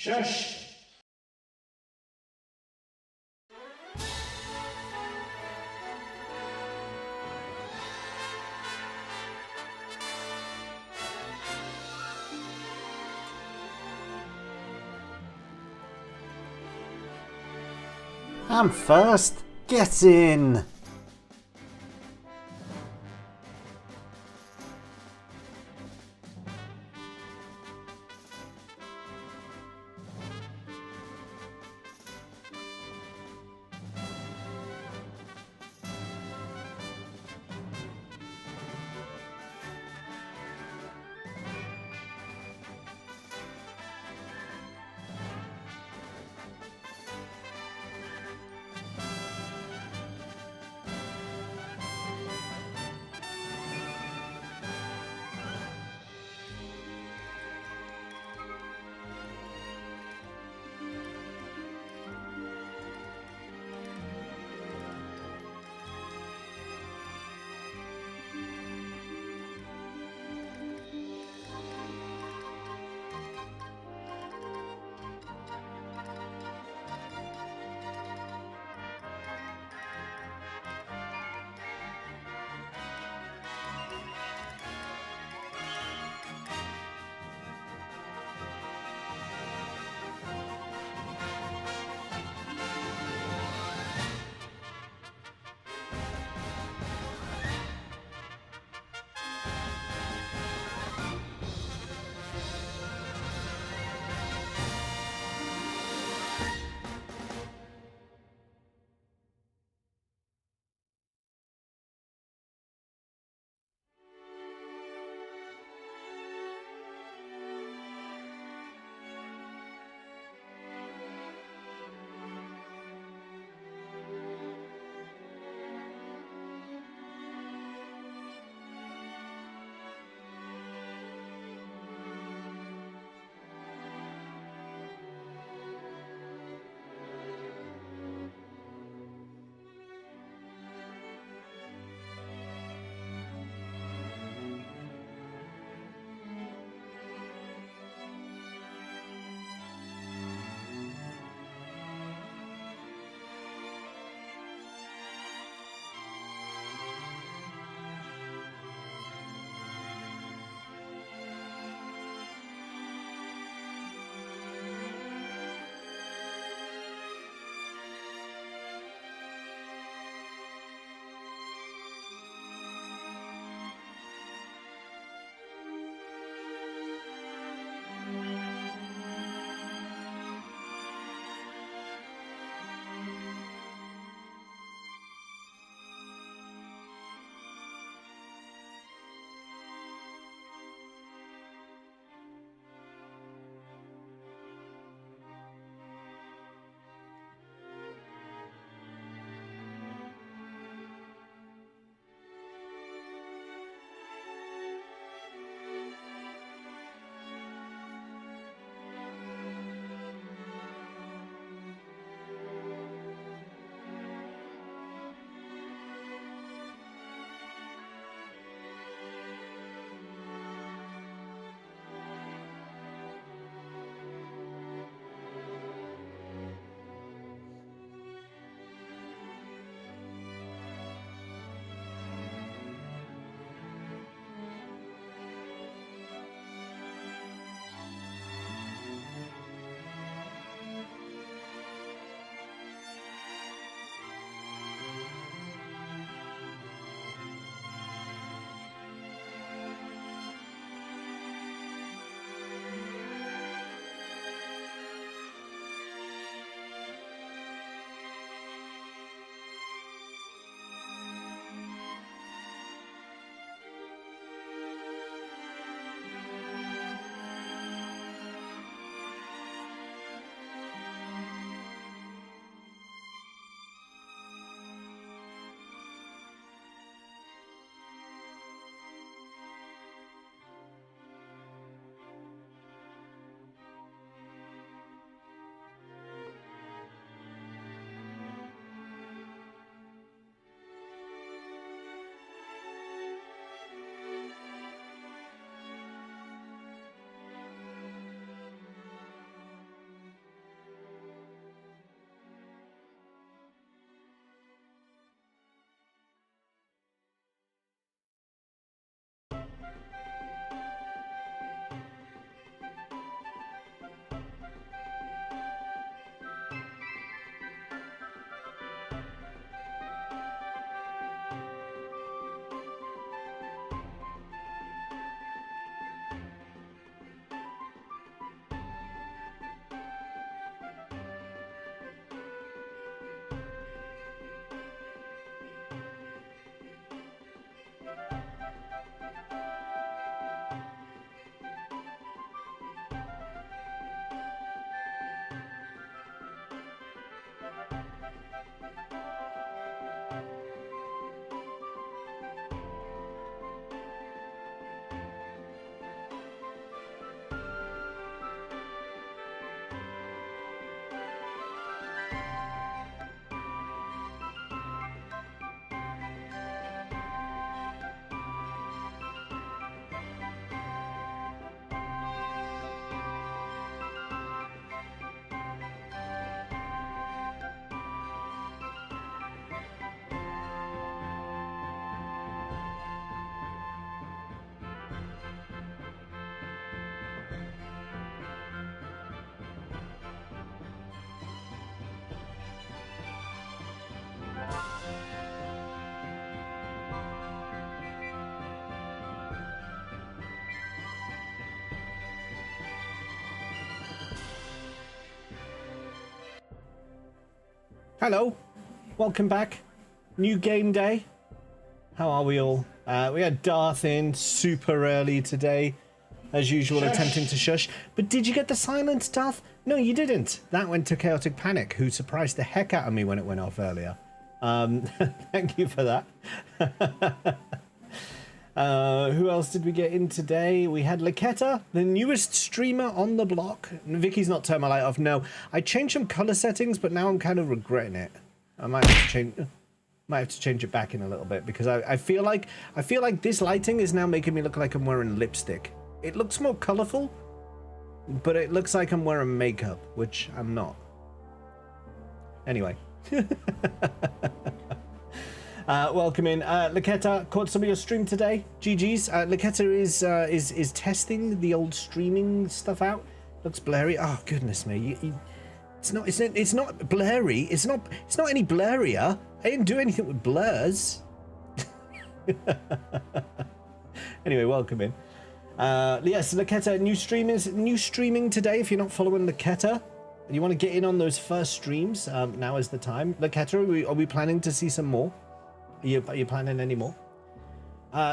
Shush! I'm first. Get in. Hello, welcome back. New game day. How are we all? We had Darth in super early today, as usual, attempting to shush. But did you get the silence, Darth? No, you didn't. That went to Chaotic Panic, who surprised the heck out of me when it went off earlier. Thank you for that. Who else did we get in today? We had Laketa, the newest streamer on the block. Vicky's not turned my light off. No, I changed some color settings, but now I'm kind of regretting it. I might have to change it back in a little bit because I feel like this lighting is now making me look like I'm wearing lipstick. It looks more colorful, but it looks like I'm wearing makeup, which I'm not. Anyway. Welcome in. Laketa, caught some of your stream today. GG's. Laketa is testing the old streaming stuff out. Looks blurry. Oh goodness me. It's not blurry. It's not any blurrier. I didn't do anything with blurs. Anyway, welcome in. Yes, Laketa, new streaming today. If you're not following Laketa and you want to get in on those first streams, now is the time. Laketa, are we planning to see some more? Are you planning any more?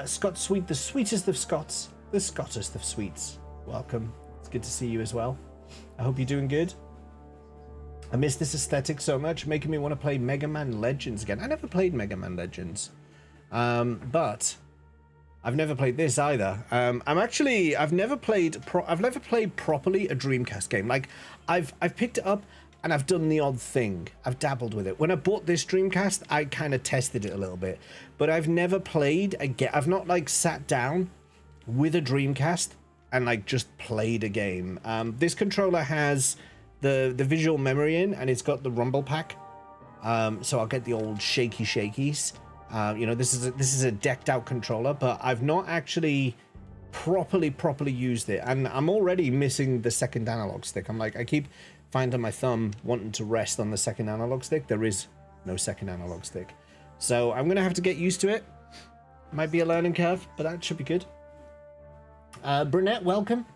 Scott Sweet, the sweetest of Scots, the Scottest of sweets. Welcome. It's good to see you as well. I hope you're doing good. I miss this aesthetic so much, making me want to play Mega Man Legends again. I never played Mega Man Legends, but I've never played this either. I've never played properly a Dreamcast game. Like I've picked it up and I've done the odd thing. I've dabbled with it. When I bought this Dreamcast, I kind of tested it a little bit, but I've never played again. I've not like sat down with a Dreamcast and like just played a game. This controller has the visual memory in, and it's got the rumble pack. So I'll get the old shakies. You know, this is a decked out controller, but I've not actually properly used it, and I'm already missing the second analog stick. I'm like, I keep finding my thumb wanting to rest on the second analog stick. There is no second analog stick, so I'm gonna have to get used to it. Might be a learning curve, but that should be good. Brunette, welcome.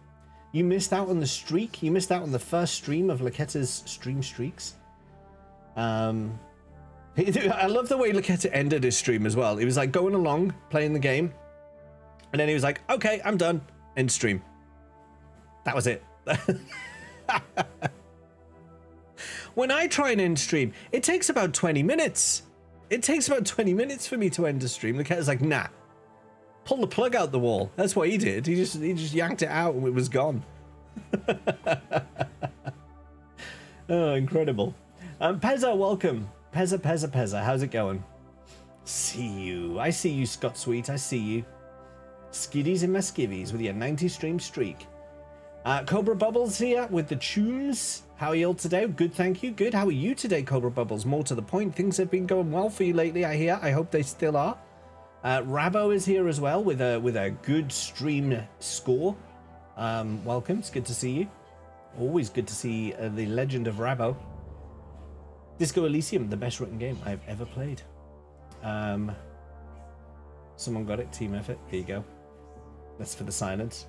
You missed out on the streak. You missed out on the first stream of Laketa's stream streaks. I love the way Laketa ended his stream as well. He was like going along, playing the game, and then he was like, okay, I'm done. End stream. That was it. When I try and end stream, it takes about 20 minutes. It takes about 20 minutes for me to end a stream. Laketa's like, nah. Pull the plug out the wall. That's what he did. He just yanked it out and it was gone. Oh, incredible. Pezza, welcome. Pezza. How's it going? See you. I see you, Scott Sweet. I see you. Skiddies and my skivvies with your 90 stream streak. Cobra Bubbles here with the tunes. How are you all today? Good, thank you. Good. How are you today, Cobra Bubbles? More to the point, things have been going well for you lately, I hear. I hope they still are. Rabo is here as well with a good stream score. Welcome. It's good to see you. Always good to see the legend of Rabo. Disco Elysium, the best written game I've ever played. Someone got it. Team effort. There you go. That's for the silence.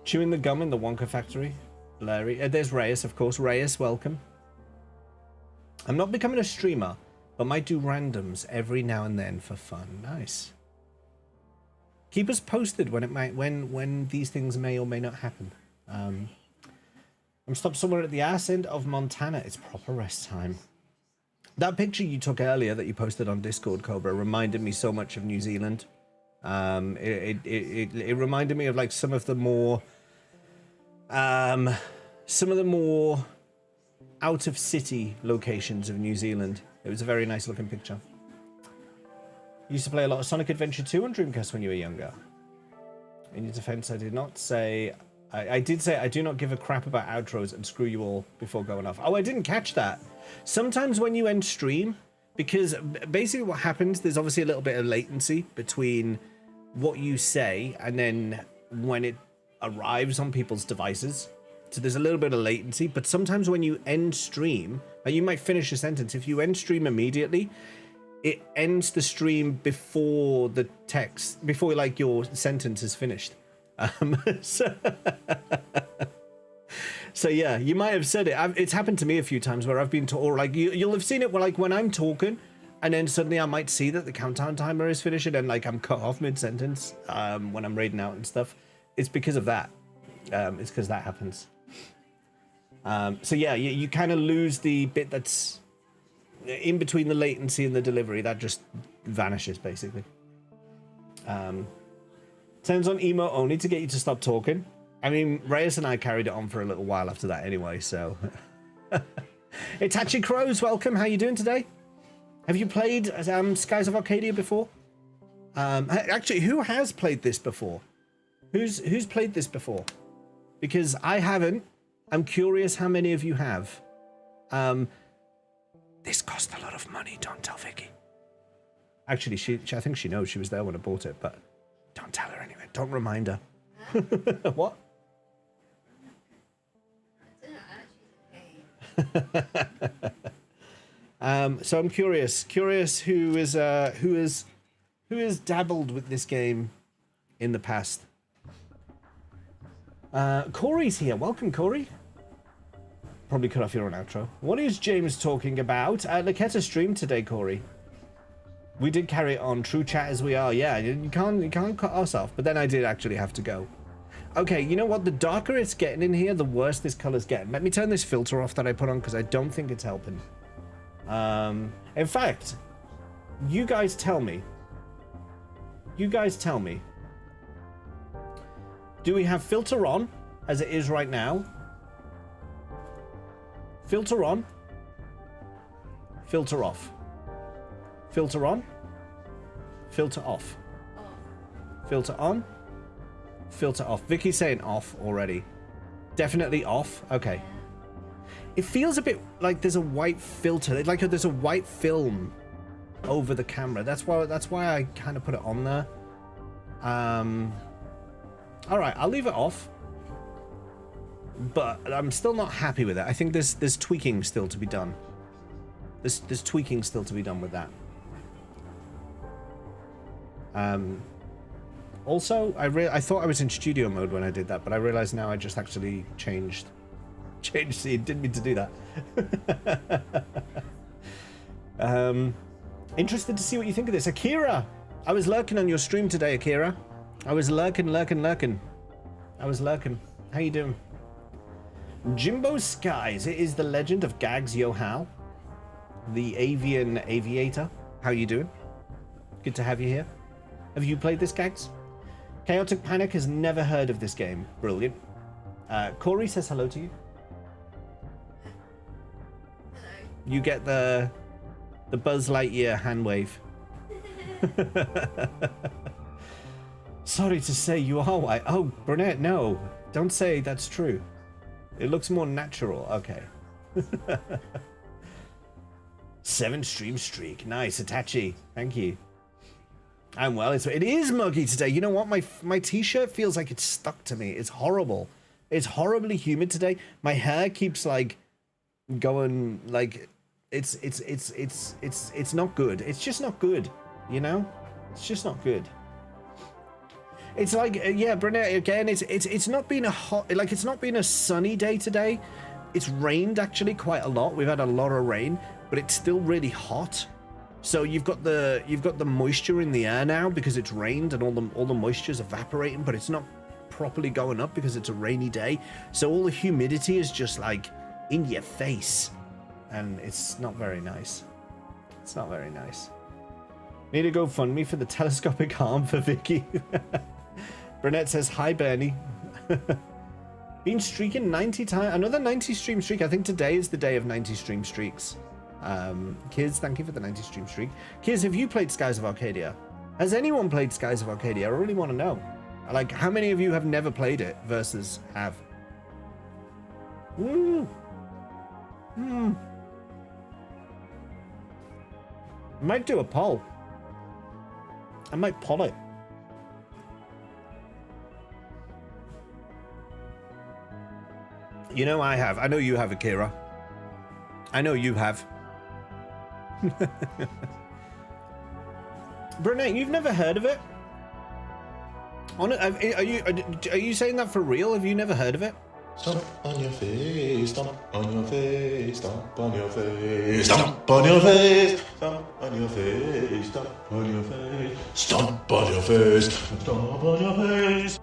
Chewing the gum in the Wonka factory. Larry. There's Reyes, of course. Reyes, welcome. I'm not becoming a streamer, but might do randoms every now and then for fun. Nice. Keep us posted when these things may or may not happen. I'm stopped somewhere at the arse end of Montana. It's proper rest time. That picture you took earlier that you posted on Discord, Cobra, reminded me so much of New Zealand. It reminded me of like some of the more out of city locations of New Zealand. It was a very nice looking picture. You used to play a lot of Sonic Adventure 2 on Dreamcast when you were younger. In your defense, I did not say... I did say I do not give a crap about outros and screw you all before going off. Oh, I didn't catch that. Sometimes when you end stream, because basically what happens, there's obviously a little bit of latency between what you say and then when it arrives on people's devices. So there's a little bit of latency, but sometimes when you end stream, like you might finish a sentence. If you end stream immediately, it ends the stream before the text, before like your sentence is finished. So yeah, you might have said it. It's happened to me a few times where I've been or like you'll have seen it where like when I'm talking and then suddenly I might see that the countdown timer is finishing and like I'm cut off mid-sentence when I'm raiding out and stuff. It's because of that. It's because that happens. So yeah, you kind of lose the bit that's in between the latency and the delivery. That just vanishes basically. Turns on emo only to get you to stop talking. I mean, Reyes and I carried it on for a little while after that anyway, so. Itachi Crows, welcome. How you doing today? Have you played Skies of Arcadia before? Actually, who has played this before? Who's played this before? Because I haven't. I'm curious how many of you have. This cost a lot of money, don't tell Vicky. Actually, I think she knows. She was there when I bought it, but don't tell her anyway. Don't remind her. What? So I'm curious who has dabbled with this game in the past. Corey's here. Welcome, Corey. Probably cut off your own outro. What is James talking about? Laketta streamed today, Corey. We did carry it on, true chat as we are. Yeah, you can't cut us off. But then I did actually have to go. Okay, you know what? The darker it's getting in here, the worse this color's getting. Let me turn this filter off that I put on because I don't think it's helping. In fact, you guys tell me. Do we have filter on as it is right now? Filter on. Filter off. Filter on. Filter off. Filter on. Filter off. Vicky's saying off already. Definitely off. Okay. It feels a bit like there's a white filter. Like there's a white film over the camera. That's why I kind of put it on there. All right, I'll leave it off. But I'm still not happy with it. I think there's tweaking still to be done. There's tweaking still to be done with that. Also, I thought I was in studio mode when I did that, but I realize now I just actually changed scene. Didn't mean to do that. Interested to see what you think of this. Akira! I was lurking on your stream today, Akira. I was lurking. I was lurking. How you doing? Jimbo Skies. It is the legend of Gags Yohao, the avian aviator. How you doing? Good to have you here. Have you played this, Gags? Chaotic Panic has never heard of this game. Brilliant. Corey says hello to you. Hello. You get the Buzz Lightyear hand wave. Sorry to say you are white. Oh, brunette, no. Don't say that's true. It looks more natural. Okay. 7 stream streak. Nice, Itachi. Thank you. I'm well. It is muggy today. You know what? My t-shirt feels like it's stuck to me. It's horrible. It's horribly humid today. My hair keeps like going like it's not good. It's just not good. You know? It's just not good. It's like yeah, Brunette, again, it's not been a hot, like it's not been a sunny day today. It's rained actually quite a lot. We've had a lot of rain, but it's still really hot. So you've got the moisture in the air now because it's rained and all the moisture's evaporating, but it's not properly going up because it's a rainy day. So all the humidity is just like in your face, and it's not very nice. It's not very nice. Need to GoFundMe for the telescopic arm for Vicky. Burnett says, hi, Bernie. Been streaking 90 times. Another 90 stream streak. I think today is the day of 90 stream streaks. Kids, thank you for the 90 stream streak. Kids, have you played Skies of Arcadia? Has anyone played Skies of Arcadia? I really want to know. Like, how many of you have never played it versus have? I might do a poll. I might poll it. You know I have. I know you have, Akira. I know you have. Brunette, you've never heard of it? Are you saying that for real? Have you never heard of it? Stomp on your face, stomp on your face, stomp on your face, stomp on your face, stomp on your face, stomp on your face, stomp on your face, stomp on your face.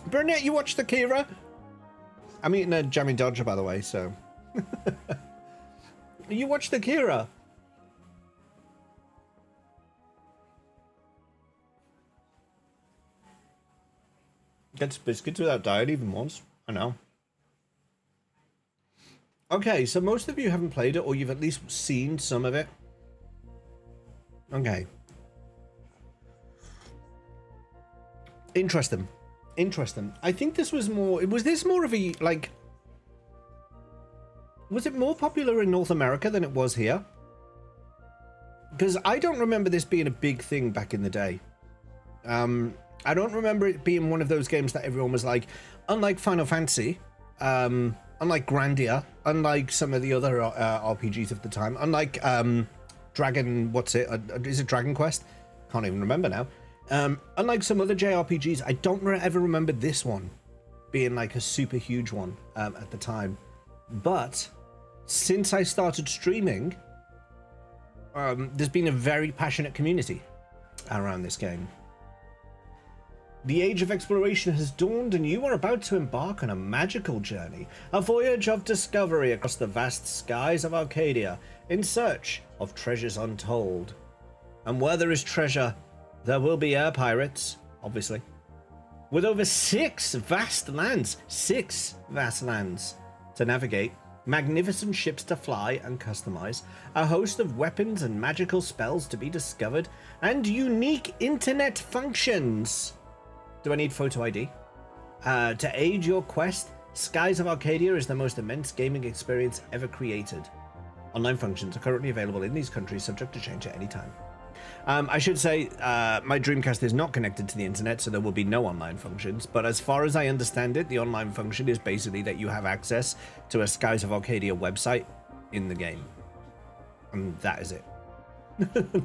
Burnett, you watched Akira? I'm eating a jammy dodger, by the way, so. You watched Akira? Gets biscuits without dying even once. I know. Okay, so most of you haven't played it, or you've at least seen some of it. Okay. Interesting. Interesting. I think this was more... Was this more of a, like... Was it more popular in North America than it was here? Because I don't remember this being a big thing back in the day. I don't remember it being one of those games that everyone was like, unlike Final Fantasy, unlike Grandia, unlike some of the other RPGs of the time, unlike Dragon, what's it? Is it Dragon Quest? Can't even remember now. Unlike some other JRPGs, I don't ever remember this one being like a super huge one at the time. But since I started streaming, there's been a very passionate community around this game. The age of exploration has dawned, and you are about to embark on a magical journey, a voyage of discovery across the vast skies of Arcadia, in search of treasures untold. And where there is treasure, there will be air pirates, obviously. With over six vast lands to navigate, magnificent ships to fly and customize, a host of weapons and magical spells to be discovered, and unique internet functions. Do I need photo ID? To aid your quest, Skies of Arcadia is the most immense gaming experience ever created. Online functions are currently available in these countries, subject to change at any time. I should say, my Dreamcast is not connected to the internet, so there will be no online functions. But as far as I understand it, the online function is basically that you have access to a Skies of Arcadia website in the game. And that is it.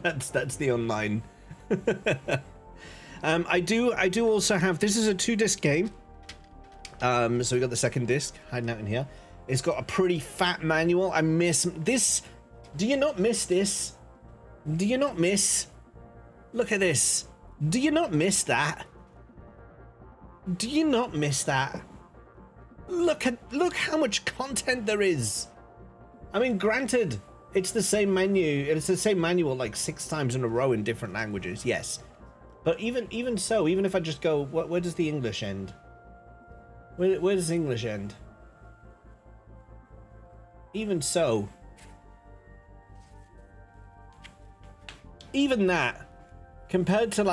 That's the online... I do also have, this is a 2-disc game. So we got the second disc hiding out in here. It's got a pretty fat manual. I miss this. Do you not miss this? Do you not miss? Look at this. Do you not miss that? Do you not miss that? Look how much content there is. I mean, granted, it's the same menu. It's the same manual like 6 times in a row in different languages. Yes. But even so, even if I just go, where does the English end? Where does English end? Even so, even that, compared to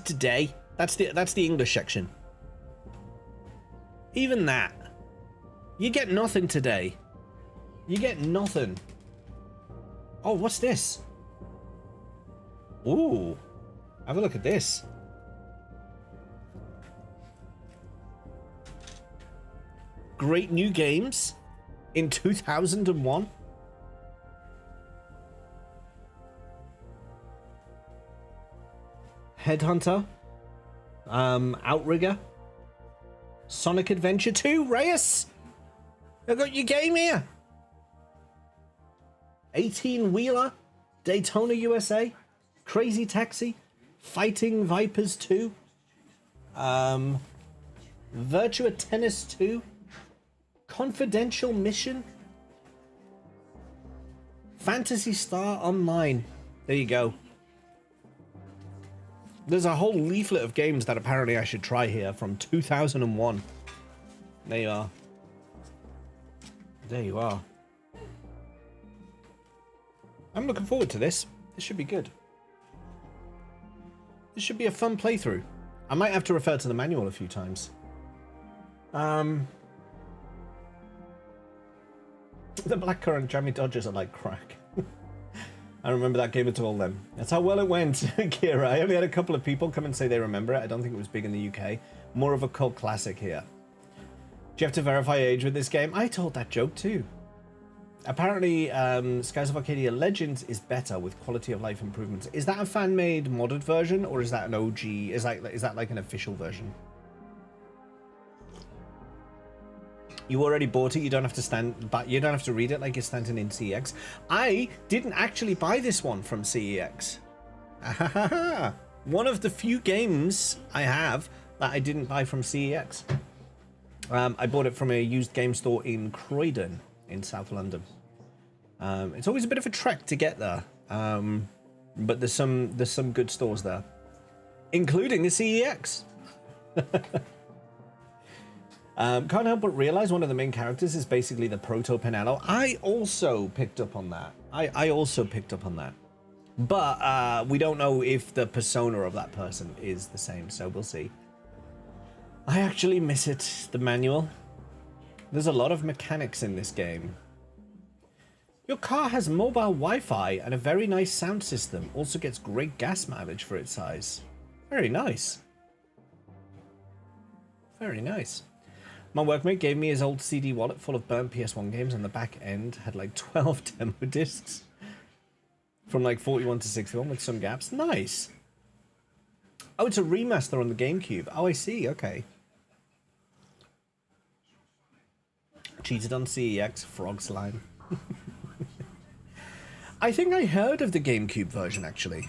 today, that's the English section. Even that, you get nothing today. You get nothing. Oh, what's this? Ooh. Have a look at this. Great new games in 2001. Headhunter. Outrigger. Sonic Adventure 2. Reyes! I got your game here. 18-wheeler. Daytona USA. Crazy Taxi. Fighting Vipers 2, Virtua Tennis 2, Confidential Mission, Phantasy Star Online. There you go. There's a whole leaflet of games that apparently I should try here from 2001. There you are. There you are. I'm looking forward to this. This should be good. This should be a fun playthrough. I might have to refer to the manual a few times. The blackcurrant jammy dodgers are like crack. I don't remember that game at all then. That's how well it went, Kira. I only had a couple of people come and say they remember it. I don't think it was big in the UK. More of a cult classic here. Do you have to verify age with this game? I told that joke too. Apparently, Skies of Arcadia Legends is better with quality of life improvements. Is that a fan-made modded version, or is that an OG? Is that like an official version? You already bought it. You don't have to stand, but you don't have to read it like you're standing in CEX. I didn't actually buy this one from CEX. One of the few games I have that I didn't buy from CEX. I bought it from a used game store in Croydon in South London. It's always a bit of a trek to get there, but there's some good stores there, including the CEX. Can't help but realize one of the main characters is basically the proto Penello. I also picked up on that. I also picked up on that, but we don't know if the persona of that person is the same, so we'll see. I actually miss it, the manual. There's a lot of mechanics in this game. Your car has mobile Wi-Fi and a very nice sound system. Also gets great gas mileage for its size. Very nice. Very nice. My workmate gave me his old CD wallet full of burnt PS1 games, and the back end had like 12 demo discs. From like 41 to 61 with some gaps. Nice. Oh, it's a remaster on the GameCube. Oh, I see. Okay. Cheated on CEX, Frog's line. I think I heard of the GameCube version, actually.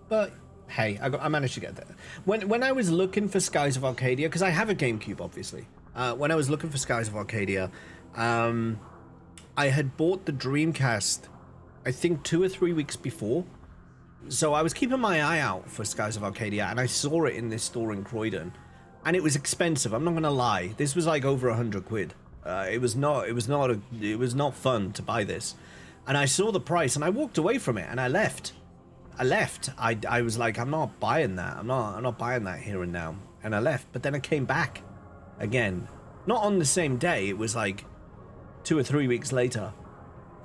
But hey, I managed to get there. When I was looking for Skies of Arcadia, because I have a GameCube, obviously. When I was looking for Skies of Arcadia, I had bought the Dreamcast, I think 2 or 3 weeks before. So I was keeping my eye out for Skies of Arcadia, and I saw it in this store in Croydon. And it was expensive, I'm not going to lie. This was like over 100 quid. It was not fun to buy this. And I saw the price, and I walked away from it, and I left. I was like, I'm not buying that. I'm not buying that here and now. And I left, but then I came back again. Not on the same day, it was like 2 or 3 weeks later.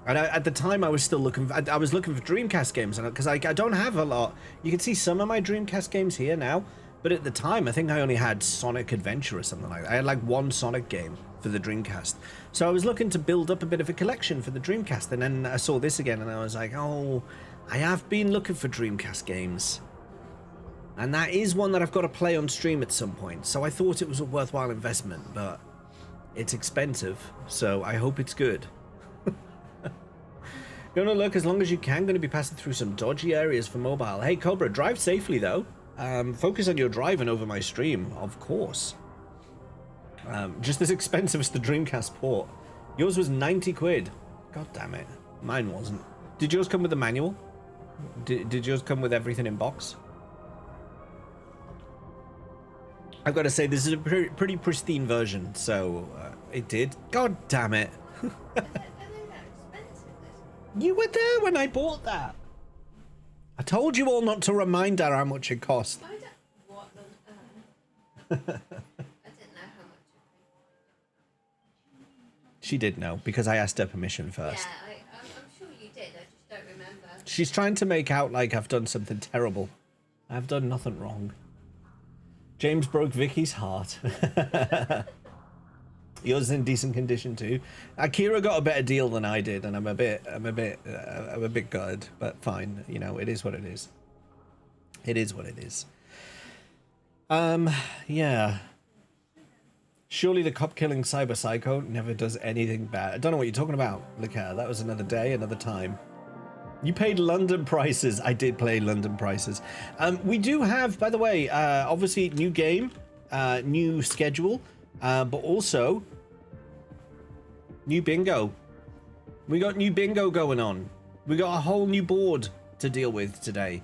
And at the time, I was still looking. I was looking for Dreamcast games, because I don't have a lot. You can see some of my Dreamcast games here now, but at the time, I think I only had Sonic Adventure or something like that. I had like one Sonic game for the Dreamcast, so I was looking to build up a bit of a collection for the Dreamcast. And then I saw this again, and I was like, oh, I have been looking for Dreamcast games, and that is one that I've got to play on stream at some point. So I thought it was a worthwhile investment, but it's expensive, so I hope it's good. Gonna look as long as you can. Gonna be passing through some dodgy areas for mobile. Hey Cobra, drive safely though. Focus on your driving over my stream, of course. Just as expensive as the Dreamcast port. Yours was 90 quid. God damn it. Mine wasn't. Did yours come with a manual? Did yours come with everything in box? I've got to say, this is a pretty pristine version, so it did. God damn it. You were there when I bought that. I told you all not to remind her how much it cost. I don't. What on earth? I didn't know how much it was. She did know, because I asked her permission first. Yeah, I'm sure you did. I just don't remember. She's trying to make out like I've done something terrible. I've done nothing wrong. James broke Vicky's heart. Yours is in decent condition too. Akira got a better deal than I did, and I'm a bit gutted, but fine. You know, it is what it is. It is what it is. Yeah. Surely the cop killing cyber psycho never does anything bad. I don't know what you're talking about. Look at that. Was another day, another time. You paid London prices. I did play London prices. We do have, by the way, obviously new game, new schedule, but also new bingo. We got new bingo going on. We got a whole new board to deal with today.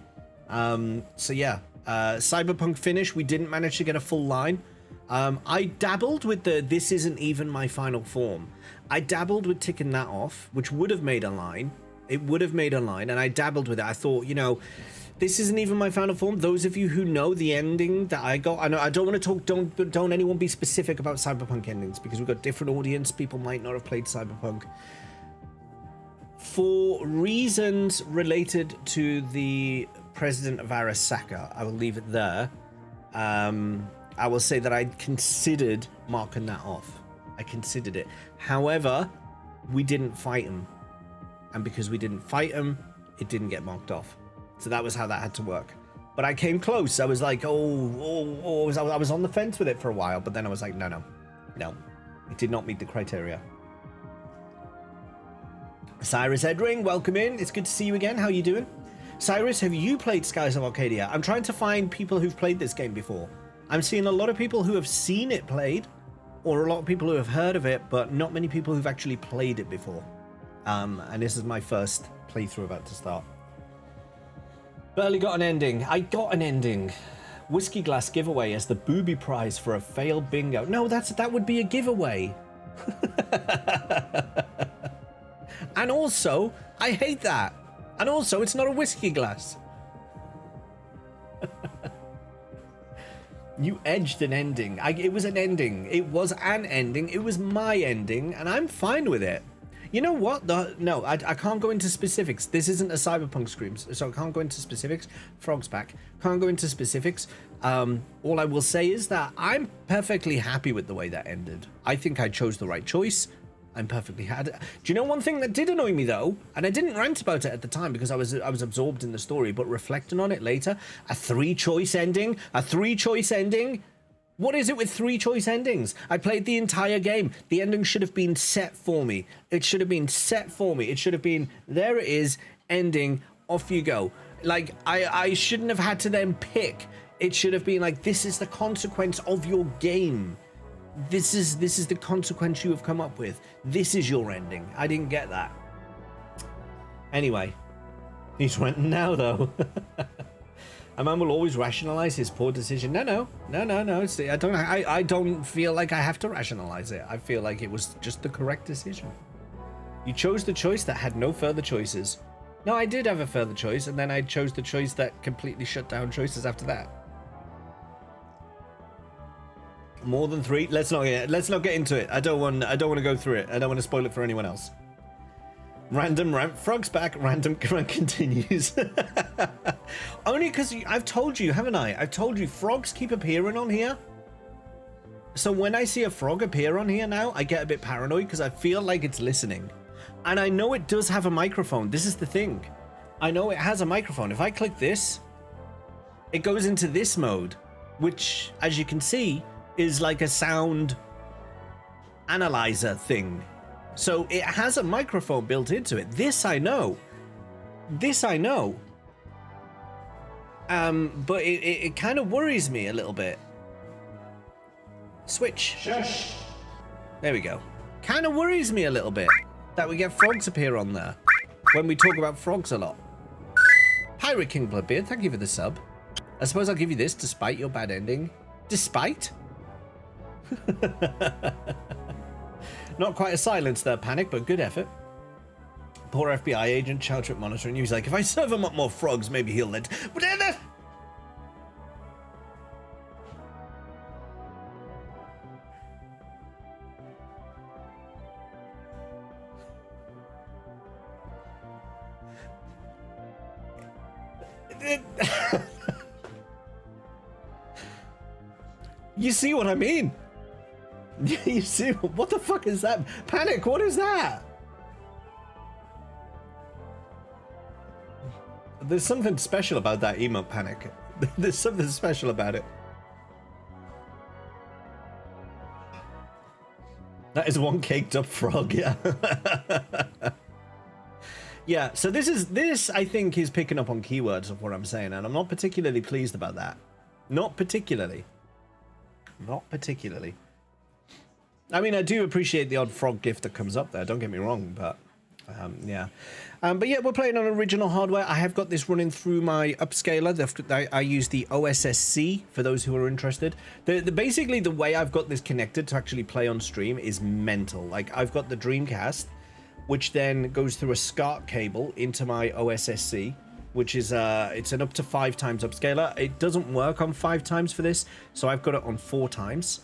So yeah, Cyberpunk finish. We didn't manage to get a full line. I dabbled with the "this isn't even my final form." I dabbled with ticking that off, which would have made a line. It would have made a line, and I dabbled with it. I thought, you know, this isn't even my final form. Those of you who know the ending that I got, I know I don't want to talk. Don't anyone be specific about Cyberpunk endings, because we've got different audience. People might not have played Cyberpunk. For reasons related to the president of Arasaka, I will leave it there. I will say that I considered marking that off. I considered it. However, we didn't fight him. And because we didn't fight him, it didn't get marked off. So that was how that had to work. But I came close. I was like, I was on the fence with it for a while, but then I was like, no. It did not meet the criteria. Cyrus Edring, welcome in. It's good to see you again. How are you doing? Cyrus, have you played Skies of Arcadia? I'm trying to find people who've played this game before. I'm seeing a lot of people who have seen it played, or a lot of people who have heard of it, but not many people who've actually played it before. And this is my first playthrough about to start. Barely got an ending. I got an ending. Whiskey glass giveaway as the booby prize for a failed bingo. No, that would be a giveaway. And also, I hate that. And also, it's not a whiskey glass. You edged an ending. It was an ending. It was an ending. It was my ending, and I'm fine with it. You know what? No, I can't go into specifics. This isn't a Cyberpunk stream, so I can't go into specifics. Frog's back. Can't go into specifics. All I will say is that I'm perfectly happy with the way that ended. I think I chose the right choice. I'm perfectly happy. Do you know one thing that did annoy me though? And I didn't rant about it at the time because I was absorbed in the story, but reflecting on it later, a three-choice ending. What is it with three-choice endings? I played the entire game. The ending should have been set for me. It should have been set for me. It should have been, there it is, ending, off you go. Like, I shouldn't have had to then pick. It should have been like, this is the consequence of your game. This is the consequence you have come up with. This is your ending. I didn't get that. Anyway, he's renting now, though. A man will always rationalize his poor decision. No. I don't feel like I have to rationalize it. I feel like it was just the correct decision. You chose the choice that had no further choices. No, I did have a further choice, and then I chose the choice that completely shut down choices after that. More than three? Let's not get into it. I don't want to go through it. I don't want to spoil it for anyone else. Random rant. Frog's back. Random rant continues. Only because I've told you, haven't I? I've told you frogs keep appearing on here. So when I see a frog appear on here now, I get a bit paranoid because I feel like it's listening. And I know it does have a microphone. This is the thing. I know it has a microphone. If I click this, it goes into this mode, which, as you can see, is like a sound analyzer thing. So it has a microphone built into it. This I know. But it kind of worries me a little bit. Switch. Shush. There we go. Kind of worries me a little bit that we get frogs appear on there when we talk about frogs a lot. Pirate King Bloodbeard, thank you for the sub. I suppose I'll give you this despite your bad ending. Despite? Not quite a silence there, Panic, but good effort. Poor FBI agent, child trip monitoring you. He's like, if I serve him up more frogs, maybe he'll let. But then you see what I mean? You see, what the fuck is that? Panic, what is that? There's something special about that emote, Panic. There's something special about it. That is one caked up frog, yeah. Yeah, so this I think is picking up on keywords of what I'm saying, and I'm not particularly pleased about that. Not particularly. I mean, I do appreciate the odd frog gift that comes up there, don't get me wrong, but yeah. But yeah, we're playing on original hardware. I have got this running through my upscaler. I use the OSSC for those who are interested. Basically, the way I've got this connected to actually play on stream is mental. Like, I've got the Dreamcast, which then goes through a SCART cable into my OSSC, which is it's an up to 5 times upscaler. It doesn't work on 5 times for this, so I've got it on 4 times.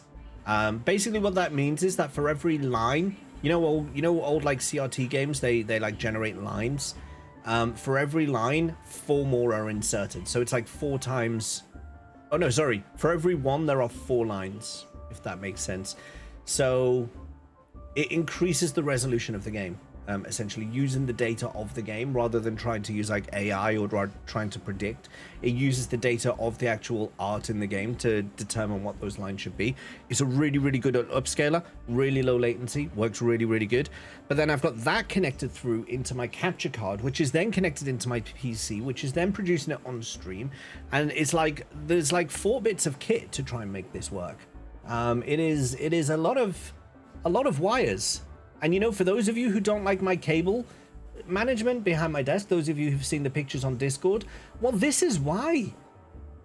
Basically what that means is that for every line, you know old like CRT games, they like generate lines. For every line, 4 more are inserted. So it's like 4 times. Oh no, sorry. For every one, there are 4 lines, if that makes sense. So it increases the resolution of the game, essentially using the data of the game rather than trying to use like AI or trying to predict. It uses the data of the actual art in the game to determine what those lines should be. It's a really, really good upscaler, really low latency, works really, really good. But then I've got that connected through into my capture card, which is then connected into my PC, which is then producing it on stream. And it's like, there's like 4 bits of kit to try and make this work. It is a lot of wires. And you know, for those of you who don't like my cable management behind my desk, those of you who've seen the pictures on Discord, well, this is why.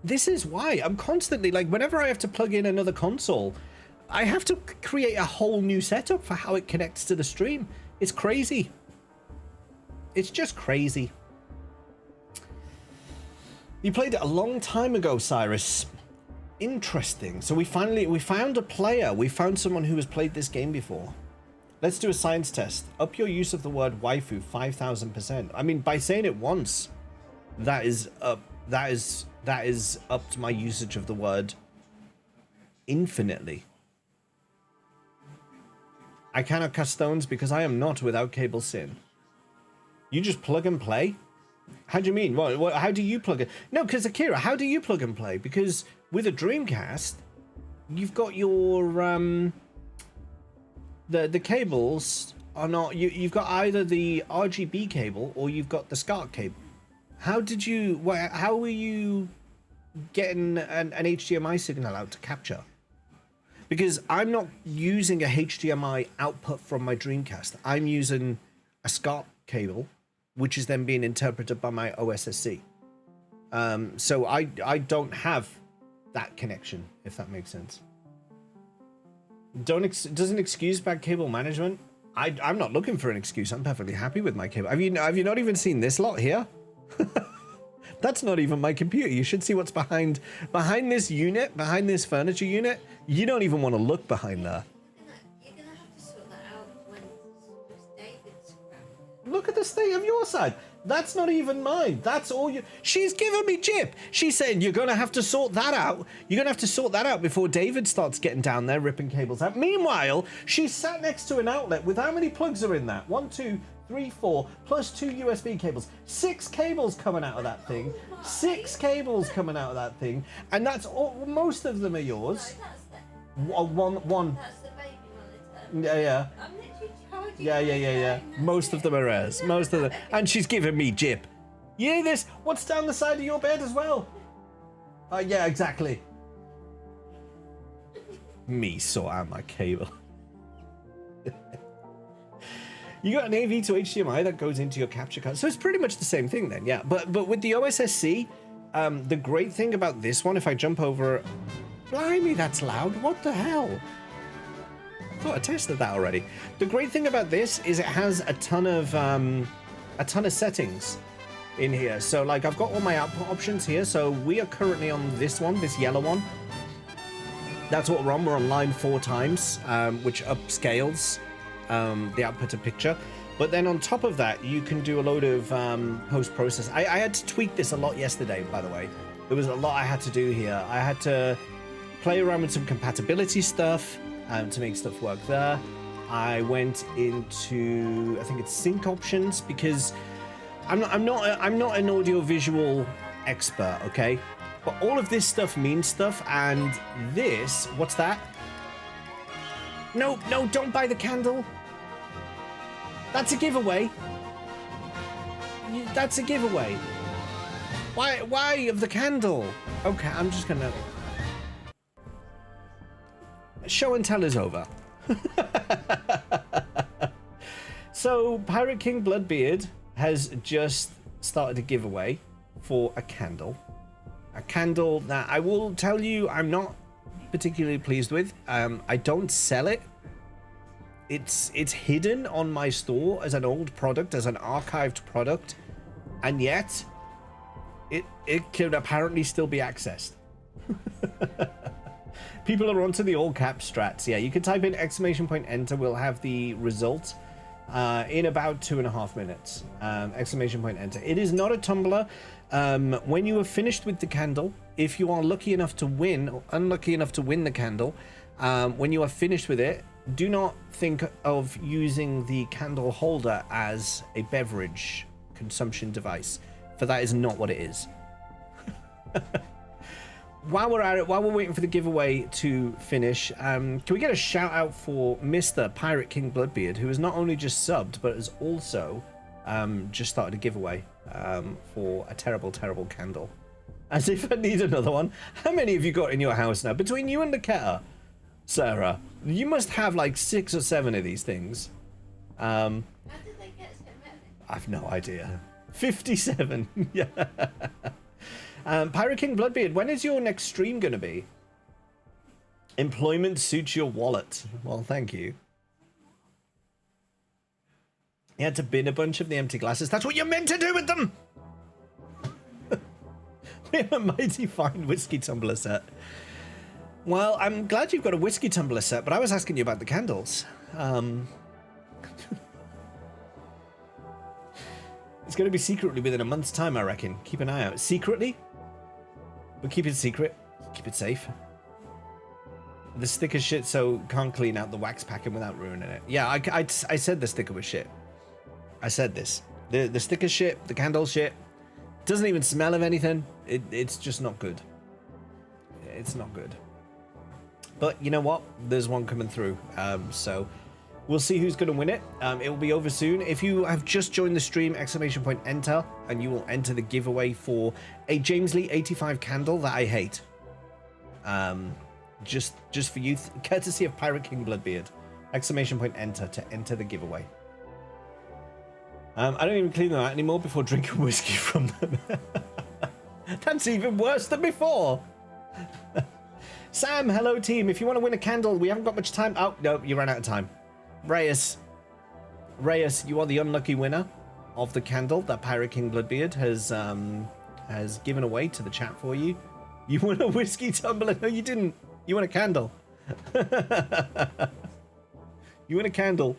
This is why. I'm constantly, like, whenever I have to plug in another console, I have to create a whole new setup for how it connects to the stream. It's crazy. It's just crazy. You played it a long time ago, Cyrus. Interesting. So we found a player. We found someone who has played this game before. Let's do a science test. Up your use of the word waifu 5,000%. I mean, by saying it once, that is upped my usage of the word infinitely. I cannot cast stones because I am not without cable sin. You just plug and play? How do you mean? What how do you plug it? No, because Akira, how do you plug and play? Because with a Dreamcast, you've got your the cables are not, you've got either the RGB cable or you've got the SCART cable. How were you getting an HDMI signal out to capture? Because I'm not using a HDMI output from my Dreamcast. I'm using a SCART cable, which is then being interpreted by my OSSC. So I don't have that connection, if that makes sense. Doesn't excuse bad cable management. I'm not looking for an excuse. I'm perfectly happy with my cable. Have you not even seen this lot here? That's not even my computer. You should see what's behind this unit, behind this furniture unit. You don't even want to look behind there. You're gonna have to sort that out when David's scrapped. Look at the state of your side. That's not even mine. That's all you... She's giving me jip. She's saying you're going to have to sort that out. You're going to have to sort that out before David starts getting down there, ripping cables out. Meanwhile, she's sat next to an outlet with how many plugs are in that? 1, 2, 3, 4, plus 2 USB cables. 6 cables coming out of that thing. 6 cables coming out of that thing. And that's all... Most of them are yours. No, One. that's the baby monitor. Yeah. I'm literally told you. Yeah. Most of them are hers. Most of them. And she's giving me jip. You hear this? What's down the side of your bed as well? Yeah, exactly. Me sort out my cable. You got an AV to HDMI that goes into your capture card. So it's pretty much the same thing then, yeah. But with the OSSC, the great thing about this one, if I jump over... Blimey, that's loud. What the hell? I thought I tested that already. The great thing about this is it has a ton of settings in here. So like I've got all my output options here. So we are currently on this one, this yellow one. That's what we're on. We're on line 4 times, which upscales the output to picture. But then on top of that, you can do a load of post-process. I had to tweak this a lot yesterday, by the way. There was a lot I had to do here. I had to play around with some compatibility stuff to make stuff work there. I went into, I think it's sync options, because I'm not an audio-visual expert, okay? But all of this stuff means stuff, and this, what's that? No, don't buy the candle. That's a giveaway. That's a giveaway. Why of the candle? Okay, I'm just gonna... Show and tell is over. So, Pirate King Bloodbeard has just started a giveaway for a candle. A candle that I will tell you I'm not particularly pleased with. I don't sell it. It's hidden on my store as an old product, as an archived product, and yet it can apparently still be accessed. People are onto the all cap strats. Yeah, you can type in !enter. We'll have the result in about 2.5 minutes. !enter. It is not a tumbler. When you are finished with the candle, if you are lucky enough to win or unlucky enough to win the candle, when you are finished with it, do not think of using the candle holder as a beverage consumption device, for that is not what it is. While we're at it, while we're waiting for the giveaway to finish, can we get a shout out for Mr. Pirate King Bloodbeard, who has not only just subbed, but has also just started a giveaway for a terrible, terrible candle. As if I need another one. How many have you got in your house now? Between you and Niketa, Sarah, you must have like 6 or 7 of these things. How did they get so many? I've no idea. 57. Yeah. Pirate King Bloodbeard, when is your next stream going to be? Employment suits your wallet. Well, thank you. You had to bin a bunch of the empty glasses. That's what you're meant to do with them! We have a mighty fine whiskey tumbler set. Well, I'm glad you've got a whiskey tumbler set, but I was asking you about the candles. It's going to be secretly within a month's time, I reckon. Keep an eye out. Secretly? We'll keep it secret. Keep it safe. The sticker shit, so can't clean out the wax packing without ruining it. Yeah, I said the sticker was shit. I said this. The sticker shit, the candle shit, doesn't even smell of anything. It's just not good. It's not good. But you know what? There's one coming through. So we'll see who's going to win it. It will be over soon. If you have just joined the stream, !enter, and you will enter the giveaway for a James Lee 85 candle that I hate. Just for you, courtesy of Pirate King Bloodbeard. !enter to enter the giveaway. I don't even clean them out anymore before drinking whiskey from them. That's even worse than before. Sam, hello team. If you want to win a candle, we haven't got much time. Oh, no, you ran out of time. Reyes, you are the unlucky winner of the candle that Pirate King Bloodbeard has given away to the chat for you. You won a whiskey tumbler. No, you didn't. You won a candle. You won a candle.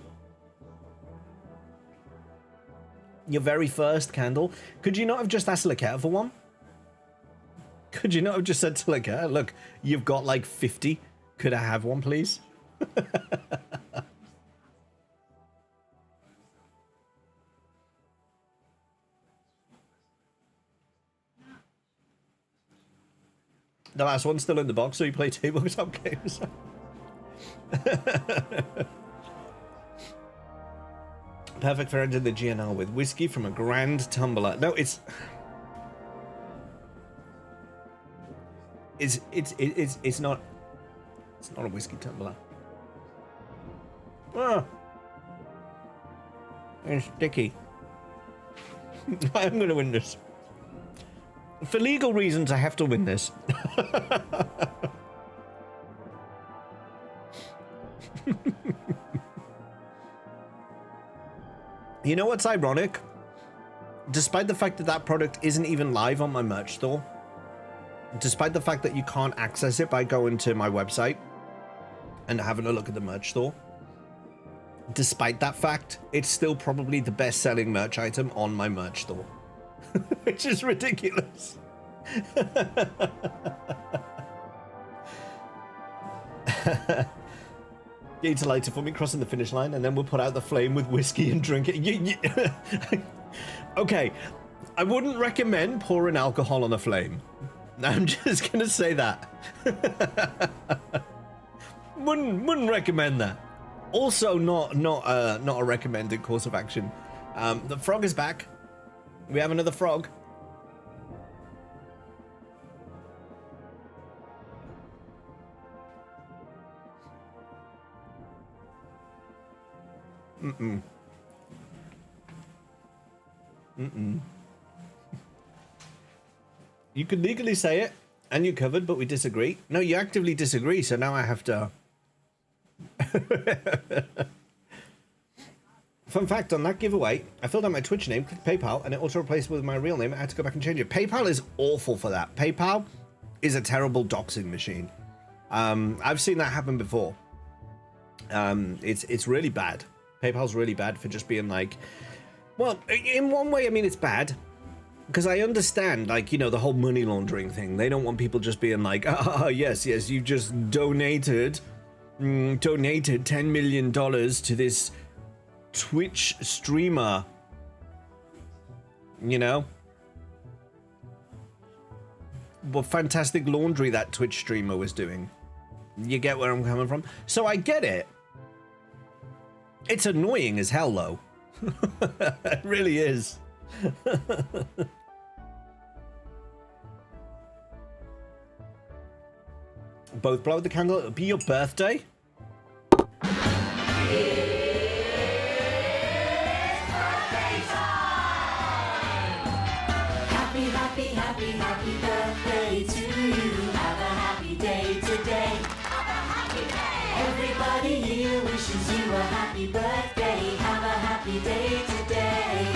Your very first candle. Could you not have just asked Laketa for one? Could you not have just said to Laketa, look, you've got like 50. Could I have one, please? The last one's still in the box, so you play tabletop games. Perfect for ending the GNL with whiskey from a grand tumbler. No, it's not a whiskey tumbler. Ah, it's sticky. I'm gonna win this. For legal reasons, I have to win this. You know what's ironic? Despite the fact that that product isn't even live on my merch store, despite the fact that you can't access it by going to my website and having a look at the merch store, despite that fact, it's still probably the best-selling merch item on my merch store. Which is ridiculous. Get a lighter for me crossing the finish line, and then we'll put out the flame with whiskey and drink it. Okay, I wouldn't recommend pouring alcohol on a flame. I'm just gonna say that. wouldn't recommend that. Also, not a recommended course of action. The frog is back. We have another frog. You could legally say it, and you covered, but we disagree. No, you actively disagree, so now I have to... Fun fact, on that giveaway, I filled out my Twitch name, clicked PayPal, and it auto-replaced with my real name. I had to go back and change it. PayPal is awful for that. PayPal is a terrible doxing machine. I've seen that happen before. It's really bad. PayPal's really bad for just being like... Well, in one way, I mean, it's bad. Because I understand, like, you know, the whole money laundering thing. They don't want people just being like, yes, you just donated donated $10 million to this Twitch streamer. You know? What fantastic laundry that Twitch streamer was doing. You get where I'm coming from? So I get it. It's annoying as hell, though. It really is. Both blow the candle. It'll be your birthday. Happy, happy, happy, happy birthday to you. Have a happy day today. Have a happy day. Everybody here wishes you a happy birthday. Have a happy day today.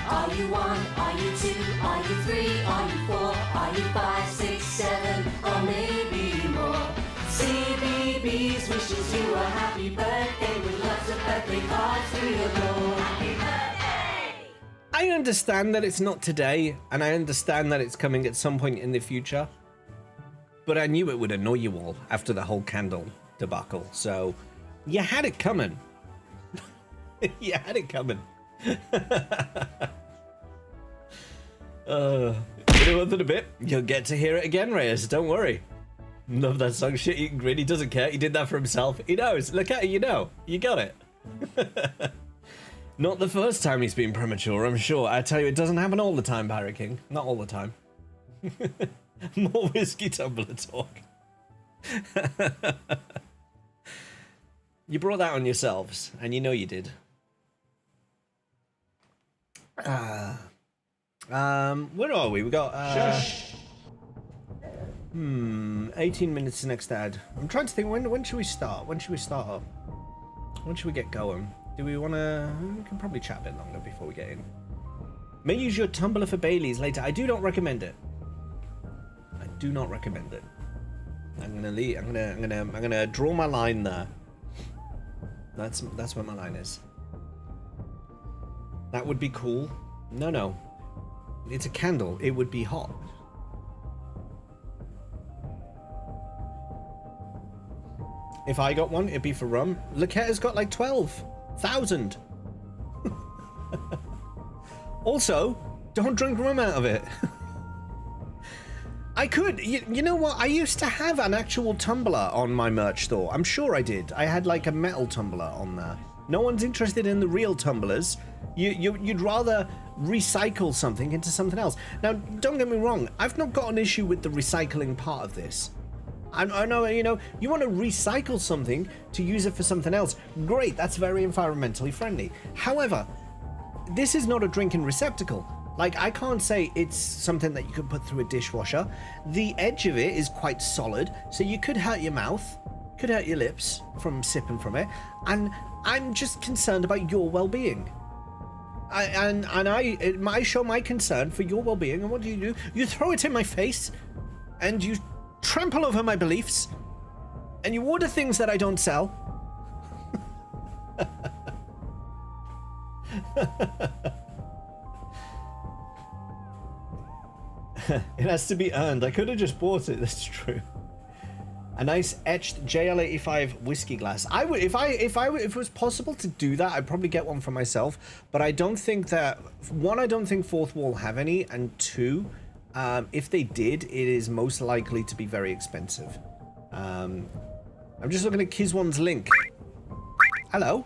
Are you 1? Are you 2? Are you 3? Are you 4? Are you 5, 6, 7? Or maybe more? CBBS wishes you a happy birthday with lots of birthday cards through your door. Happy birthday! I understand that it's not today, and I understand that it's coming at some point in the future. But I knew it would annoy you all after the whole candle debacle, so you had it coming. You had it coming. In a month and a bit, you'll get to hear it again, Reyes. Don't worry. Love that song. Shit eating grin. He doesn't care. He did that for himself. He knows. Look at it. You know. You got it. Not the first time he's been premature, I'm sure. I tell you, it doesn't happen all the time, Barry King. Not all the time. More whiskey tumbler talk. You brought that on yourselves, and you know you did. Where are we? We got 18 minutes to next ad. I'm trying to think, when should we start? When should we start up? When should we get going? Do we want to... We can probably chat a bit longer before we get in. May use your tumbler for Baileys later. I do not recommend it. I do not recommend it. I'm gonna draw my line there. That's where my line is. That would be cool. No. It's a candle. It would be hot. If I got one, it'd be for rum. Laquetta's got like 12,000. Also, don't drink rum out of it. I could. You know what? I used to have an actual tumbler on my merch store. I'm sure I did. I had like a metal tumbler on there. No one's interested in the real tumblers. You'd rather recycle something into something else. Now, don't get me wrong. I've not got an issue with the recycling part of this. I know, you know, you want to recycle something to use it for something else. Great, that's very environmentally friendly. However, this is not a drinking receptacle. Like, I can't say it's something that you could put through a dishwasher. The edge of it is quite solid, so you could hurt your mouth, could hurt your lips from sipping from it, and I'm just concerned about your well-being. I show my concern for your well-being, and what do? You throw it in my face, and you trample over my beliefs, and you order things that I don't sell. It has to be earned. I could have just bought it. That's true. A nice etched JL85 whiskey glass. I would, if it was possible to do that, I'd probably get one for myself. But I don't think that, one, I don't think Fourth Wall have any, and two, if they did, it is most likely to be very expensive. I'm just looking at Kizwan's link. Hello.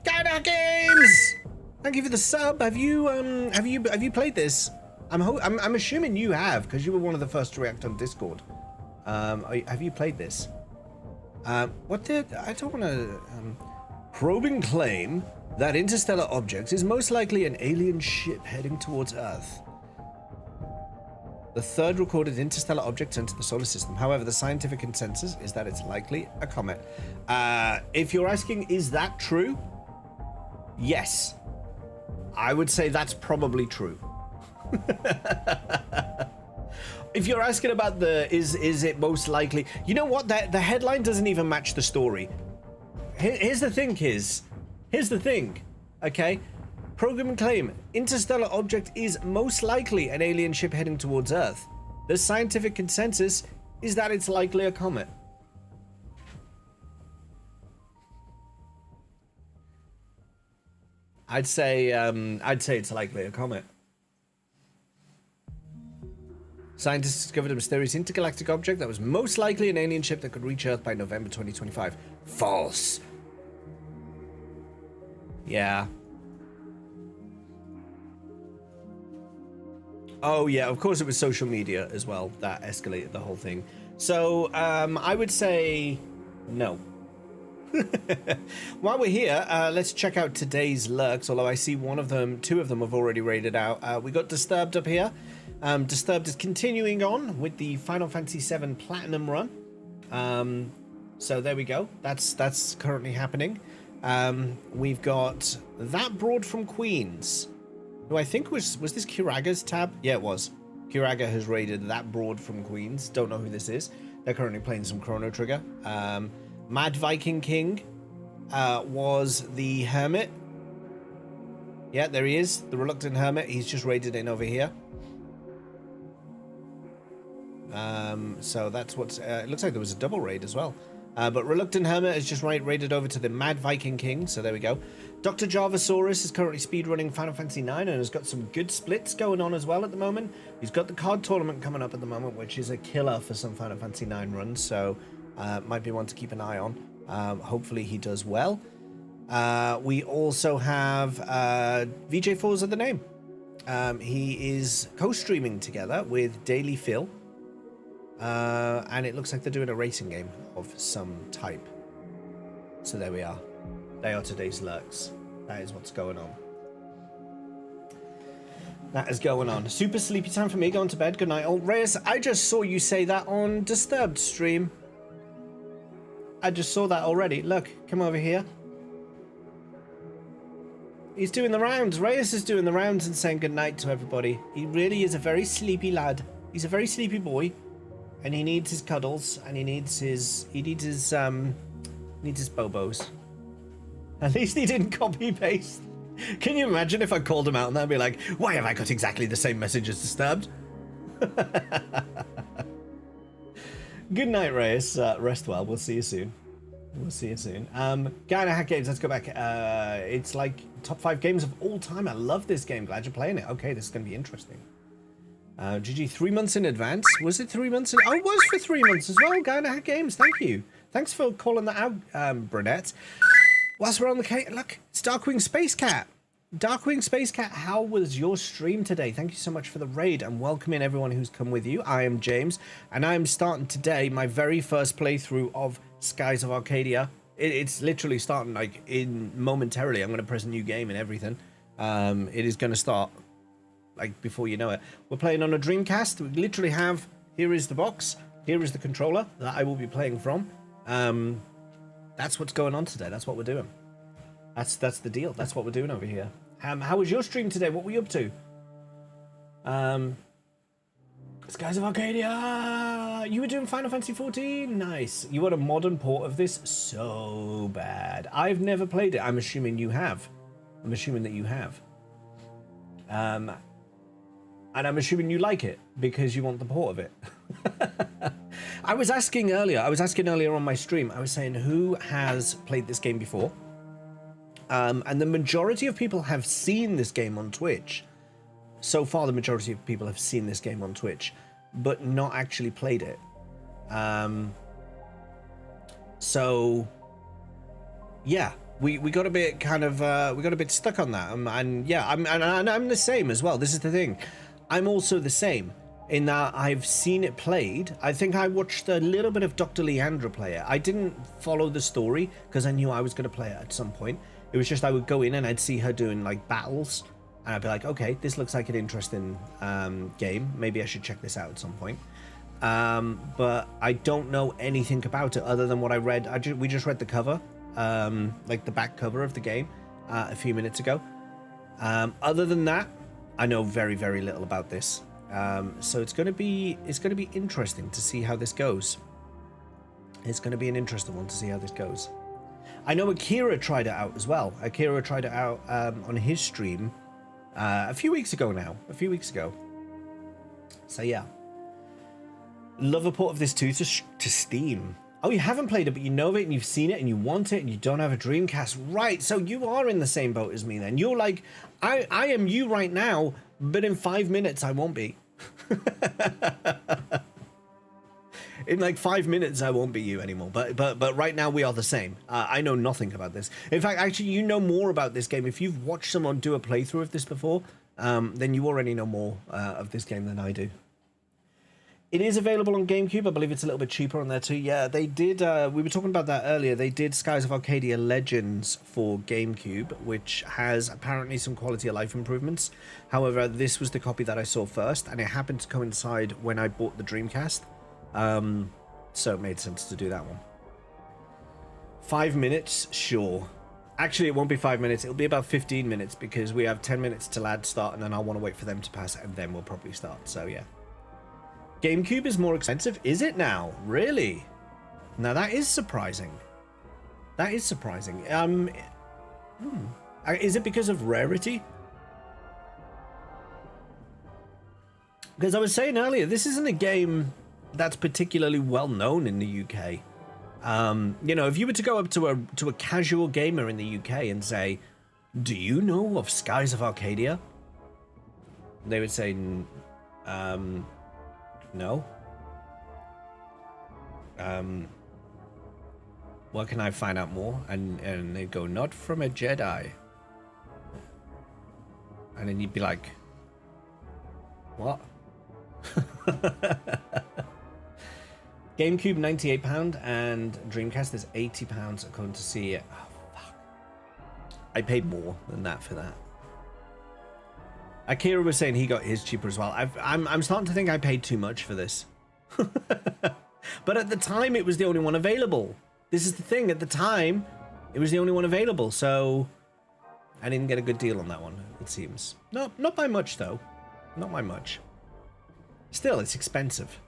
Gaida Games. Thank you for the sub. Have you played this? I'm assuming you have, because you were one of the first to react on Discord. Have you played this? I don't want to... probing claim that interstellar object is most likely an alien ship heading towards Earth. The third recorded interstellar object to enter the solar system. However, the scientific consensus is that it's likely a comet. If you're asking, is that true? Yes. I would say that's probably true. If you're asking about is it most likely, you know what, the headline doesn't even match the story. Here's the thing, okay? Program claim, interstellar object is most likely an alien ship heading towards Earth. The scientific consensus is that it's likely a comet. I'd say it's likely a comet. Scientists discovered a mysterious intergalactic object that was most likely an alien ship that could reach Earth by November 2025. False. Yeah. Oh, yeah, of course it was social media as well that escalated the whole thing. So, I would say no. While we're here, let's check out today's lurks, although I see two of them have already raided out. We got Disturbed up here. Disturbed is continuing on with the Final Fantasy VII Platinum run. So there we go. That's currently happening. We've got That Broad from Queens, who I think was this Kuraga's tab? Yeah, it was. Kuraga has raided That Broad from Queens. Don't know who this is. They're currently playing some Chrono Trigger. Mad Viking King was the Hermit. Yeah, there he is. The Reluctant Hermit. He's just raided in over here. So that's what's... it looks like there was a double raid as well. But Reluctant Hermit has just raided over to the Mad Viking King. So there we go. Dr. Jarvasaurus is currently speedrunning Final Fantasy IX and has got some good splits going on as well at the moment. He's got the card tournament coming up at the moment, which is a killer for some Final Fantasy IX runs. So might be one to keep an eye on. Hopefully he does well. We also have VJ4's of the name. He is co-streaming together with Daily Phil. And it looks like they're doing a racing game of some type. So there we are. They are today's lurks. That is what's going on. That is going on. Super sleepy time for me. Going to bed. Good night, old Reyes. I just saw you say that on Disturbed stream. I just saw that already. Look, come over here. He's doing the rounds. Reyes is doing the rounds and saying good night to everybody. He really is a very sleepy lad. He's a very sleepy boy. And he needs his cuddles, and he needs his bobos. At least he didn't copy paste. Can you imagine if I called him out and I'd be like, why have I got exactly the same message as Disturbed? Good night, Reyes. Rest well. We'll see you soon. We'll see you soon. Guy Hack Games, let's go back. It's like top 5 games of all time. I love this game. Glad you're playing it. Okay, this is going to be interesting. GG 3 months in advance. Was it 3 months? Oh, it was for 3 months as well. Guy Hack Games, thank you. Thanks for calling that out, Brunette. Whilst we're on the case, look, it's Darkwing Space Cat. Darkwing Space Cat, how was your stream today? Thank you so much for the raid and welcoming everyone who's come with you. I am James, and I am starting today my very first playthrough of Skies of Arcadia. It's literally starting like momentarily. I'm going to press a new game and everything. It is going to start like before you know it. We're playing on a Dreamcast. We literally have, here is the box, here is the controller that I will be playing from. That's what's going on today. That's what we're doing. That's the deal. That's what we're doing over here. How was your stream today? What were you up to? Skies of Arcadia! You were doing Final Fantasy 14? Nice. You want a modern port of this? So bad. I've never played it. I'm assuming you have. I'm assuming that you have. And I'm assuming you like it because you want the port of it. I was asking earlier on my stream, I was saying who has played this game before? And the majority of people have seen this game on Twitch. So far, the majority of people have seen this game on Twitch, but not actually played it. So, yeah, we got a bit kind of we got a bit stuck on that, and yeah, I'm the same as well. This is the thing, I'm also the same in that I've seen it played. I think I watched a little bit of Dr. Leandra play it. I didn't follow the story because I knew I was going to play it at some point. It was just I would go in and I'd see her doing like battles. And I'd be like, okay, this looks like an interesting game. Maybe I should check this out at some point. But I don't know anything about it other than what I read. We just read the cover, like the back cover of the game a few minutes ago. Other than that, I know very, very little about this. So it's going to be interesting to see how this goes. It's going to be an interesting one to see how this goes. I know Akira tried it out as well. Akira tried it out on his stream a few weeks ago now. So yeah. Love a port of this too to Steam. Oh, you haven't played it, but you know of it and you've seen it and you want it and you don't have a Dreamcast. Right, so you are in the same boat as me then. You're like, I am you right now, but in 5 minutes I won't be. In like 5 minutes I won't be you anymore. But right now we are the same. I know nothing about this. In fact, actually, you know more about this game. If you've watched someone do a playthrough of this before, then you already know more of this game than I do. It is available on GameCube. I believe it's a little bit cheaper on there too. Yeah, they did. We were talking about that earlier. They did Skies of Arcadia Legends for GameCube, which has apparently some quality of life improvements. However, this was the copy that I saw first, and it happened to coincide when I bought the Dreamcast. So it made sense to do that one. 5 minutes, sure. Actually, it won't be 5 minutes. It'll be about 15 minutes because we have 10 minutes till ads start, and then I'll want to wait for them to pass, and then we'll probably start. So yeah. GameCube is more expensive, is it now? Really? Now that is surprising. That is surprising. Is it because of rarity? Because I was saying earlier, this isn't a game that's particularly well known in the UK. You know, if you were to go up to a casual gamer in the UK and say, "Do you know of Skies of Arcadia?" They would say, no. What can I find out more? And they go, "Not from a Jedi." And then you'd be like, what? GameCube £98 and Dreamcast is £80 according to see it. Oh fuck. I paid more than that for that. Akira was saying he got his cheaper as well. I'm starting to think I paid too much for this. But at the time, it was the only one available. This is the thing. At the time, it was the only one available. So I didn't get a good deal on that one, it seems. No, not by much, though. Not by much. Still, it's expensive.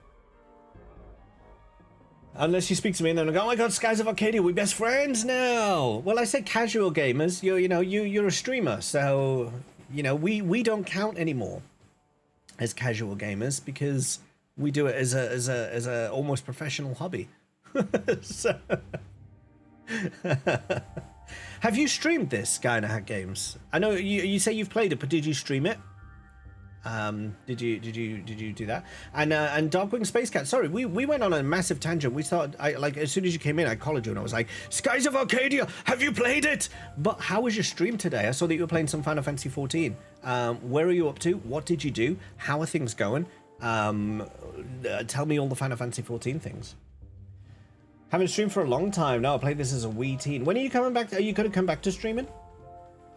Unless you speak to me and then I go, "Oh my god, Skies of Arcadia, we're best friends now." Well, I said casual gamers. You're a streamer, so... You know, we don't count anymore as casual gamers because we do it as a almost professional hobby. So, have you streamed this, Guy in a Hat Games? I know you say you've played it, but did you stream it? Did you do that? And Darkwing Space Cat. Sorry, we went on a massive tangent. We started. Like as soon as you came in, I collared you and I was like, "Skies of Arcadia, have you played it?" But how was your stream today? I saw that you were playing some Final Fantasy 14. Where are you up to? What did you do? How are things going? Tell me all the Final Fantasy 14 things. Haven't streamed for a long time. No, I played this as a wee teen. When are you coming back? Are you going to come back to streaming?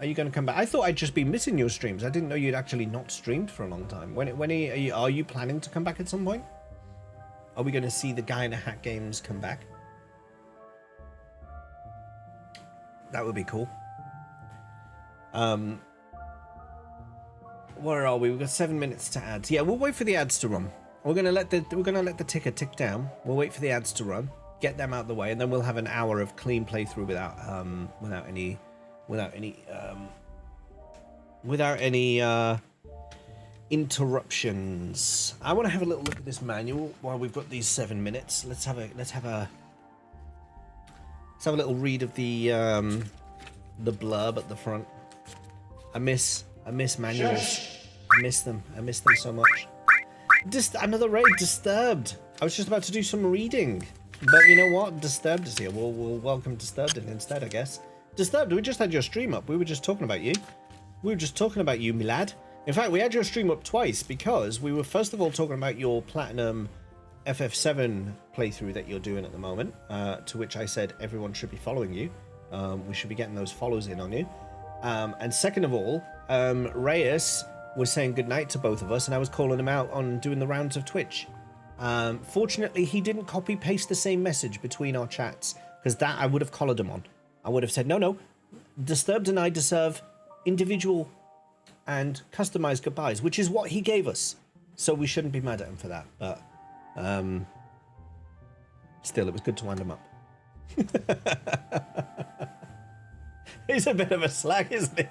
Are you going to come back? I thought I'd just be missing your streams. I didn't know you'd actually not streamed for a long time. When are you planning to come back at some point? Are we going to see the Guy in a Hat Games come back? That would be cool. Where are we? We've got 7 minutes to ads. Yeah, we'll wait for the ads to run. We're gonna let the ticker tick down. We'll wait for the ads to run, get them out of the way, and then we'll have an hour of clean playthrough without any interruptions. I want to have a little look at this manual while we've got these 7 minutes. Let's have a little read of the blurb at the front. I miss manuals. I miss them so much. Another raid, Disturbed. I was just about to do some reading, but you know what? Disturbed is here. We'll welcome Disturbed in instead, I guess. Disturbed, we just had your stream up. We were just talking about you. Me lad. In fact, we had your stream up twice because we were first of all talking about your Platinum FF7 playthrough that you're doing at the moment, to which I said everyone should be following you. We should be getting those follows in on you. And second of all, Reyes was saying goodnight to both of us, and I was calling him out on doing the rounds of Twitch. Fortunately, he didn't copy-paste the same message between our chats, because that I would have collared him on. I would have said, no, Disturbed and I deserve individual and customized goodbyes, which is what he gave us. So we shouldn't be mad at him for that. But still, it was good to wind him up. He's a bit of a slag, isn't he?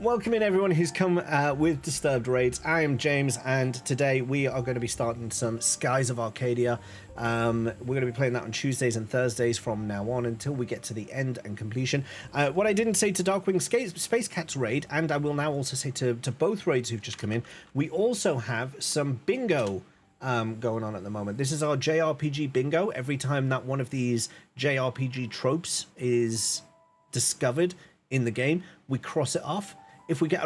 Welcome in everyone who's come with Disturbed Raids. I am James, and today we are going to be starting some Skies of Arcadia. We're going to be playing that on Tuesdays and Thursdays from now on until we get to the end and completion. What I didn't say to Darkwing Space Cat's raid, and I will now also say to both raids who've just come in, we also have some bingo going on at the moment. This is our JRPG bingo. Every time that one of these JRPG tropes is discovered in the game, we cross it off. If we get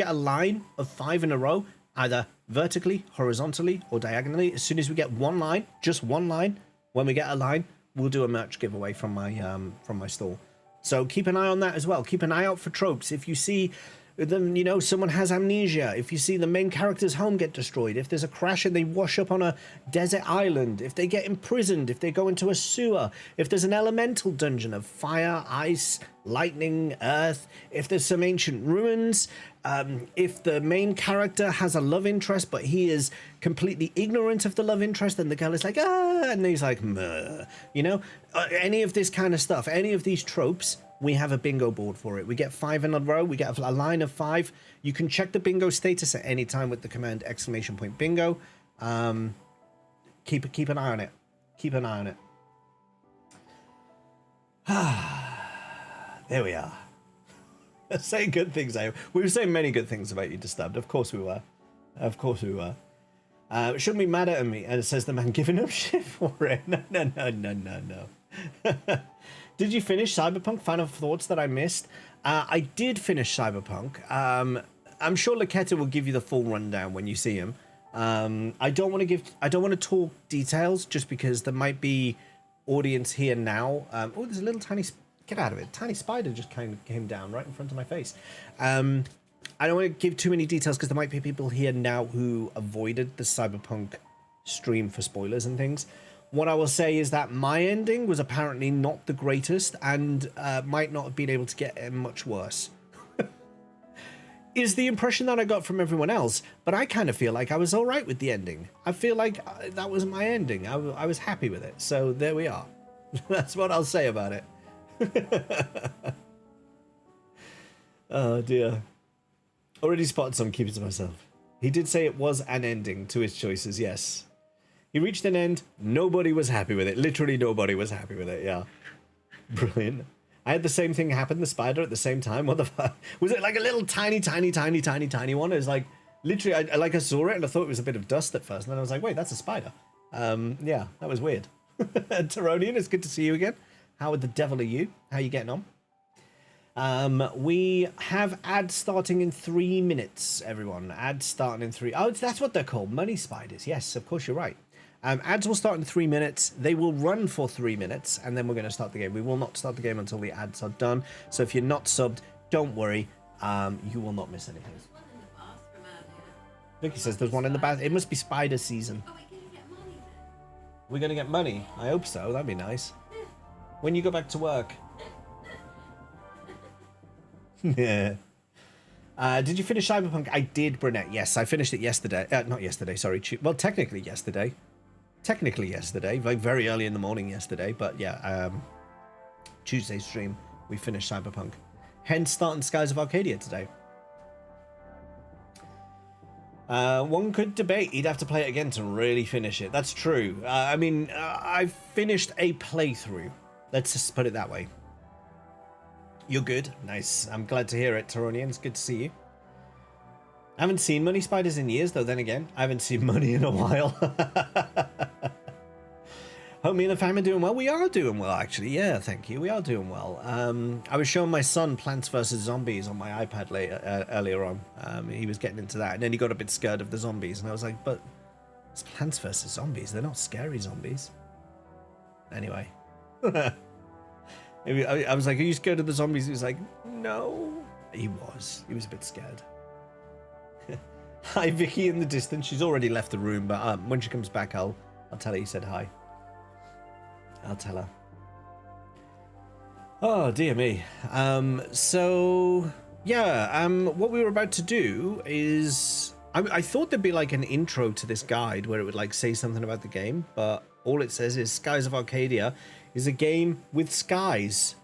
a line of 5 in a row, either vertically, horizontally, or diagonally, as soon as we get one line, just one line, when we get a line, we'll do a merch giveaway from my stall. So keep an eye on that as well. Keep an eye out for tropes. If you see them, you know, someone has amnesia, if you see the main character's home get destroyed, if there's a crash and they wash up on a desert island, if they get imprisoned, if they go into a sewer, if there's an elemental dungeon of fire, ice, lightning, earth, if there's some ancient ruins, if the main character has a love interest but he is completely ignorant of the love interest, then the girl is like, ah, and he's like, meh, you know, any of this kind of stuff, any of these tropes, we have a bingo board for it. We get 5 in a row. We get a line of 5. You can check the bingo status at any time with the command !bingo. Keep an eye on it. Keep an eye on it. There we are. Saying good things. We were saying many good things about you, Disturbed. Of course we were. Of course we were. Shouldn't be mad at me. And it says the man giving up shit for it. No. Did you finish Cyberpunk? Final thoughts that I missed? I did finish Cyberpunk. I'm sure Laketa will give you the full rundown when you see him. I don't want to talk details just because there might be audience here now. Oh, there's a little tiny, get out of it. Tiny spider just kind of came down right in front of my face. I don't want to give too many details because there might be people here now who avoided the Cyberpunk stream for spoilers and things. What I will say is that my ending was apparently not the greatest and might not have been able to get much worse. Is the impression that I got from everyone else, but I kind of feel like I was all right with the ending. I feel like that was my ending. I was happy with it. So there we are. That's what I'll say about it. Oh dear. Already spotted some, keep it to myself. He did say it was an ending to his choices, yes. He reached an end. Nobody was happy with it. Literally nobody was happy with it. Yeah. Brilliant. I had the same thing happen, the spider at the same time. What the fuck? Was it like a little tiny one? It was like, literally, I saw it and I thought it was a bit of dust at first. And then I was like, wait, that's a spider. Yeah, that was weird. Teronian, it's good to see you again. How the devil are you? How are you getting on? We have ads starting in 3 minutes, everyone. Ads starting in 3. Oh, that's what they're called. Money spiders. Yes, of course, you're right. Ads will start in 3 minutes. They will run for 3 minutes, and then we're going to start the game. We will not start the game until the ads are done. So if you're not subbed, don't worry. You will not miss anything. There's one in the bathroom earlier. Vicky says there's one in the bath. It must be spider season. Oh, we're going to get money then. We're going to get money? I hope so. That'd be nice. When you go back to work. Yeah. Did you finish Cyberpunk? I did, Brunette. Yes, I finished it yesterday. Not yesterday, sorry. Well, technically yesterday. Like very early in the morning yesterday. But yeah, Tuesday stream, we finished Cyberpunk. Hence starting Skies of Arcadia today. One could debate he'd have to play it again to really finish it. That's true. I mean, I've finished a playthrough. Let's just put it that way. You're good. Nice. I'm glad to hear it, Teronian. It's good to see you. I haven't seen money spiders in years, though. Then again, I haven't seen money in a while. Hope me and the family are doing well. We are doing well, actually. Yeah, thank you. We are doing well. I was showing my son Plants vs. Zombies on my iPad earlier on. He was getting into that, and then he got a bit scared of the zombies. And I was like, but it's Plants vs. Zombies. They're not scary zombies. Anyway. I was like, are you scared of the zombies? He was like, no. He was a bit scared. Hi, Vicky in the distance. She's already left the room, but when she comes back, I'll tell her you said hi. I'll tell her. Oh, dear me. So, yeah, what we were about to do is... I thought there'd be like an intro to this guide where it would like say something about the game, but all it says is Skies of Arcadia is a game with skies.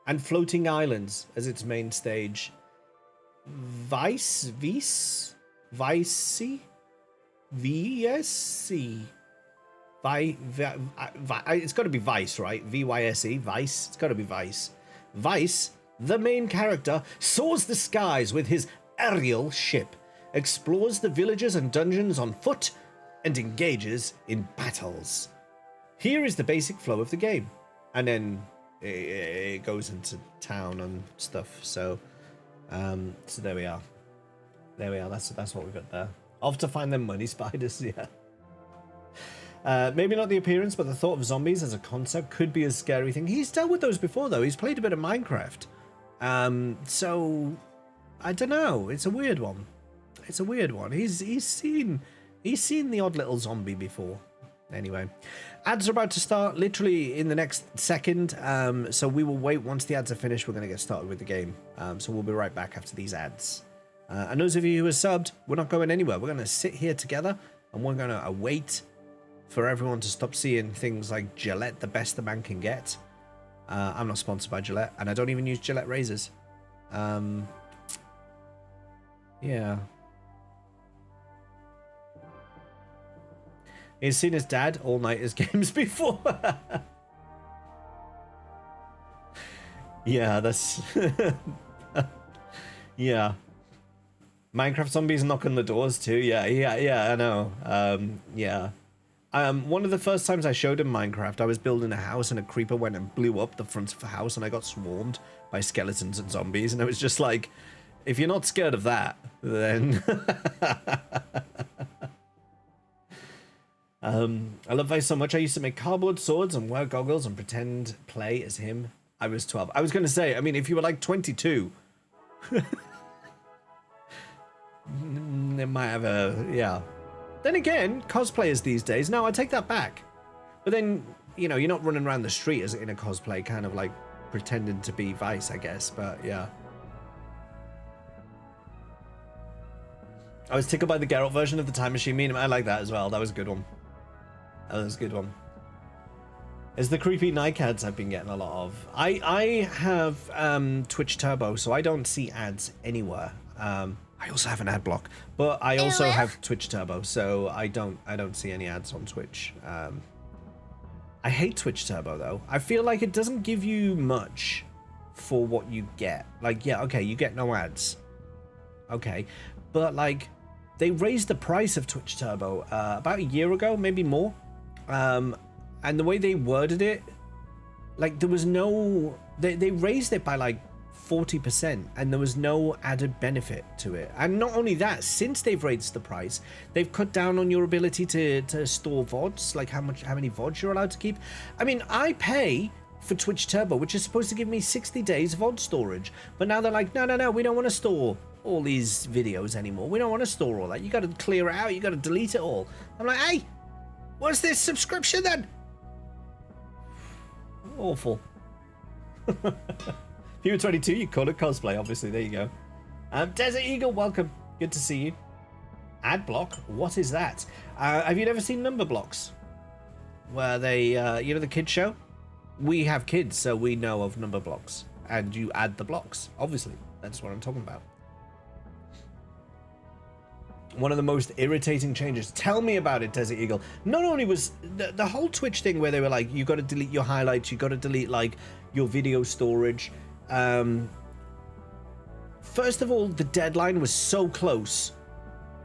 and floating islands as its main stage. VSC? It's got to be Vice, right? VYSE, Vice. It's got to be Vice. Vice, the main character, soars the skies with his aerial ship, explores the villages and dungeons on foot, and engages in battles. Here is the basic flow of the game, and then it goes into town and stuff. So there we are. There we are. That's what we've got there. Off to find them money spiders. Yeah. Maybe not the appearance, but the thought of zombies as a concept could be a scary thing. He's dealt with those before, though. He's played a bit of Minecraft. So I don't know. It's a weird one. It's a weird one. He's seen the odd little zombie before. Anyway, ads are about to start literally in the next second. So we will wait. Once the ads are finished, we're going to get started with the game. So we'll be right back after these ads. And those of you who are subbed, we're not going anywhere. We're going to sit here together and we're going to await for everyone to stop seeing things like Gillette, the best the man can get. I'm not sponsored by Gillette, and I don't even use Gillette razors. Yeah. He's seen his dad all night as games before. Yeah, that's... yeah. Minecraft zombies knock on the doors too. Yeah, I know. Yeah. One of the first times I showed him Minecraft, I was building a house and a creeper went and blew up the front of the house and I got swarmed by skeletons and zombies. And I was just like, if you're not scared of that, then... I love Vice so much. I used to make cardboard swords and wear goggles and pretend play as him. I was 12. I was going to say, I mean, if you were like 22, it might have a, yeah. Then again, cosplayers these days, no, I take that back. But then, you know, you're not running around the street as in a cosplay, kind of like pretending to be Vice, I guess. But yeah. I was tickled by the Geralt version of the Time Machine meme. I like that as well. That was a good one. That was a good one. It's the creepy Nike ads I've been getting a lot of. I have Twitch Turbo, so I don't see ads anywhere. I also have an ad block, but I also have Twitch Turbo, so I don't see any ads on Twitch. I hate Twitch Turbo though. I feel like it doesn't give you much for what you get. Like, yeah, okay, you get no ads. Okay, but like they raised the price of Twitch Turbo about a year ago, maybe more. And the way they worded it, like there was no, they raised it by like 40% and there was no added benefit to it. And not only that, since they've raised the price, they've cut down on your ability to store VODs, like how many VODs you're allowed to keep. I mean, I pay for Twitch Turbo, which is supposed to give me 60 days VOD storage, but now they're like, no, we don't want to store all these videos anymore. We don't want to store all that. You got to clear it out. You got to delete it all. I'm like, hey, what's this subscription then? Awful. If you were 22, you call it cosplay, obviously. There you go. Desert Eagle, welcome. Good to see you. Ad block? What is that? Have you ever seen Number Blocks? Where they, you know the kids show? We have kids, so we know of Number Blocks. And you add the blocks, obviously. That's what I'm talking about. One of the most irritating changes. Tell me about it, Desert Eagle. Not only was the whole Twitch thing where they were like, you got to delete your highlights, you got to delete like your video storage. First of all, the deadline was so close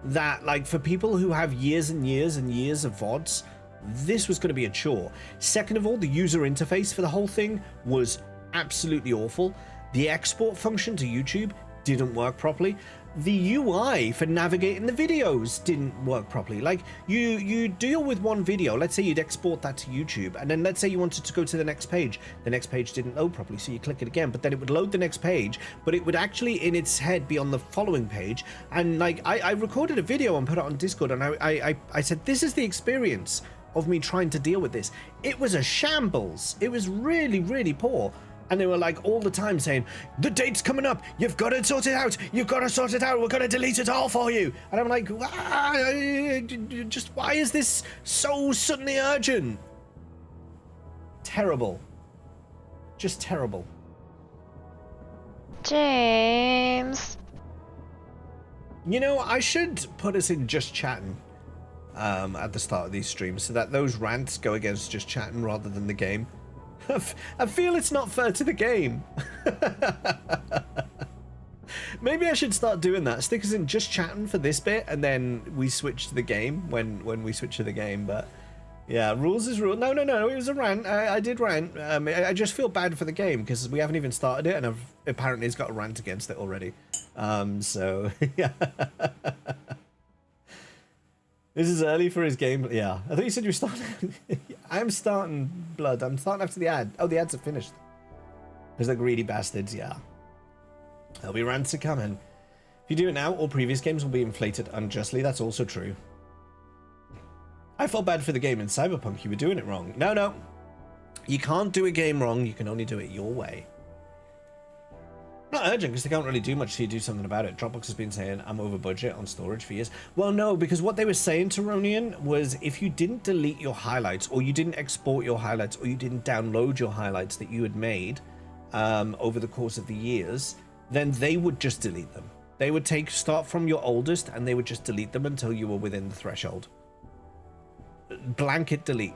that like for people who have years and years and years of VODs, this was going to be a chore. Second of all, the user interface for the whole thing was absolutely awful. The export function to YouTube didn't work properly. The UI for navigating the videos didn't work properly. Like you deal with one video, let's say you'd export that to YouTube, and then let's say you wanted to go to the next page. The next page didn't load properly, so you click it again, but then it would load the next page, but it would actually in its head be on the following page. And like I recorded a video and put it on Discord, and I said, this is the experience of me trying to deal with this. It was a shambles. It was really, really poor. And they were like all the time saying, the date's coming up. You've got to sort it out. You've got to sort it out. We're going to delete it all for you. And I'm like, just why is this so suddenly urgent? Terrible. Just terrible. James. You know, I should put us in just chatting at the start of these streams so that those rants go against just chatting rather than the game. I feel it's not fair to the game. Maybe I should start doing that. Stick us in just chatting for this bit, and then we switch to the game when we switch to the game. But yeah, rules is rule. No, it was a rant. I did rant. I just feel bad for the game because we haven't even started it, and apparently it's got a rant against it already. So yeah. This is early for his game. Yeah, I thought you said you were starting. I'm starting blood. I'm starting after the ad. Oh, the ads are finished. Because they're greedy bastards. Yeah. There'll be rants coming. If you do it now, all previous games will be inflated unjustly. That's also true. I felt bad for the game in Cyberpunk. You were doing it wrong. No. You can't do a game wrong. You can only do it your way. Not urgent, because they can't really do much till you do something about it. Dropbox has been saying, I'm over budget on storage for years. Well, no, because what they were saying to Ronian was if you didn't delete your highlights, or you didn't export your highlights, or you didn't download your highlights that you had made over the course of the years, then they would just delete them. They would start from your oldest, and they would just delete them until you were within the threshold. Blanket delete.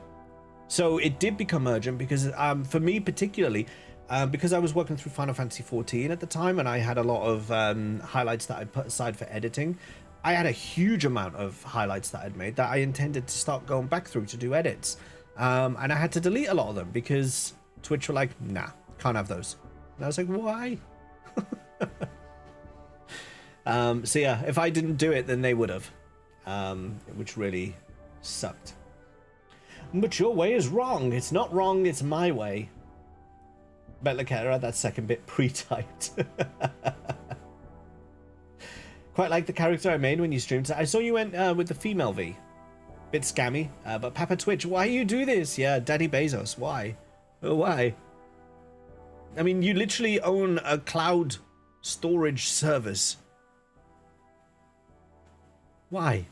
So it did become urgent because for me particularly, because I was working through Final Fantasy XIV at the time, and I had a lot of highlights that I'd put aside for editing. I had a huge amount of highlights that I'd made that I intended to start going back through to do edits. And I had to delete a lot of them because Twitch were like, nah, can't have those. And I was like, why? So yeah, if I didn't do it, then they would have, which really sucked. But your way is wrong. It's not wrong, it's my way. Bet Lakera had that second bit pre-typed. Quite like the character I made when you streamed. I saw you went with the female V. Bit scammy, but Papa Twitch, why you do this? Yeah, Daddy Bezos, why? Why? I mean, you literally own a cloud storage service. Why?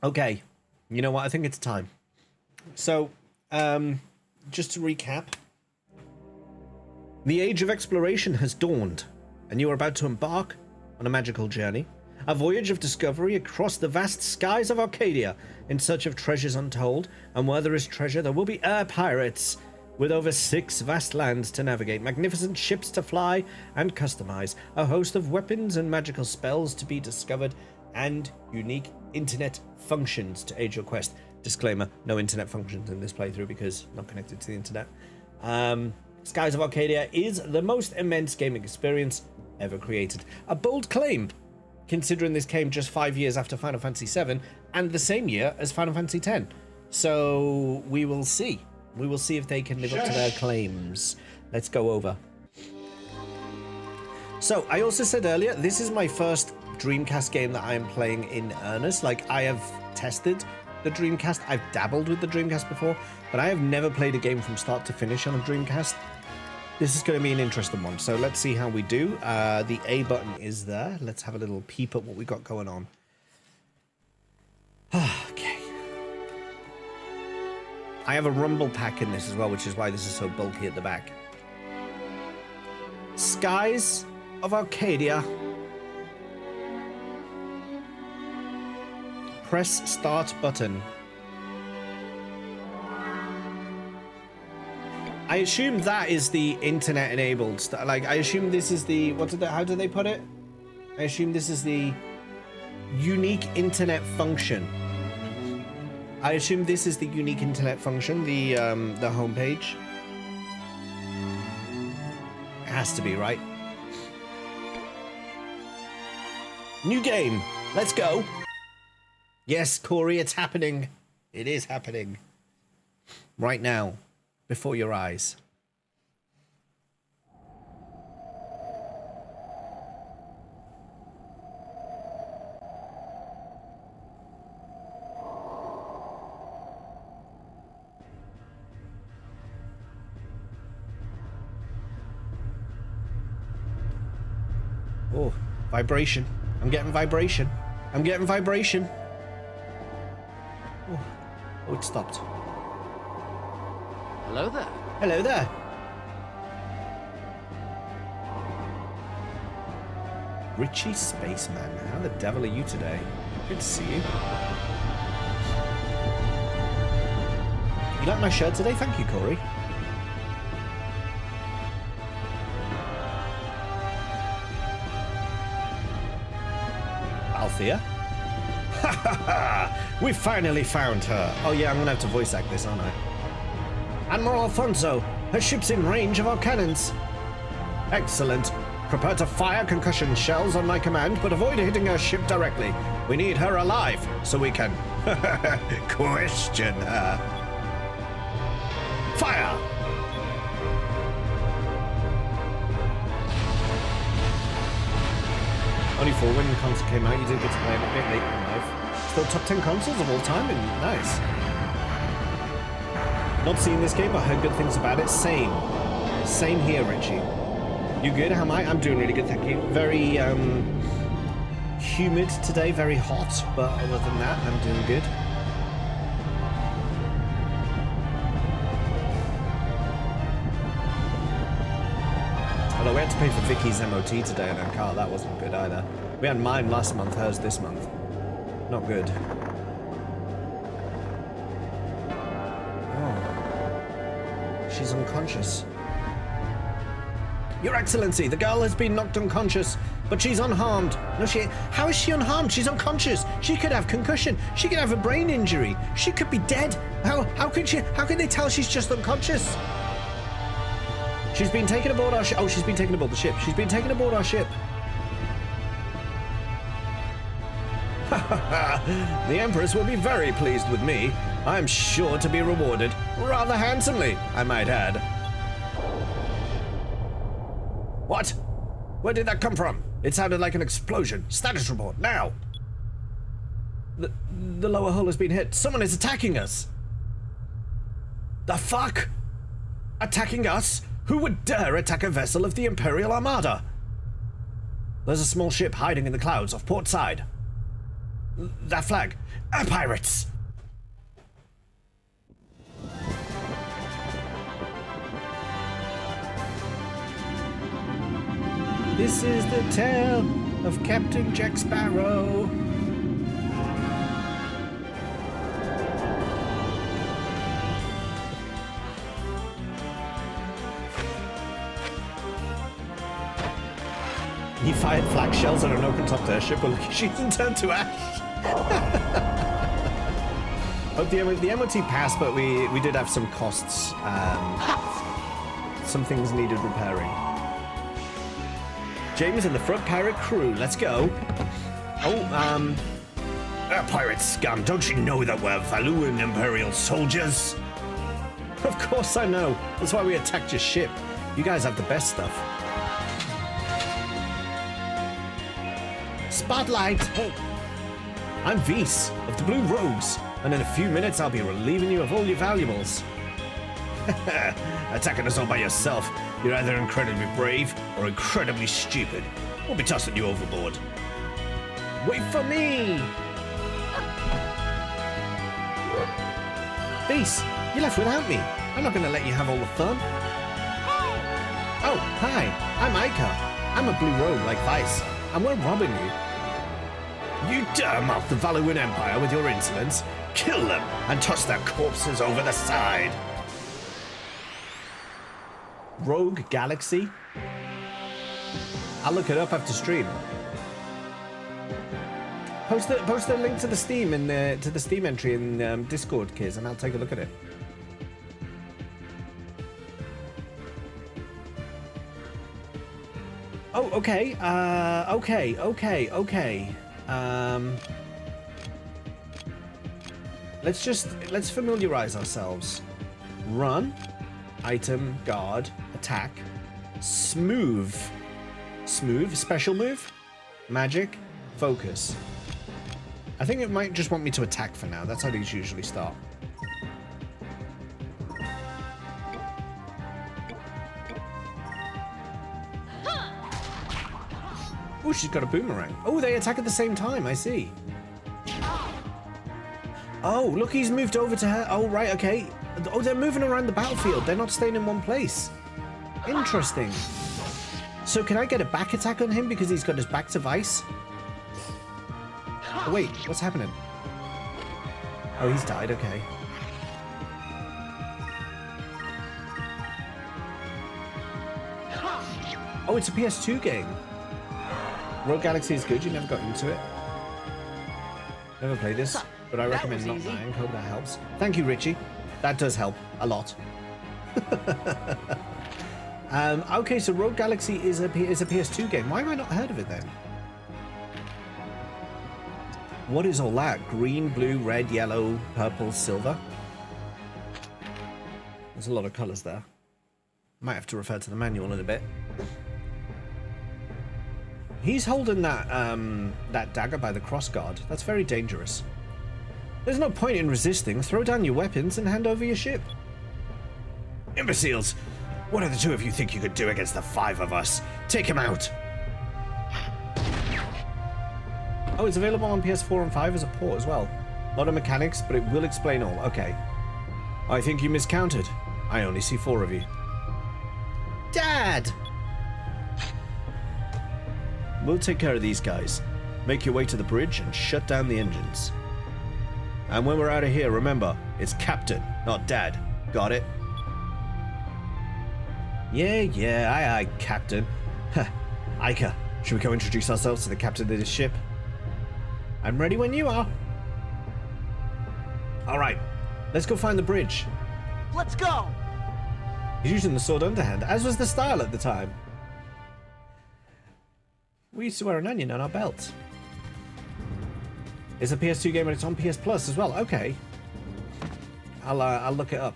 Okay, you know what? I think it's time. So, just to recap, the age of exploration has dawned, and you are about to embark on a magical journey, a voyage of discovery across the vast skies of Arcadia in search of treasures untold, and where there is treasure, there will be air pirates, with over 6 vast lands to navigate, magnificent ships to fly and customize, a host of weapons and magical spells to be discovered, and unique internet functions to aid your quest. Disclaimer, no internet functions in this playthrough because not connected to the internet. Skies of Arcadia is the most immense gaming experience ever created. A bold claim, considering this came just 5 years after Final Fantasy VII and the same year as Final Fantasy X. So we will see. We will see if they can live up to their claims. Let's go over. So I also said earlier, this is my first Dreamcast game that I am playing in earnest. Like, I have tested the Dreamcast, I've dabbled with the Dreamcast before, but I have never played a game from start to finish on a Dreamcast. This is going to be an interesting one, so let's see how we do. The A button is there. Let's have a little peep at what we got going on. Okay. I have a rumble pack in this as well, which is why this is so bulky at the back. Skies of Arcadia. Press start button. I assume that is the internet enabled stuff. Like, I assume this is the, how do they put it? I assume this is the unique internet function. I assume this is the unique internet function, the homepage. It has to be, right? New game. Let's go. Yes, Corey, it's happening. It is happening. Right now. Before your eyes. Oh, vibration. I'm getting vibration. I'm getting vibration. Oh, it stopped. Hello there. Hello there. Richie Spaceman, how the devil are you today? Good to see you. You like my shirt today? Thank you, Corey. Althea? Ha ha ha! We finally found her! Oh yeah, I'm gonna have to voice act this, aren't I? Admiral Alfonso, her ship's in range of our cannons. Excellent. Prepare to fire concussion shells on my command, but avoid hitting her ship directly. We need her alive, so we can question her. Fire! Only 4 when the console came out, you did get to play it a bit late in life. Still top 10 consoles of all time, and nice. Not seen this game, but heard good things about it. Same here, Richie. You good? How am I? I'm doing really good, thank you. Very humid today, very hot, but other than that, I'm doing good. Although we had to pay for Vicky's MOT today in our car, that wasn't good either. We had mine last month, hers this month. Not good. Oh. She's unconscious. Your Excellency, the girl has been knocked unconscious, but she's unharmed. No, how is she unharmed? She's unconscious. She could have concussion. She could have a brain injury. She could be dead. How can they tell she's just unconscious? She's been taken aboard our ship. Oh, she's been taken aboard the ship. She's been taken aboard our ship. The Empress will be very pleased with me. I'm sure to be rewarded, rather handsomely, I might add. What? Where did that come from? It sounded like an explosion. Status report, now! The lower hull has been hit. Someone is attacking us! The fuck? Attacking us? Who would dare attack a vessel of the Imperial Armada? There's a small ship hiding in the clouds off port side. That flag. Pirates! This is the tale of Captain Jack Sparrow. He fired flak shells at an open-topped airship, but she didn't turn to ash. Hope the MOT passed, but we did have some costs. Some things needed repairing. James and the front pirate crew, let's go. Oh, pirate scum, don't you know that we're Valuan Imperial soldiers? Of course I know. That's why we attacked your ship. You guys have the best stuff. Spotlight! Hey! I'm Vise, of the Blue Rogues, and in a few minutes I'll be relieving you of all your valuables. Attacking us all by yourself. You're either incredibly brave or incredibly stupid. We'll be tossing you overboard. Wait for me! Vise, you left without me. I'm not going to let you have all the fun. Oh, hi, I'm Ica. I'm a blue rogue like Vice, and we're robbing you. You dare mock the Valuan Empire with your insolence? Kill them and toss their corpses over the side. Rogue Galaxy? I'll look it up after stream. Post the link to the Steam to the Steam entry in Discord, kids, and I'll take a look at it. Oh, okay. Okay. Let's familiarize ourselves. Run, item, guard, attack, smooth, special move, magic, focus. I think it might just want me to attack for now. That's how these usually start. Oh, she's got a boomerang. Oh, they attack at the same time, I see. Oh, look, he's moved over to her. Oh, right, okay. Oh, they're moving around the battlefield. They're not staying in one place. Interesting. So can I get a back attack on him because he's got his back to Vice? Oh, wait, what's happening? Oh, he's died, okay. Oh, it's a PS2 game. Rogue Galaxy is good, you never got into it. Never played this, but I recommend not dying. Hope that helps. Thank you, Richie. That does help a lot. Okay, so Rogue Galaxy is a PS2 game. Why have I not heard of it then? What is all that? Green, blue, red, yellow, purple, silver? There's a lot of colours there. Might have to refer to the manual in a bit. He's holding that that dagger by the crossguard. That's very dangerous. There's no point in resisting. Throw down your weapons and hand over your ship. Imbeciles! What do the two of you think you could do against the 5 of us? Take him out! Oh, it's available on PS4 and 5 as a port as well. A lot of mechanics, but it will explain all. Okay. I think you miscounted. I only see 4 of you. Dad! We'll take care of these guys. Make your way to the bridge and shut down the engines. And when we're out of here, remember, it's Captain, not Dad. Got it? Yeah, aye, Captain. Ica, should we go introduce ourselves to the captain of this ship? I'm ready when you are. Alright, let's go find the bridge. Let's go! He's using the sword underhand, as was the style at the time. We used to wear an onion on our belts. It's a PS2 game and it's on PS Plus as well. Okay. I'll look it up.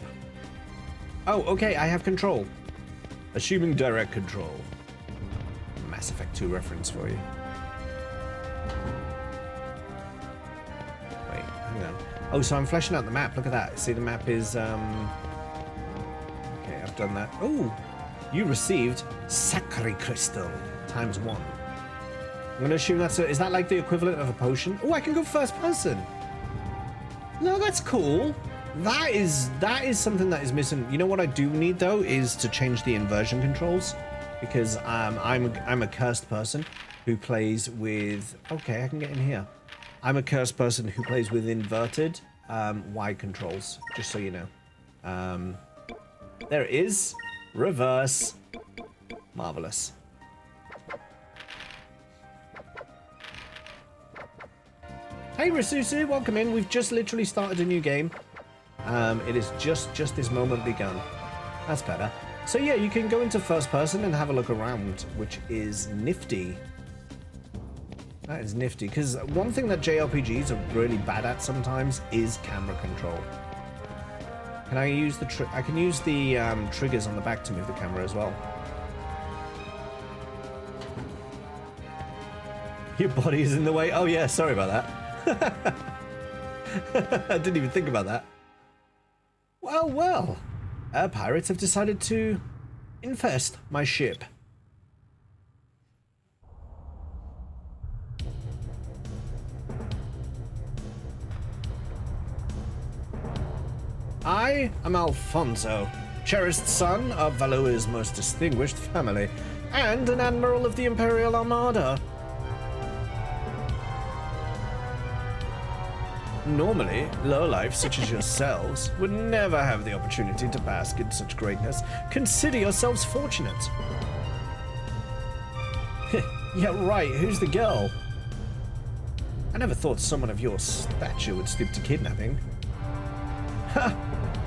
Oh, okay, I have control. Assuming direct control. Mass Effect 2 reference for you. Wait, hang on. Oh, so I'm fleshing out the map. Look at that. See, the map is, okay, I've done that. Oh, you received Sacre Crystal ×1. I'm going to assume that's is that like the equivalent of a potion? Oh, I can go first person. No, that's cool. That is something that is missing. You know what I do need though is to change the inversion controls because I'm a cursed person who plays with. Okay, I can get in here. I'm a cursed person who plays with inverted Y controls. Just so you know. There it is. Reverse. Marvelous. Hey Rasusu, welcome in. We've just literally started a new game. It is just this moment begun. That's better. So yeah, you can go into first person and have a look around, which is nifty. That is nifty, because one thing that JRPGs are really bad at sometimes is camera control. Can I use the I can use the triggers on the back to move the camera as well. Your body is in the way. Oh yeah, sorry about that. I didn't even think about that. Well, our pirates have decided to infest my ship. I am Alfonso, cherished son of Valois' most distinguished family, and an admiral of the Imperial Armada. Normally, lowlifes such as yourselves would never have the opportunity to bask in such greatness. Consider yourselves fortunate. Yeah, right, who's the girl? I never thought someone of your stature would stoop to kidnapping. Ha!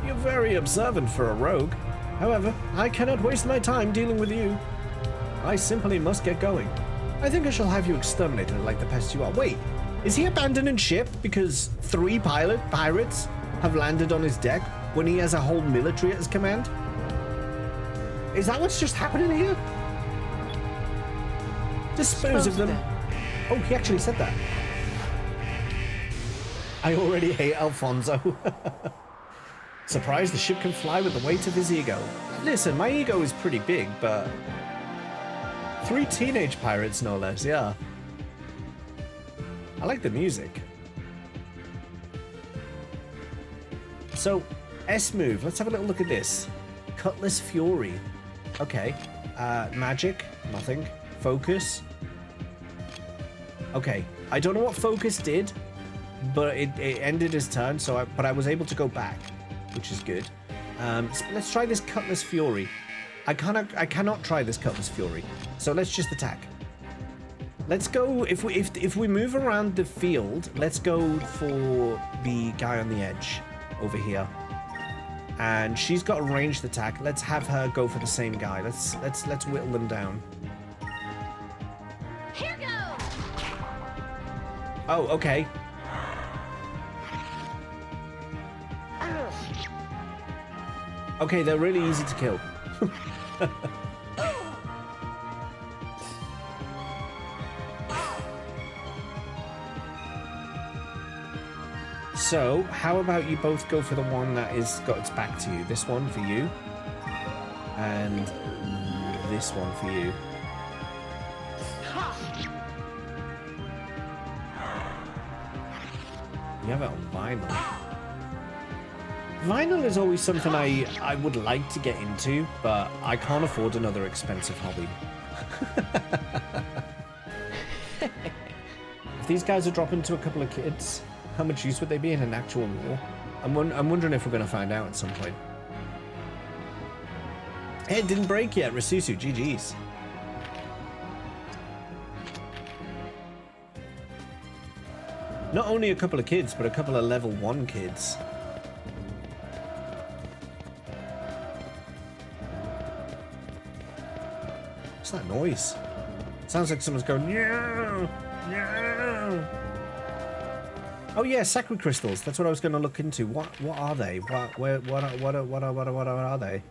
You're very observant for a rogue. However, I cannot waste my time dealing with you. I simply must get going. I think I shall have you exterminated like the pest you are. Wait! Is he abandoning ship because 3 pirates have landed on his deck when he has a whole military at his command? Is that what's just happening here? Dispose of them. Oh, he actually said that. I already hate Alfonso. Surprised the ship can fly with the weight of his ego. Listen, my ego is pretty big, but 3 teenage pirates, no less, yeah. I like the music. So, S move. Let's have a little look at this. Cutlass Fury. Okay. Magic. Nothing. Focus. Okay. I don't know what focus did, but it ended his turn, but I was able to go back, which is good. So let's try this Cutlass Fury. I cannot try this Cutlass Fury. So let's just attack. Let's go, if we move around the field, let's go for the guy on the edge over here. And she's got a ranged attack. Let's have her go for the same guy. Let's whittle them down. Here goes! Oh, okay. Okay, they're really easy to kill. So, how about you both go for the one that is got its back to you? This one for you. And this one for you. You have it on vinyl. Vinyl is always something I would like to get into, but I can't afford another expensive hobby. If these guys are dropping to a couple of kids, how much use would they be in an actual war? I'm wondering if we're going to find out at some point. Hey, it didn't break yet, Rasusu. GG's. Not only a couple of kids, but a couple of level 1 kids. What's that noise? Sounds like someone's going, no, no. Oh yeah, Sacred Crystals. That's what I was going to look into. What are they? What are they?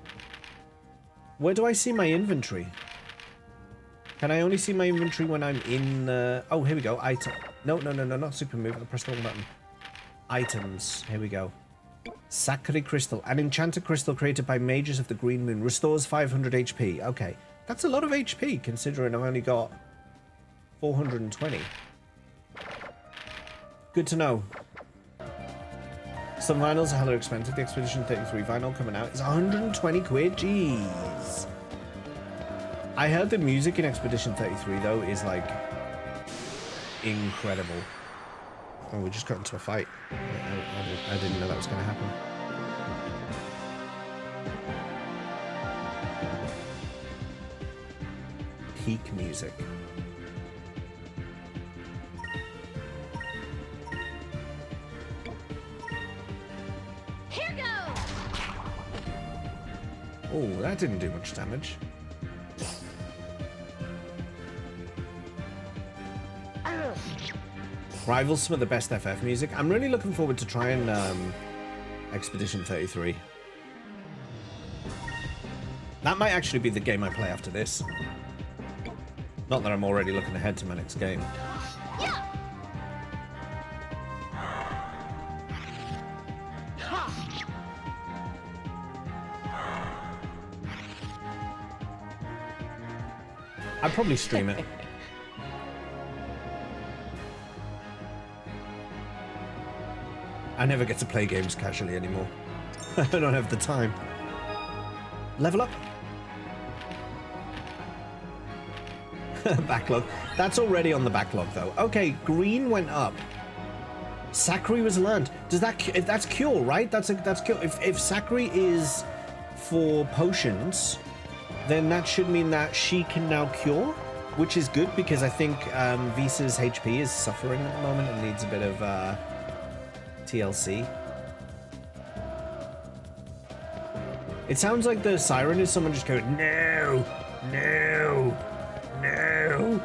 Where do I see my inventory? Can I only see my inventory when I'm in the... Oh, here we go. Item. No, not super move. I'll press the wrong button. Items. Here we go. Sacred Crystal. An enchanted crystal created by mages of the Green Moon. Restores 500 HP. Okay. That's a lot of HP, considering I've only got 420. Good to know. Some vinyls are hella expensive. The Expedition 33 vinyl coming out is 120 quid. Jeez. I heard the music in Expedition 33, though, is, like, incredible. Oh, we just got into a fight. I didn't know that was going to happen. Peak music. Here goes! Oh, that didn't do much damage. Rivals some of the best FF music. I'm really looking forward to trying Expedition 33. That might actually be the game I play after this. Not that I'm already looking ahead to my next game. Yeah! I'd probably stream it. I never get to play games casually anymore. I don't have the time. Level up. Backlog. That's already on the backlog, though. Okay, green went up. Sakri was learned. Does that... If that's cure, right? That's cure. If Sakri is for potions, then that should mean that she can now cure, which is good because I think Visa's HP is suffering at the moment and needs a bit of TLC. It sounds like the siren is someone just going, no, no, no.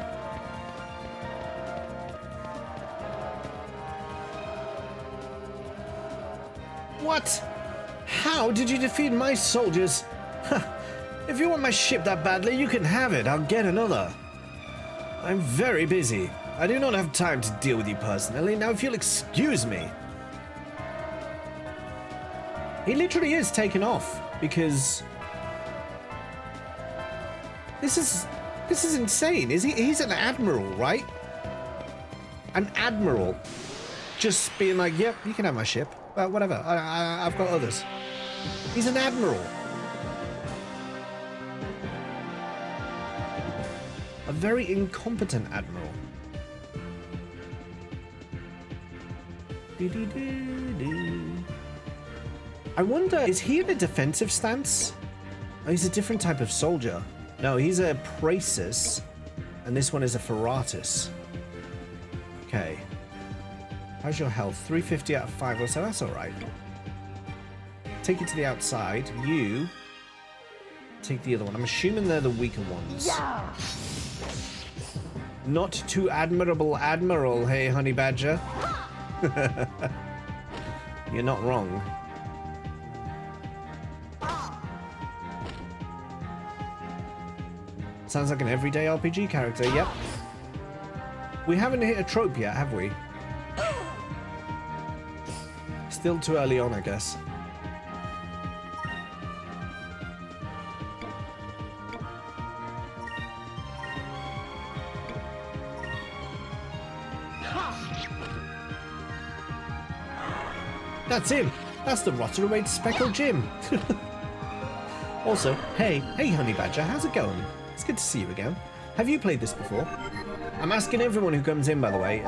What? How did you defeat my soldiers? If you want my ship that badly, you can have it. I'll get another. I'm very busy. I do not have time to deal with you personally. Now, if you'll excuse me. He literally is taken off because this is insane. Is he? He's an admiral, right? An admiral, just being like, "Yep, you can have my ship. Whatever. I've got others." He's an admiral. very incompetent admiral. I wonder, is he in a defensive stance? Oh, he's a different type of soldier. No, he's a Praesus, and this one is a Ferratus. Okay. How's your health? 350 out of 5 or so, that's alright. Take it to the outside. You take the other one. I'm assuming they're the weaker ones. Yeah. Not too admirable, Admiral, hey, honey badger. You're not wrong. Sounds like an everyday RPG character, yep. We haven't hit a trope yet, have we? Still too early on, I guess. That's him! That's the rotter-away speckled Jim! Also, hey honey badger, how's it going? It's good to see you again. Have you played this before? I'm asking everyone who comes in, by the way,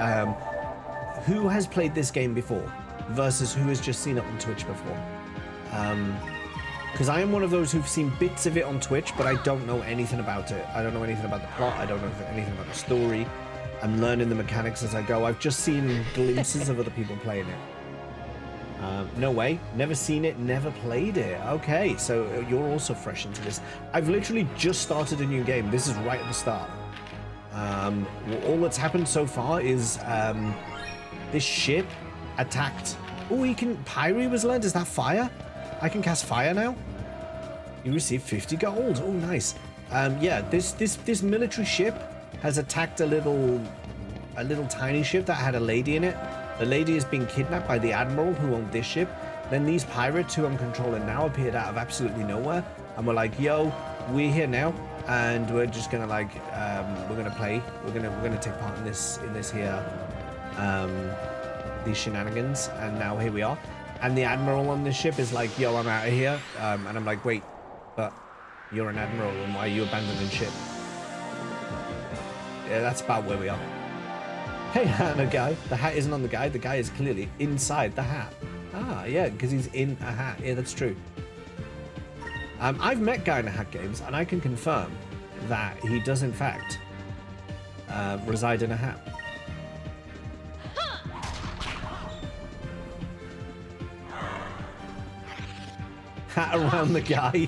who has played this game before versus who has just seen it on Twitch before. Because I am one of those who've seen bits of it on Twitch, but I don't know anything about it. I don't know anything about the plot. I don't know anything about the story. I'm learning the mechanics as I go. I've just seen glimpses of other people playing it. No way. Never seen it, never played it. Okay, so you're also fresh into this. I've literally just started a new game. This is right at the start. All that's happened so far is this ship attacked. Oh, he can... Pyre was learned. Is that fire? I can cast fire now. You receive 50 gold. Oh, nice. Yeah, this military ship has attacked a little tiny ship that had a lady in it. The lady has been kidnapped by the admiral who owned this ship. Then these pirates who I'm controlling now appeared out of absolutely nowhere, and we're like, "Yo, we're here now, and we're just gonna like, we're gonna play. We're gonna take part in this here, these shenanigans." And now here we are. And the admiral on this ship is like, "Yo, I'm out of here," and I'm like, "Wait, but you're an admiral, and why are you abandoning ship?" Yeah, that's about where we are. Hey, hat and a guy. The hat isn't on the guy. The guy is clearly inside the hat. Ah, yeah, because he's in a hat. Yeah, that's true. I've met Guy in a Hat games, and I can confirm that he does, in fact, reside in a hat. Hat around the guy.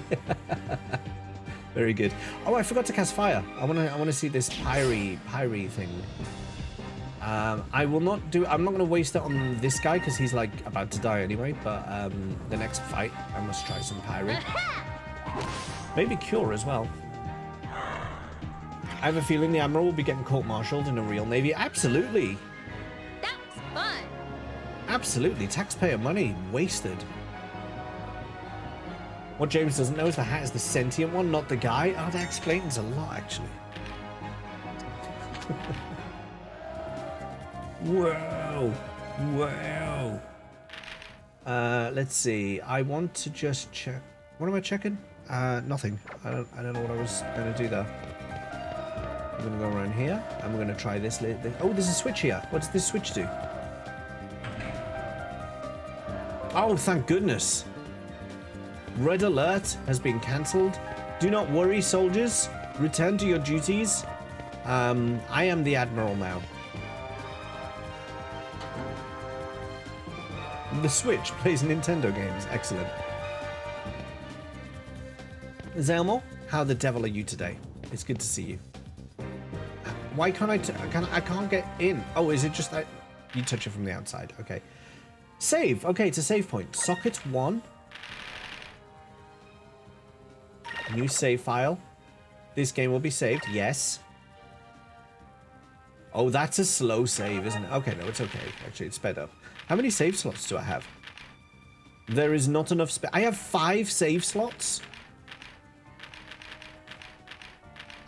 Very good. Oh, I forgot to cast fire. I wanna see this pyre thing. I will not do. I'm not going to waste it on this guy because he's like about to die anyway. But the next fight, I must try some pyre. Maybe cure as well. I have a feeling the admiral will be getting court-martialed in a real navy. Absolutely. That was fun. Absolutely, taxpayer money wasted. What James doesn't know is the hat is the sentient one, not the guy. Oh, that explains a lot, actually. Whoa, whoa. Let's see. I want to just check. What am I checking? Nothing. I don't know what I was going to do there. I'm going to go around here. I'm going to try this. Oh, there's a switch here. What does this switch do? Oh, thank goodness. Red alert has been cancelled. Do not worry, soldiers. Return to your duties. I am the admiral now. The Switch plays Nintendo games. Excellent. Zelmo, how the devil are you today? It's good to see you. Why can't I can't get in? Oh, is it just that you touch it from the outside? Okay. Save. Okay, it's a save point. Socket 1. New save file. This game will be saved. Yes. Oh, that's a slow save, isn't it? Okay, no, it's okay. Actually, it's sped up. How many save slots do I have? There is not enough space. I have 5 save slots.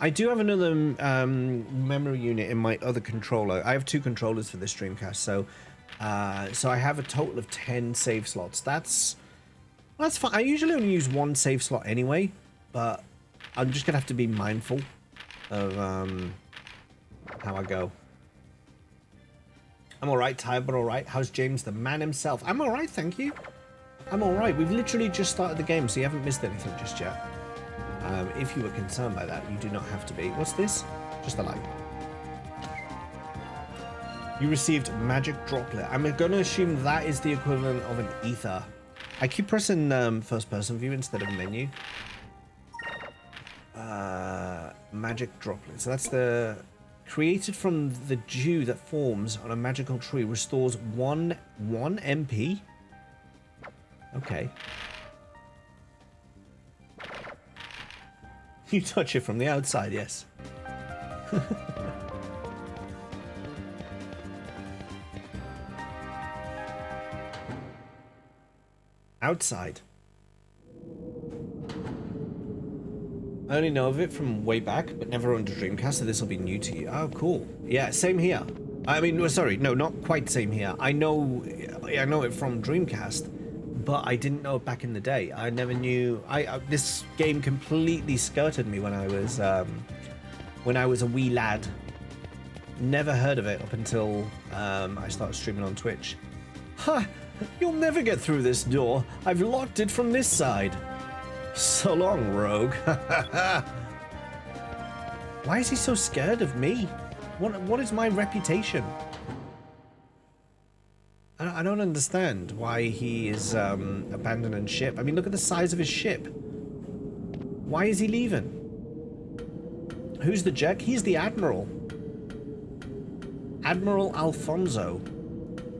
I do have another memory unit in my other controller. I have 2 controllers for this Dreamcast, so I have a total of 10 save slots. That's fine. I usually only use 1 save slot anyway, but I'm just gonna have to be mindful of how I go. I'm alright, tired but alright. How's James, the man himself? I'm alright, thank you. I'm alright. We've literally just started the game, so you haven't missed anything just yet. If you were concerned by that, you do not have to be. What's this? Just a light. You received magic droplet. I'm going to assume that is the equivalent of an ether. I keep pressing first person view instead of menu. Magic droplet. So that's the... Created from the dew that forms on a magical tree. Restores 1 MP. Okay. You touch it from the outside, yes. Outside. I only know of it from way back, but never owned a Dreamcast, so this will be new to you. Oh, cool. Yeah, same here. I mean, sorry, no, not quite same here. I know it from Dreamcast, but I didn't know it back in the day. I never knew. This game completely skirted me when I was a wee lad. Never heard of it up until I started streaming on Twitch. Ha! You'll never get through this door. I've locked it from this side. So long, rogue. Why is he so scared of me? What is my reputation? I don't understand why he is abandoning ship. I mean, look at the size of his ship. Why is he leaving? Who's the Jack? He's the Admiral. Admiral Alfonso.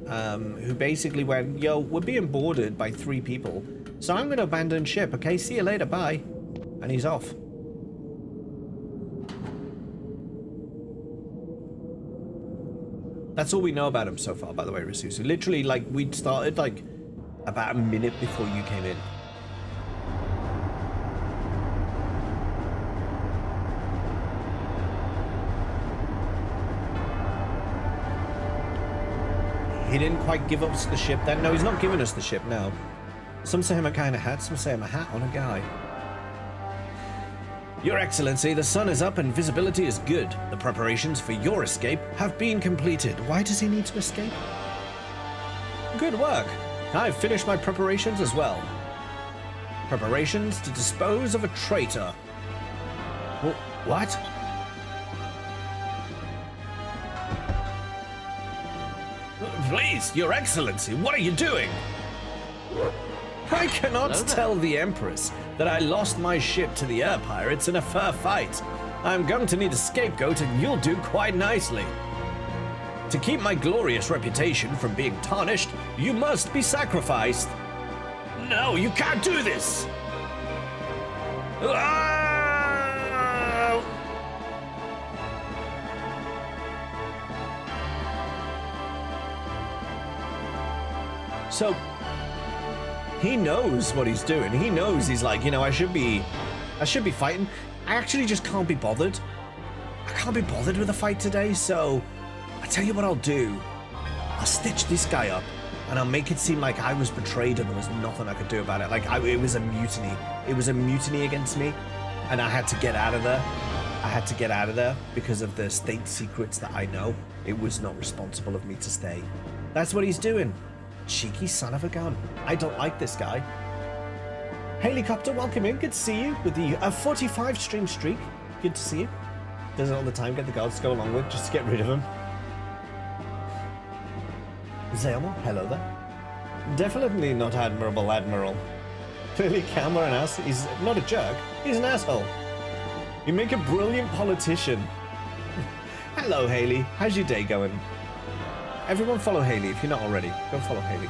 Who basically went, yo, we're being boarded by 3 people. So I'm going to abandon ship, okay? See you later, bye. And he's off. That's all we know about him so far, by the way, Risusu. Literally, like, we started, like, about a minute before you came in. He didn't quite give us the ship then. No, he's not giving us the ship now. Some say I'm a kind of hat, some say I'm a hat on a guy. Your Excellency, the sun is up and visibility is good. The preparations for your escape have been completed. Why does he need to escape? Good work. I've finished my preparations as well. Preparations to dispose of a traitor. What? Please, Your Excellency, what are you doing? I cannot tell the Empress that I lost my ship to the air pirates in a fair fight. I'm going to need a scapegoat and you'll do quite nicely. To keep my glorious reputation from being tarnished, you must be sacrificed. No, you can't do this! So, he knows what he's doing. He knows he's like, you know, I should be fighting. I actually just can't be bothered. I can't be bothered with a fight today, so I tell you what I'll do. I'll stitch this guy up, and I'll make it seem like I was betrayed and there was nothing I could do about it. Like, it was a mutiny. It was a mutiny against me, and I had to get out of there. I had to get out of there because of the state secrets that I know. It was not responsible of me to stay. That's what he's doing. Cheeky son of a gun. I don't like this guy. Helicopter, welcome in. Good to see you with the 45 stream streak. Good to see you. Does it all the time. Get the guards to go along with just to get rid of him. Zelma, hello there. Definitely not Admirable Admiral. Clearly Calmer an ass. He's not a jerk. He's an asshole. You make a brilliant politician. Hello, Haley. How's your day going? Everyone follow Haley if you're not already. Go follow Haley.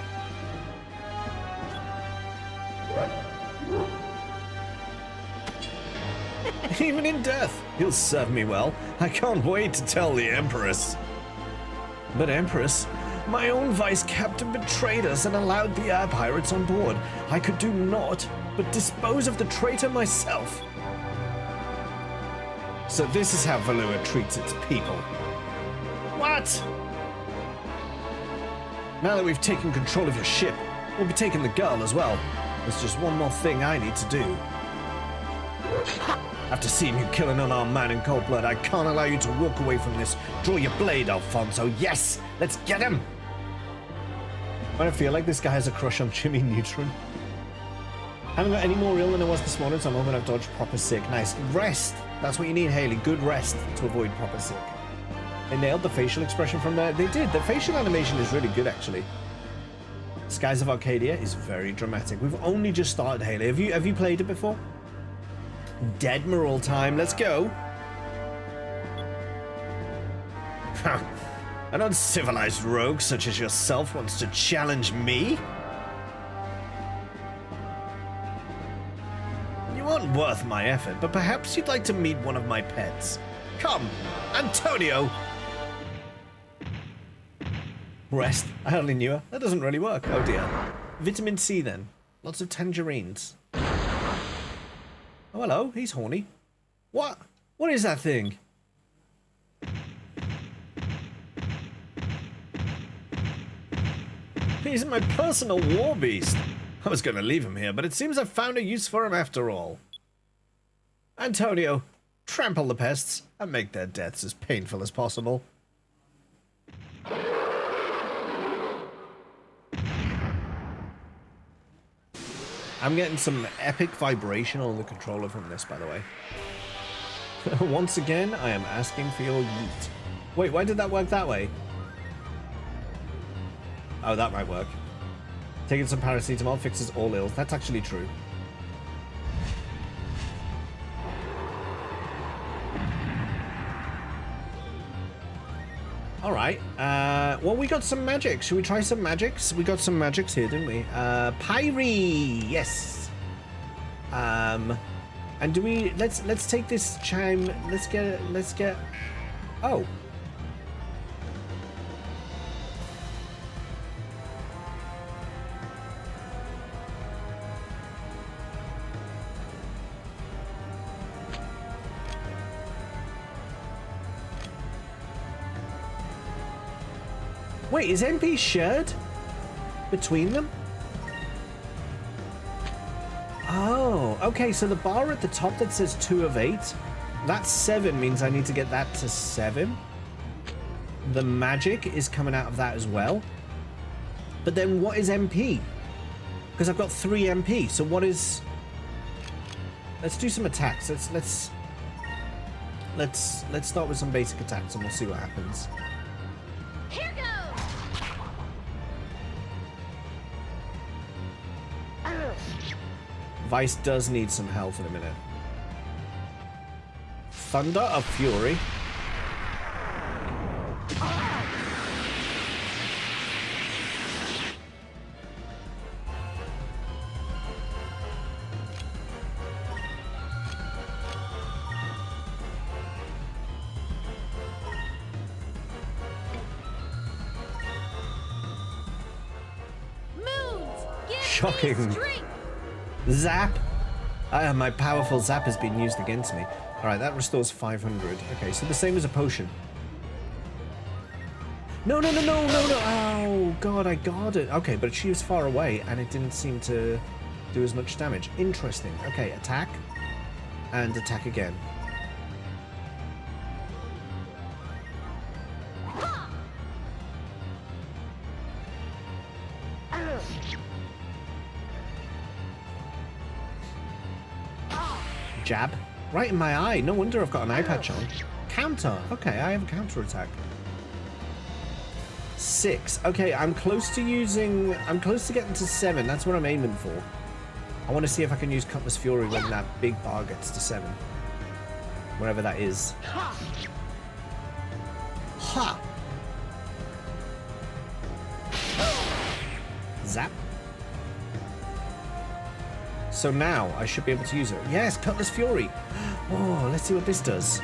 Even in death, he'll serve me well. I can't wait to tell the Empress. But Empress, my own vice captain betrayed us and allowed the air pirates on board. I could do naught but dispose of the traitor myself. So this is how Valua treats its people. What? Now that we've taken control of your ship, we'll be taking the girl as well. There's just one more thing I need to do. After seeing you kill an unarmed man in cold blood, I can't allow you to walk away from this. Draw your blade, Alfonso. Yes! Let's get him! I feel like this guy has a crush on Jimmy Neutron. Haven't got any more ill than I was this morning, so I'm hoping I've dodged proper sick. Nice. Rest! That's what you need, Haley. Good rest to avoid proper sick. They nailed the facial expression from there. They did. The facial animation is really good, actually. Skies of Arcadia is very dramatic. We've only just started, Haley. Have you played it before? Deadmiral time. Let's go. An uncivilized rogue such as yourself wants to challenge me? You aren't worth my effort, but perhaps you'd like to meet one of my pets. Come, Antonio! Rest. I hardly knew her. That doesn't really work. Oh dear. Vitamin C then. Lots of tangerines. Oh, hello. He's horny. What? What is that thing? He's my personal war beast. I was going to leave him here, but it seems I've found a use for him after all. Antonio, trample the pests and make their deaths as painful as possible. I'm getting some epic vibration on the controller from this, by the way. Once again, I am asking for your yeet. Wait, why did that work that way? Oh, that might work. Taking some paracetamol fixes all ills. That's actually true. Alright. Well, we got some magic. Should we try some magics? We got some magics here, didn't we? Pyre! Yes! And do we... Let's take this chime... Let's get... Oh. Wait, is MP shared between them? Oh, okay, so the bar at the top that says 2 of 8, that's 7 means I need to get that to 7. The magic is coming out of that as well. But then what is MP? Because I've got 3 MP, so what is... Let's do some attacks. Let's start with some basic attacks and we'll see what happens. Here goes! Vice does need some health in a minute. Thunder of Fury. Moons! Give Shocking. me strength! Zap! My powerful zap has been used against me. Alright, that restores 500. Okay, so the same as a potion. No! Oh, God, I got it. Okay, but she was far away, and it didn't seem to do as much damage. Interesting. Okay, attack. And attack again. Jab. Right in my eye. No wonder I've got an eye patch on. Counter. Okay, I have a counter attack. 6. Okay, I'm close to getting to 7. That's what I'm aiming for. I want to see if I can use Cutlass Fury when that big bar gets to 7. Wherever that is. Ha! Zap. So now I should be able to use it. Yes, Cutlass Fury. Oh, let's see what this does.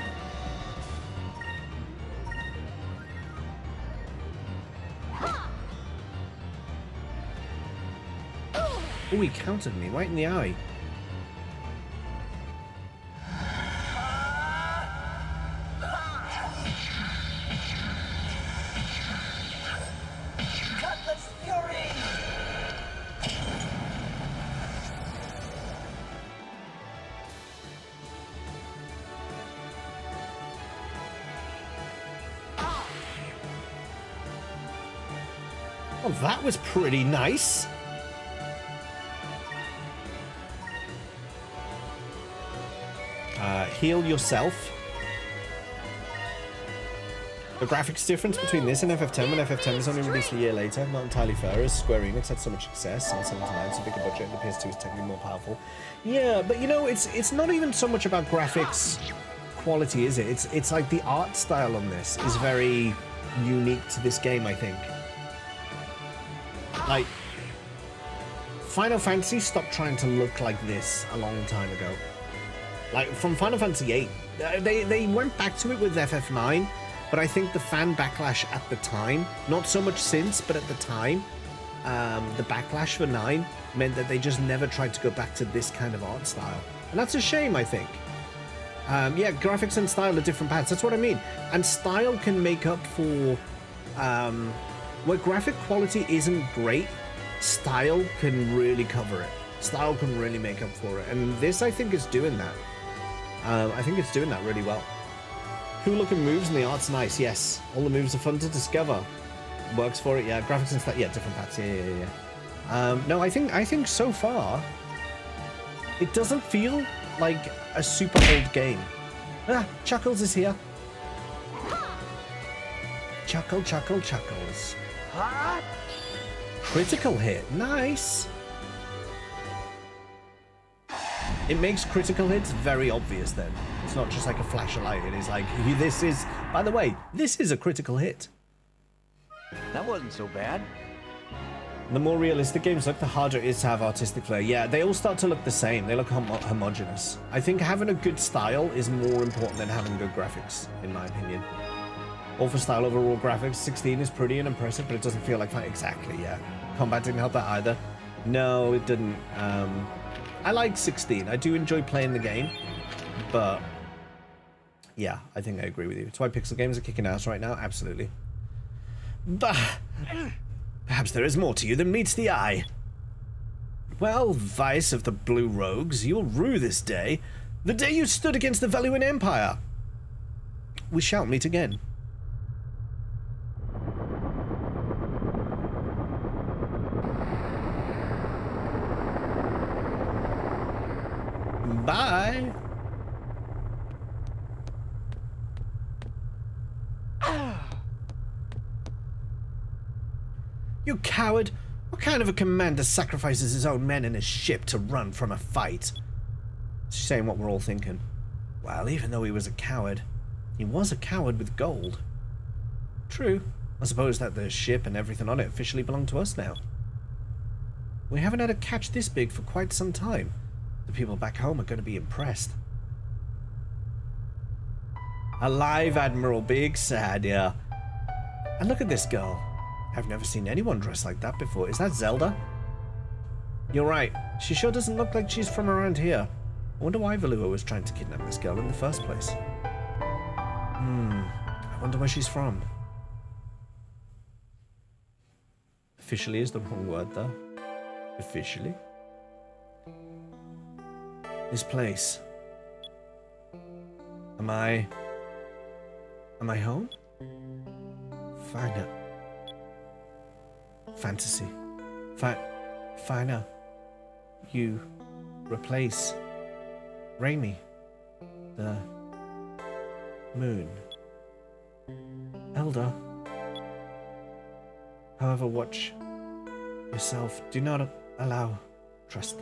Oh, he countered me right in the eye. Cutlass Fury! Well, that was pretty nice. Heal yourself. The graphics difference between this and FF10 when FF10 was only released a year later, not entirely fair, as Square Enix had so much success, and 79 so bigger budget, and the PS2 is technically more powerful. Yeah, but you know, it's not even so much about graphics quality, is it? It's like the art style on this is very unique to this game, I think. Like, Final Fantasy stopped trying to look like this a long time ago. Like, from Final Fantasy VIII, they went back to it with FF9, but I think the fan backlash at the time, not so much since, but at the time, the backlash for 9 meant that they just never tried to go back to this kind of art style. And that's a shame, I think. Yeah, graphics and style are different paths, that's what I mean. And style can make up for... where graphic quality isn't great, style can really cover it. Style can really make up for it. And this, I think, is doing that. I think it's doing that really well. Cool looking moves and the art's nice, yes. All the moves are fun to discover. Works for it, yeah. Graphics and stuff, yeah, different paths, yeah. No, I think so far, it doesn't feel like a super old game. Ah, Chuckles is here. Chuckle, chuckle, chuckles. Critical hit, nice. It makes critical hits very obvious then. It's not just like a flash of light. It is like, this is, by the way, this is a critical hit. That wasn't so bad. The more realistic games look, the harder it is to have artistic flair. Yeah, they all start to look the same. They look homogenous. I think having a good style is more important than having good graphics, in my opinion. All for style over raw graphics. 16 is pretty and impressive, but it doesn't feel like fun. Exactly, yeah. Combat didn't help that either. No, it didn't. I like 16. I do enjoy playing the game, but yeah, I think I agree with you. It's why pixel games are kicking ass right now. Absolutely. Bah! Perhaps there is more to you than meets the eye. Well, Vice of the Blue Rogues, you'll rue this day. The day you stood against the Veluan Empire. We shall meet again. Bye. You coward! What kind of a commander sacrifices his own men and his ship to run from a fight? She's saying what we're all thinking. Well, even though he was a coward, he was a coward with gold. True. I suppose that the ship and everything on it officially belong to us now. We haven't had a catch this big for quite some time. The people back home are going to be impressed. Alive, Admiral Big Sad, yeah. And look at this girl. I've never seen anyone dressed like that before. Is that Zelda? You're right. She sure doesn't look like she's from around here. I wonder why Valua was trying to kidnap this girl in the first place. I wonder where she's from. Officially is the wrong word, though. Officially. This place. Am I home? Finer. Fantasy. Finer. You replace Raimi. The moon. Elder. However, watch yourself. Do not allow trust.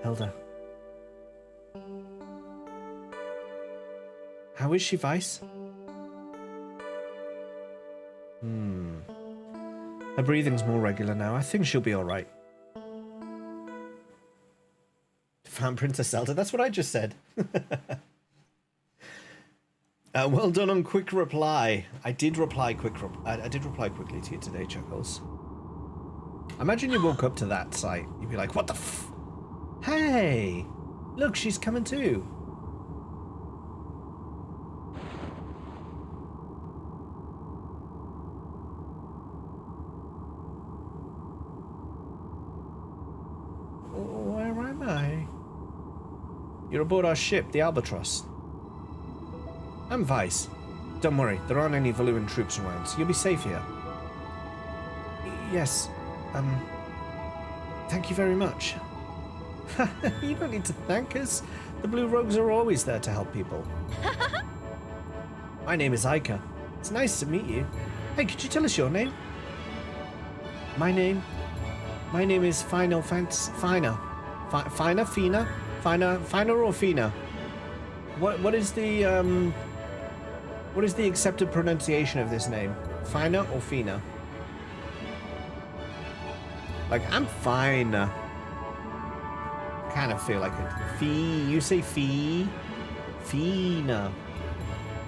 Elder. How is she, Vice? Her breathing's more regular now. I think she'll be alright. Found Princess Zelda? That's what I just said. Well done on quick reply. I did reply quickly to you today, Chuckles. Imagine you woke up to that sight. You'd be like, what the f... Hey! Look, she's coming too. Where am I? You're aboard our ship, the Albatross. I'm Vice. Don't worry, there aren't any Valuan troops around, so you'll be safe here. yes. Thank you very much. You don't need to thank us. The Blue Rogues are always there to help people. My name is Ica. It's nice to meet you. Hey, could you tell us your name? My name is Fina. Fina or Fina? What is the accepted pronunciation of this name? Fina or Fina? Like, I'm fine. Kind of feel like it. Fee. You say fee. Fina.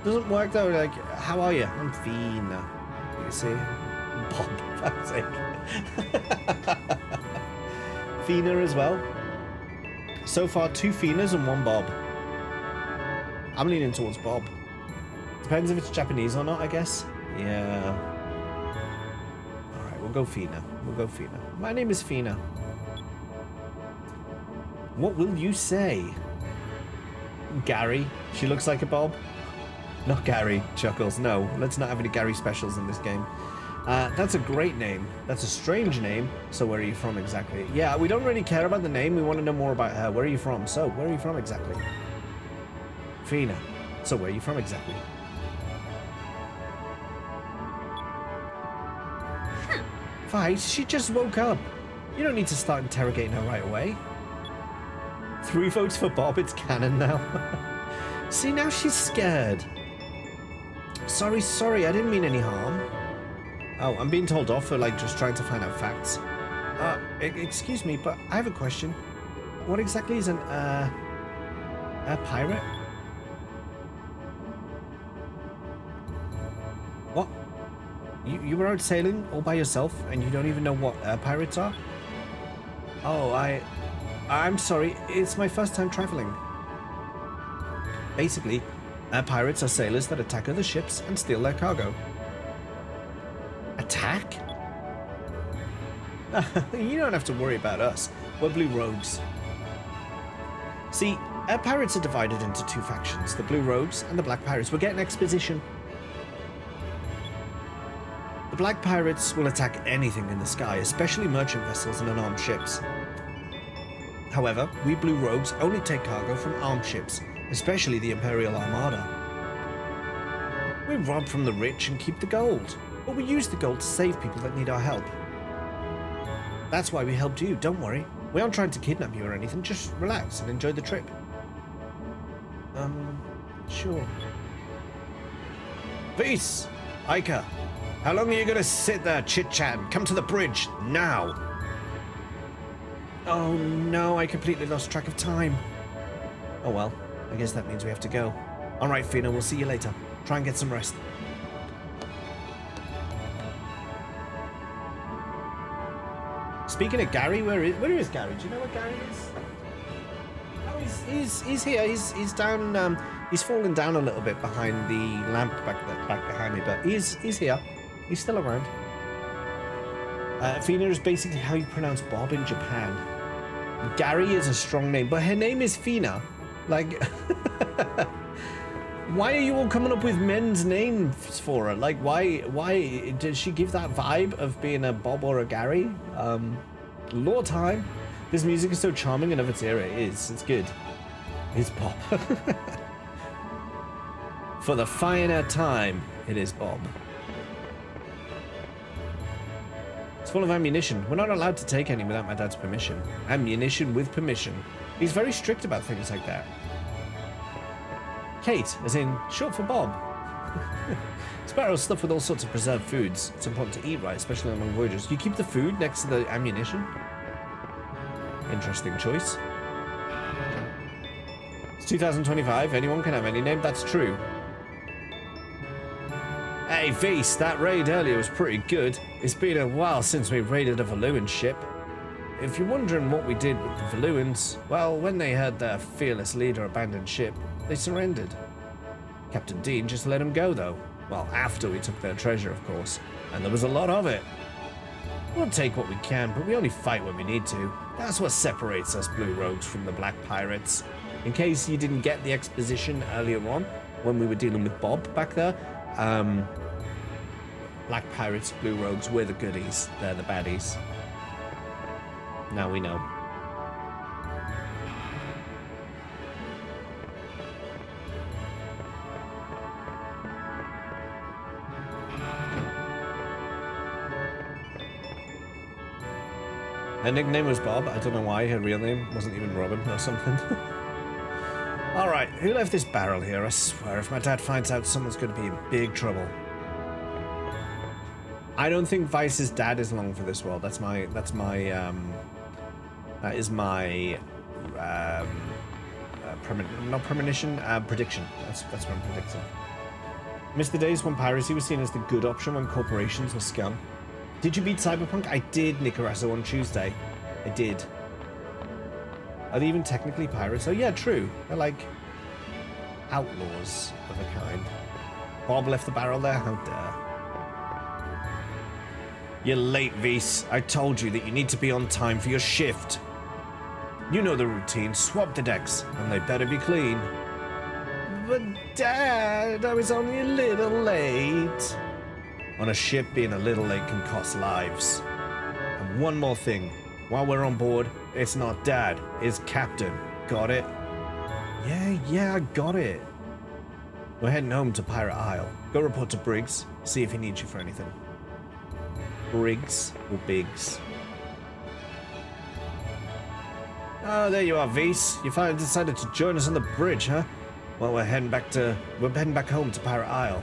Doesn't work though. Like, how are you? I'm Fina. You see? Bob. Fuck's sake. Fina as well. So far, 2 Finas and 1 Bob. I'm leaning towards Bob. Depends if it's Japanese or not, I guess. Yeah. Alright, we'll go Fina. My name is Fina. What will you say? Gary. She looks like a Bob. Not Gary. Chuckles. No, let's not have any Gary specials in this game. That's a great name. That's a strange name. So where are you from exactly? Yeah, we don't really care about the name. We want to know more about her. Where are you from? So, where are you from exactly? Fina. So where are you from exactly? Vice, she just woke up. You don't need to start interrogating her right away. 3 votes for Bob. It's canon now. See, now she's scared. Sorry, I didn't mean any harm. Oh, I'm being told off for, like, just trying to find out facts. Excuse me, but I have a question. What exactly is a pirate? What? You were out sailing all by yourself and you don't even know what pirates are? Oh, I'm sorry. It's my first time traveling. Basically, pirates are sailors that attack other ships and steal their cargo. Attack? You don't have to worry about us. We're Blue Rogues. See, pirates are divided into 2 factions, the Blue Rogues and the Black Pirates. We're getting exposition. The Black Pirates will attack anything in the sky, especially merchant vessels and unarmed ships. However, we Blue Rogues only take cargo from armed ships, especially the Imperial Armada. We rob from the rich and keep the gold, but we use the gold to save people that need our help. That's why we helped you, don't worry. We aren't trying to kidnap you or anything, just relax and enjoy the trip. Sure. Peace! Ica, how long are you gonna sit there chit-chatting? Come to the bridge, now! Oh no, I completely lost track of time. Oh well, I guess that means we have to go. Alright, Fina, we'll see you later. Try and get some rest. Speaking of Gary, where is Gary? Do you know where Gary is? Oh, he's here. He's down. He's fallen down a little bit behind the lamp back behind me, but he's here. He's still around. Fina is basically how you pronounce Bob in Japan. Gary is a strong name, but her name is Fina. Like, why are you all coming up with men's names for her? Like, why did she give that vibe of being a Bob or a Gary? Lord time. This music is so charming and of its era. It is. It's good. It's Bob. For the finer time, it is Bob. It's full of ammunition. We're not allowed to take any without my dad's permission. Ammunition with permission. He's very strict about things like that. Kate, as in short for Bob. Sparrow's stuffed with all sorts of preserved foods. It's important to eat right, especially on long voyages. You keep the food next to the ammunition? Interesting choice. It's 2025. Anyone can have any name. That's true. Hey, Feast, that raid earlier was pretty good. It's been a while since we raided a Valuan ship. If you're wondering what we did with the Valuans, well, when they heard their fearless leader abandon ship, they surrendered. Captain Dean just let them go, though. Well, after we took their treasure, of course. And there was a lot of it. We'll take what we can, but we only fight when we need to. That's what separates us Blue Rogues from the Black Pirates. In case you didn't get the exposition earlier on, when we were dealing with Bob back there, Black pirates, blue rogues, we're the goodies. They're the baddies. Now we know. Her nickname was Bob. I don't know why. Her real name wasn't even Robin or something. Alright, who left this barrel here? I swear, if my dad finds out, someone's going to be in big trouble. I don't think Vice's dad is long for this world. That is my prediction. That's what I'm predicting. Missed the days when piracy was seen as the good option when corporations were scum. Did you beat Cyberpunk? I did, Nicarasso, on Tuesday. I did. Are they even technically pirates? Oh yeah, true. They're like outlaws of a kind. Bob left the barrel there? How dare. You're late, Vise. I told you that you need to be on time for your shift. You know the routine. Swap the decks, and they better be clean. But Dad, I was only a little late. On a ship, being a little late can cost lives. And one more thing. While we're on board, it's not Dad, it's Captain. Got it? Yeah, I got it. We're heading home to Pirate Isle. Go report to Briggs, see if he needs you for anything. Briggs or Biggs? Oh, there you are, Vise. You finally decided to join us on the bridge, huh? Well, we're heading back home to Pirate Isle.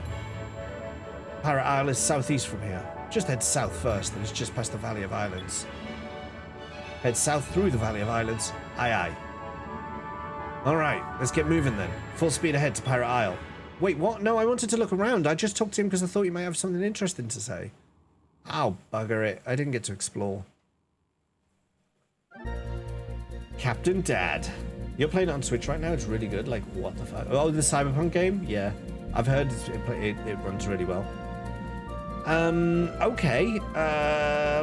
Pirate Isle is southeast from here. Just head south first, and it's just past the Valley of Islands. Head south through the Valley of Islands. Aye, aye. Alright, let's get moving then. Full speed ahead to Pirate Isle. Wait, what? No, I wanted to look around. I just talked to him because I thought you might have something interesting to say. Oh, bugger it. I didn't get to explore. Captain Dad. You're playing it on Switch right now? It's really good. Like, what the fuck? Oh, the Cyberpunk game? Yeah. I've heard it runs really well. Okay.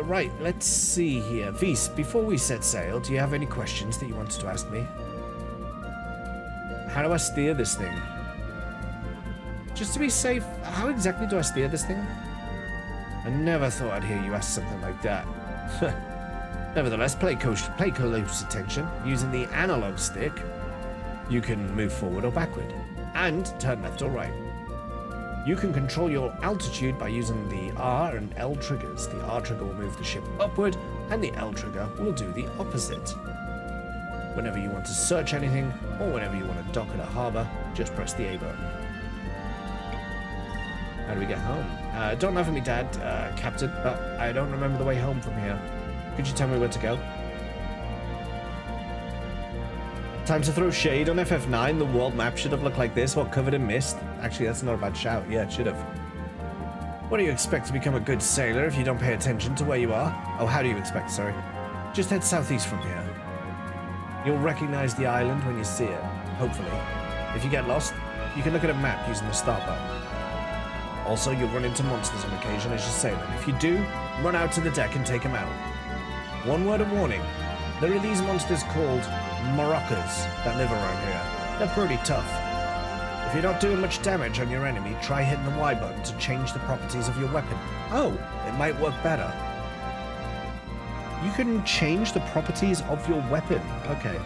Right, let's see here. Vise, before we set sail, do you have any questions that you wanted to ask me? How do I steer this thing? Just to be safe, how exactly do I steer this thing? I never thought I'd hear you ask something like that. Nevertheless, pay close attention. Using the analog stick, you can move forward or backward, and turn left or right. You can control your altitude by using the R and L triggers. The R trigger will move the ship upward, and the L trigger will do the opposite. Whenever you want to search anything, or whenever you want to dock at a harbour, just press the A button. How do we get home? Don't laugh at me, Dad, Captain, but I don't remember the way home from here. Could you tell me where to go? Time to throw shade on FF9. The world map should have looked like this, while covered in mist. Actually, that's not a bad shout. Yeah, it should have. What do you expect to become a good sailor if you don't pay attention to where you are? Oh, how do you expect, sorry. Just head southeast from here. You'll recognize the island when you see it, hopefully. If you get lost, you can look at a map using the start button. Also, you'll run into monsters on occasion as you're sailing. If you do, run out to the deck and take them out. One word of warning. There are these monsters called Moroccas that live around here. They're pretty tough. If you're not doing much damage on your enemy, try hitting the Y button to change the properties of your weapon. Oh, it might work better. You can change the properties of your weapon. Okay.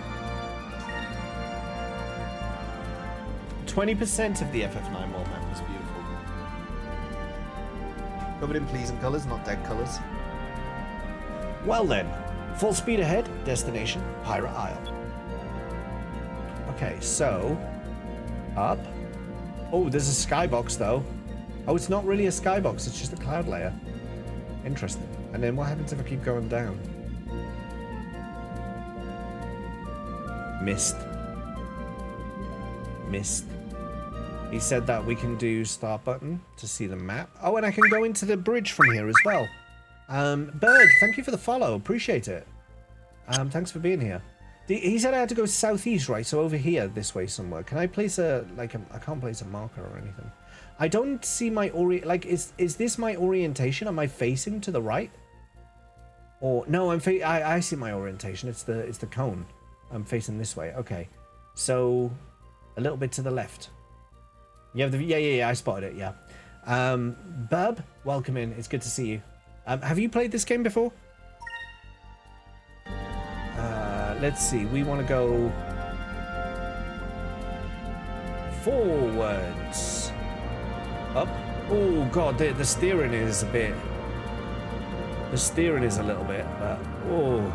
20% of the FF9 world map is beautiful. Covered in pleasing colours, not dead colours. Well then, full speed ahead, destination, Pirate Isle. Okay, so, up. Oh, there's a skybox though. Oh, it's not really a skybox, it's just a cloud layer. Interesting. And then what happens if I keep going down? Mist. He said that we can do start button to see the map. Oh, and I can go into the bridge from here as well. Bird, thank you for the follow. Appreciate it. Thanks for being here. He said I had to go southeast, right? So over here, this way somewhere. Can I place I can't place a marker or anything. I don't see my is this my orientation? Am I facing to the right? Or no, I see my orientation. It's the cone. I'm facing this way. Okay. So a little bit to the left. You have yeah, I spotted it, yeah. Bub, welcome in. It's good to see you. Have you played this game before? Let's see. We want to go forwards. Up. Oh god, the steering is a bit. The steering is a little bit, but oh,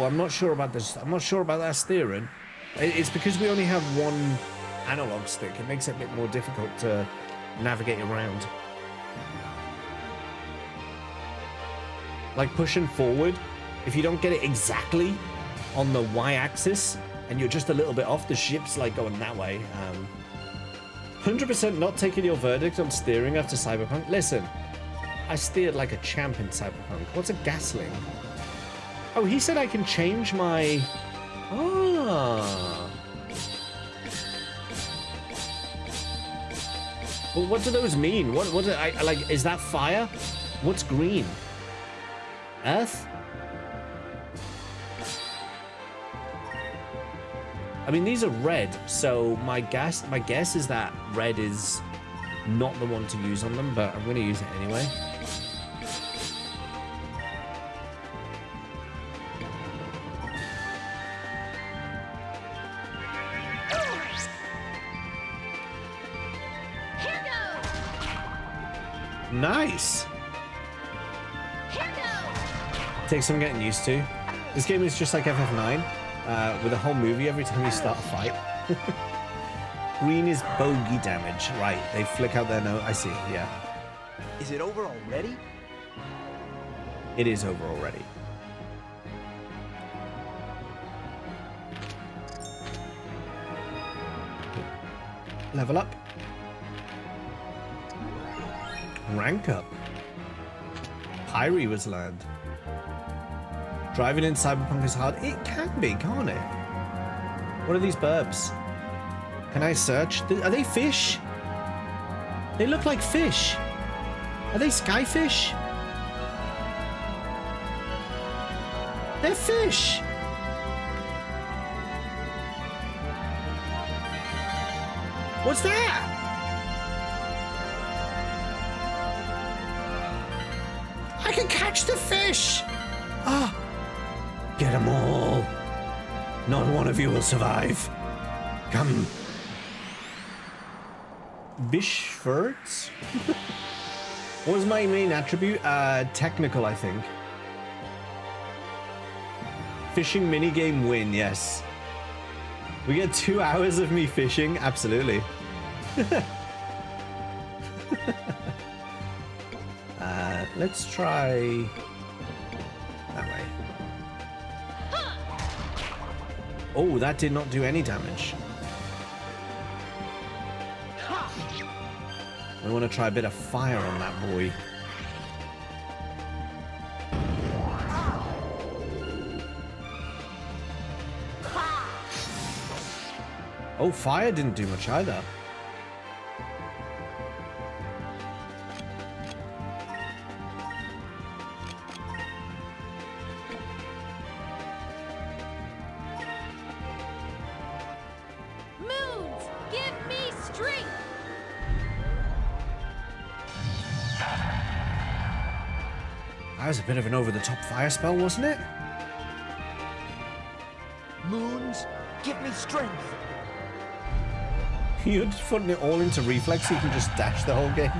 I'm not sure about this. I'm not sure about that steering. It's because we only have one analog stick. It makes it a bit more difficult to navigate around. Like pushing forward, if you don't get it exactly on the y-axis and you're just a little bit off, the ship's like going that way. 100% not taking your verdict on steering after Cyberpunk. Listen, I steered like a champ in Cyberpunk. What's a gasling? Oh, he said I can change my... Ah. Well, what do those mean? What do I like? Is that fire? What's green? Earth? I mean, these are red, so my guess is that red is not the one to use on them, but I'm going to use it anyway. Here goes! Nice! Here goes! Takes some getting used to. This game is just like FF9, with a whole movie every time you start a fight. Green is bogey damage. Right, they flick out their nose. I see, yeah. Is it over already? It is over already. Level up. Rank up. Pyre was learned. Driving in Cyberpunk is hard. It can be, can't it? What are these burbs? Can I search? Are they fish? They look like fish. Are they skyfish? They're fish. What's that? I can catch the fish. Ah. Get them all. Not one of you will survive. Come. Bishfurts? What was my main attribute? Technical, I think. Fishing minigame win, yes. We get 2 hours of me fishing? Absolutely. Let's try that way. Oh, that did not do any damage. We want to try a bit of fire on that boy. Oh, fire didn't do much either. Moons, give me strength! That was a bit of an over-the-top fire spell, wasn't it? Moons, give me strength. You're just putting it all into reflex so you can just dash the whole game.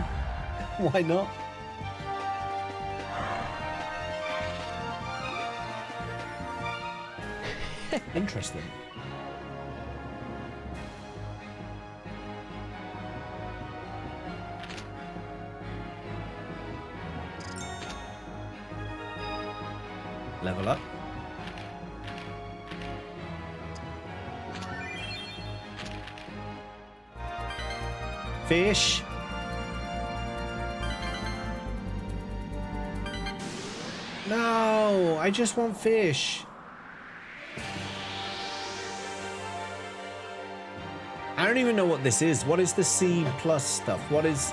Why not? Interesting. Level up. Fish. No, I just want fish. I don't even know what this is. What is the C plus stuff? What is...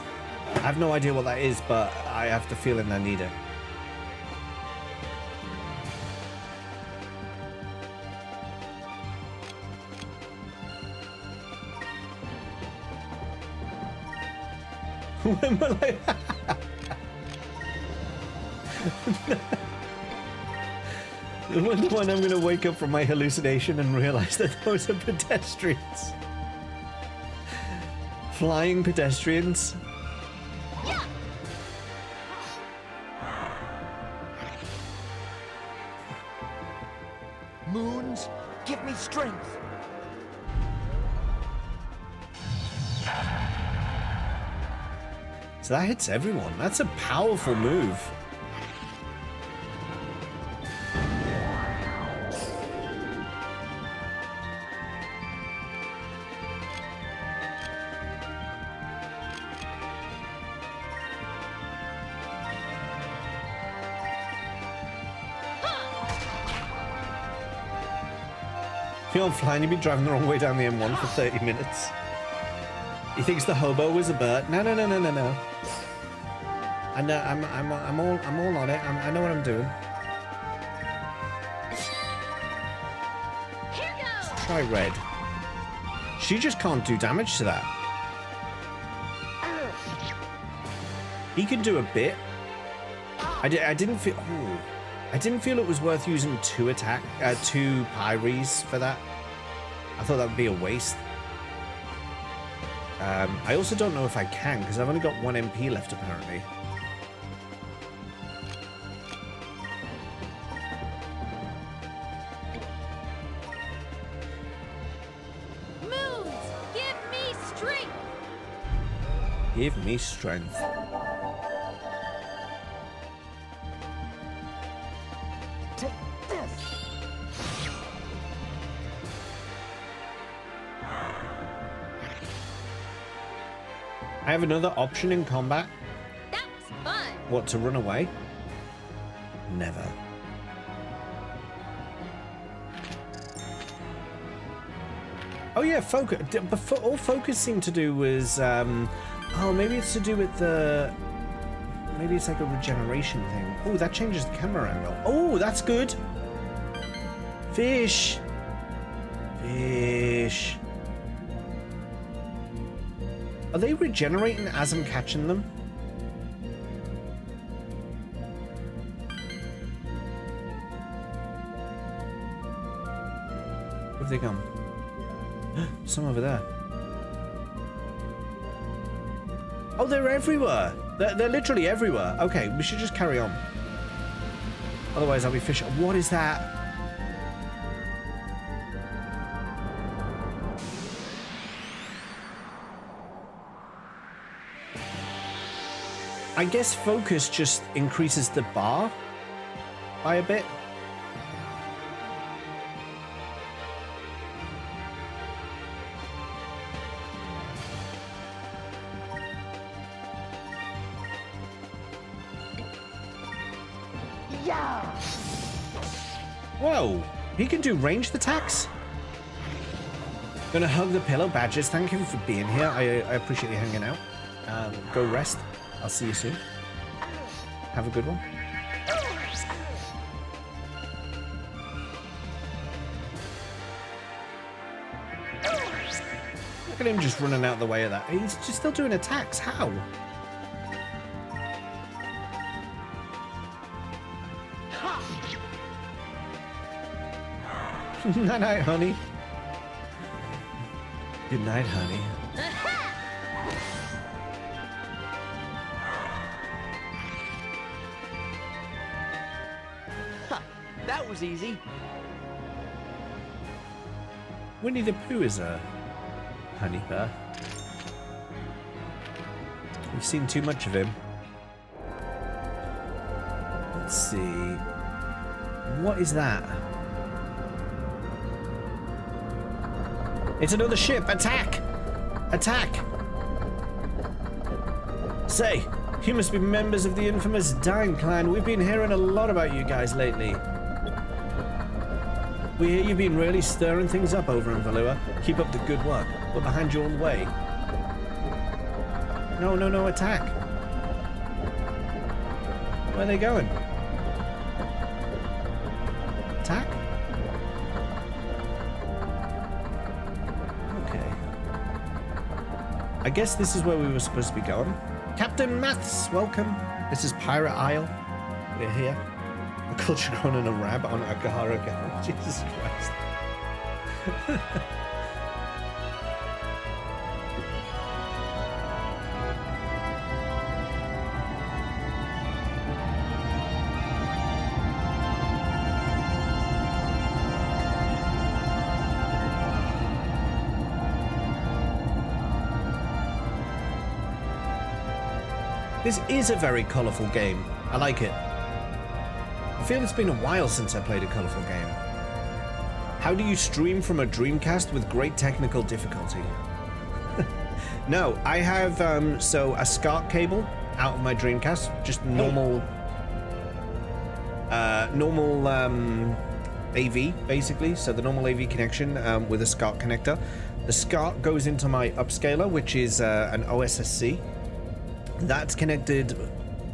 I have no idea what that is, but I have the feeling I need it. When will I... I wonder when I'm going to wake up from my hallucination and realize that those are pedestrians. Flying pedestrians. Moons, give me strength. So that hits everyone. That's a powerful move. If you're flying, you'd be driving the wrong way down the M1 for 30 minutes. He thinks the hobo was a bird. No. I know. I'm all on it. I know what I'm doing. Here goes. Try red. She just can't do damage to that. He can do a bit. I didn't feel. Ooh. I didn't feel it was worth using two Pyres for that. I thought that would be a waste. I also don't know if I can, because I've only got 1 MP left, apparently. Moons, give me strength. Give me strength. Take this. I have another option in combat. That was fun. What, to run away? Never. Oh yeah, focus. But all focus seemed to do was, oh, maybe it's to do with the, maybe it's like a regeneration thing. Oh, that changes the camera angle. Oh, that's good. Fish. Fish. Are they regenerating as I'm catching them? Where have they gone? Some over there. Oh, they're everywhere. They're literally everywhere. Okay, we should just carry on. Otherwise, I'll be fishing. What is that? I guess focus just increases the bar by a bit. Yeah. Whoa, he can do ranged attacks. Gonna hug the pillow. Badges, thank you for being here. I appreciate you hanging out. Go rest. I'll see you soon. Have a good one. Look at him just running out the way of that. He's just still doing attacks. How? Night night, honey. Good night, honey. That was easy. Winnie the Pooh is a honey bear. We've seen too much of him. Let's see. What is that? It's another ship! Attack! Attack! Say, you must be members of the infamous Dine Clan. We've been hearing a lot about you guys lately. We hear you've been really stirring things up over in Valua. Keep up the good work. We're behind you all the way. No, attack. Where are they going? Attack? Okay. I guess this is where we were supposed to be going. Captain Maths, welcome. This is Pirate Isle. We're here. A culture grown in a rabbit on Agahara. Jesus Christ. This is a very colourful game. I like it. I feel it's been a while since I played a colourful game. How do you stream from a Dreamcast with great technical difficulty? No, I have so a SCART cable out of my Dreamcast, just normal AV basically. So the normal AV connection with a SCART connector. The SCART goes into my upscaler, which is an OSSC. That's connected,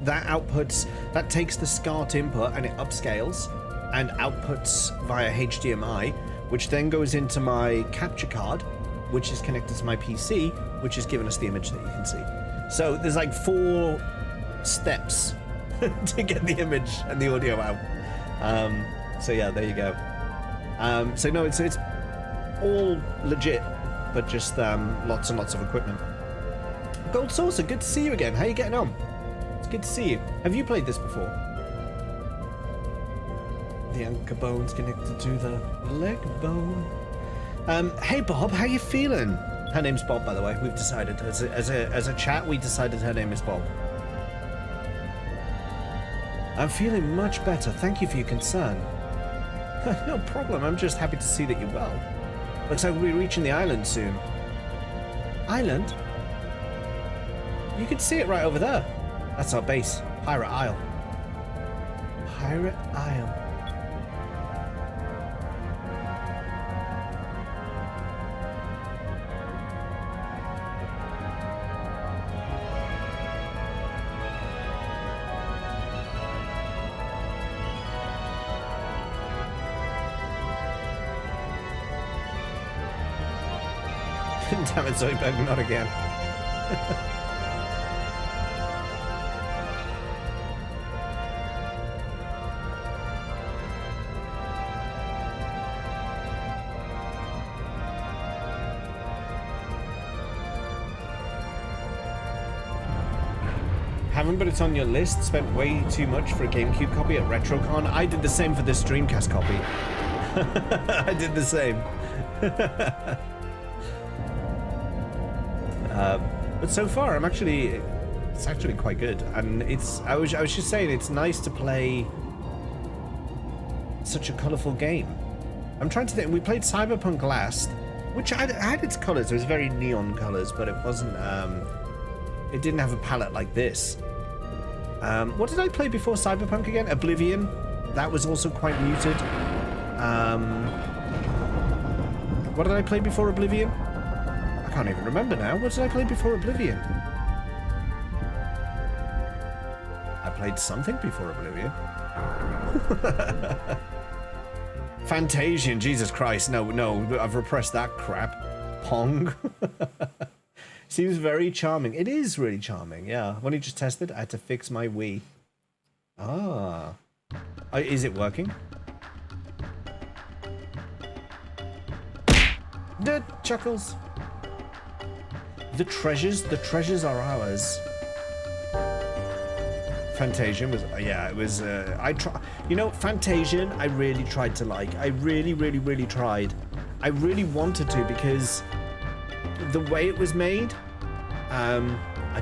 that takes the SCART input and it upscales and outputs via HDMI, which then goes into my capture card, which is connected to my PC, which has given us the image that you can see. So there's like 4 steps to get the image and the audio out. So yeah, there you go. So no, it's all legit, but just lots and lots of equipment. Gold Saucer, good to see you again. How are you getting on? It's good to see you. Have you played this before? The anchor bone's connected to the leg bone. Hey Bob, how you feeling? Her name's Bob, by the way. We've decided as a chat, we decided her name is Bob. I'm feeling much better. Thank you for your concern. No problem. I'm just happy to see that you're well. Looks like we'll be reaching the island soon. Island? You can see it right over there. That's our base, Pirate Isle. Pirate Isle. Damn it, Zoidberg, not again. Haven't, but it's on your list. Spent way too much for a GameCube copy at RetroCon. I did the same for this Dreamcast copy. I did the same. But so far, it's actually quite good. And I was just saying, it's nice to play such a colourful game. I'm trying to think. We played Cyberpunk last, which had its colours. It was very neon colours, but it wasn't. It didn't have a palette like this. What did I play before Cyberpunk again? Oblivion. That was also quite muted. What did I play before Oblivion? I can't even remember now. What did I play before Oblivion? I played something before Oblivion. Fantasian, Jesus Christ. No, I've repressed that crap. Pong. Seems very charming. It is really charming, yeah. When you just tested, I had to fix my Wii. Ah. Is it working? The chuckles. The treasures are ours. Fantasian was, yeah, it was, Fantasian, I really tried to like. I really tried. I really wanted to because the way it was made, I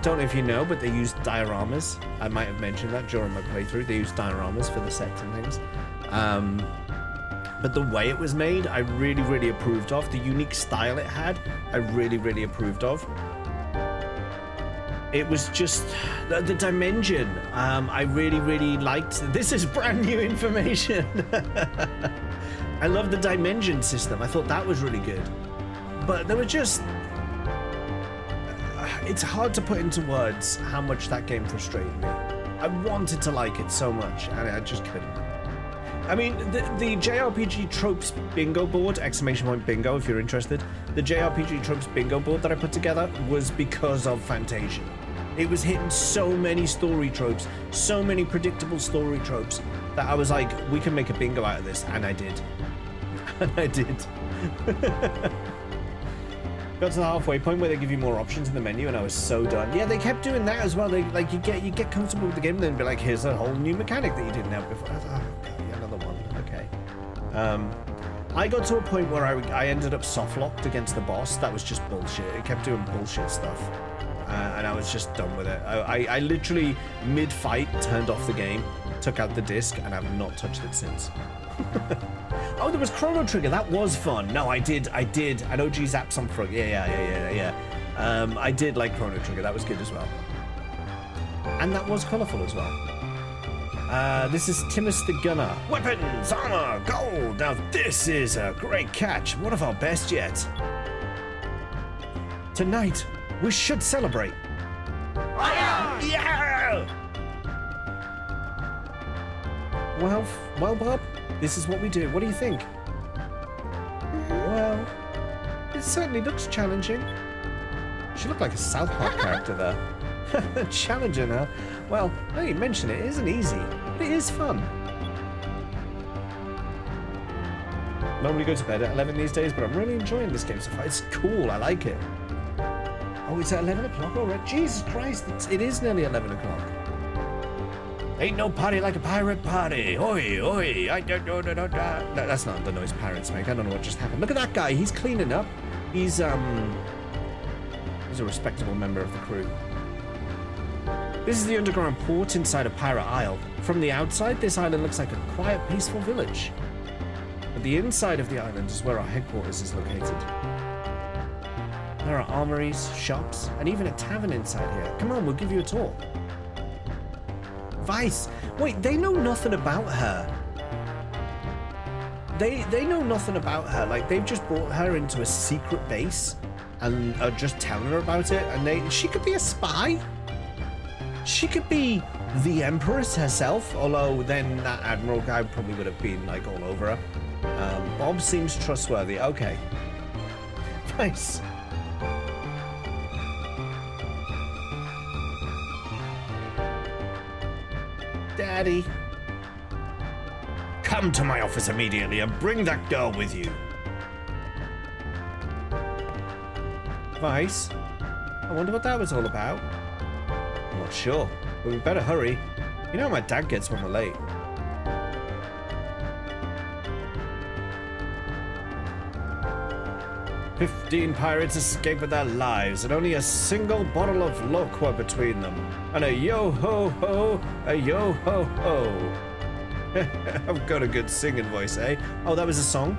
don't know if you know, but they used dioramas. I might have mentioned that during my playthrough. They used dioramas for the sets and things. But the way it was made, I really approved of. The unique style it had, I really approved of. It was just the dimension. I really liked. This is brand new information. I love the dimension system. I thought that was really good. But there was just, it's hard to put into words how much that game frustrated me. I wanted to like it so much, and I just couldn't. I mean, the JRPG Tropes bingo board, ! Bingo, if you're interested. The JRPG Tropes bingo board that I put together was because of Fantasia. It was hitting so many story tropes, so many predictable story tropes that I was like, we can make a bingo out of this, and I did. And I did. Got to the halfway point where they give you more options in the menu, and I was so done. Yeah, they kept doing that as well. They like you get comfortable with the game, and then be like, here's a whole new mechanic that you didn't have before. Oh, okay, another one. Okay. I got to a point where I ended up soft locked against the boss. That was just bullshit. It kept doing bullshit stuff, and I was just done with it. I literally mid-fight turned off the game, took out the disc, and I've not touched it since. Oh, there was Chrono Trigger. That was fun. No, I did. I know G-Zap's on front. Yeah. I did like Chrono Trigger. That was good as well. And that was colourful as well. This is Timus the Gunner. Weapons, armor, gold. Now this is a great catch. One of our best yet. Tonight, we should celebrate. Yeah! Well, Bob, this is what we do. What do you think? Well, it certainly looks challenging. She looked like a South Park character there. Challenging her. Well, now you mention it, it isn't easy, but it is fun. Normally go to bed at 11 these days, but I'm really enjoying this game so far. It's cool, I like it. Oh, it's at 11 o'clock already? Jesus Christ, it is nearly 11 o'clock. Ain't no party like a pirate party. Oi, oi. That's not the noise pirates make. I don't know what just happened. Look at that guy. He's cleaning up. He's a respectable member of the crew. This is the underground port inside a pirate isle. From the outside, this island looks like a quiet, peaceful village. But the inside of the island is where our headquarters is located. There are armories, shops, and even a tavern inside here. Come on, we'll give you a tour. Vice. Wait, they know nothing about her. They know nothing about her. Like, they've just brought her into a secret base and are just telling her about it. And she could be a spy. She could be the Empress herself. Although then that Admiral guy probably would have been like all over her. Bob seems trustworthy. Okay. Nice. Daddy. Come to my office immediately and bring that girl with you. Vice? I wonder what that was all about. I'm not sure, but we better hurry. You know how my dad gets when we're late. "15 pirates escaped with their lives, and only a single bottle of loquat between them. And a yo-ho-ho, a yo-ho-ho." I've got a good singing voice, eh? Oh, that was a song?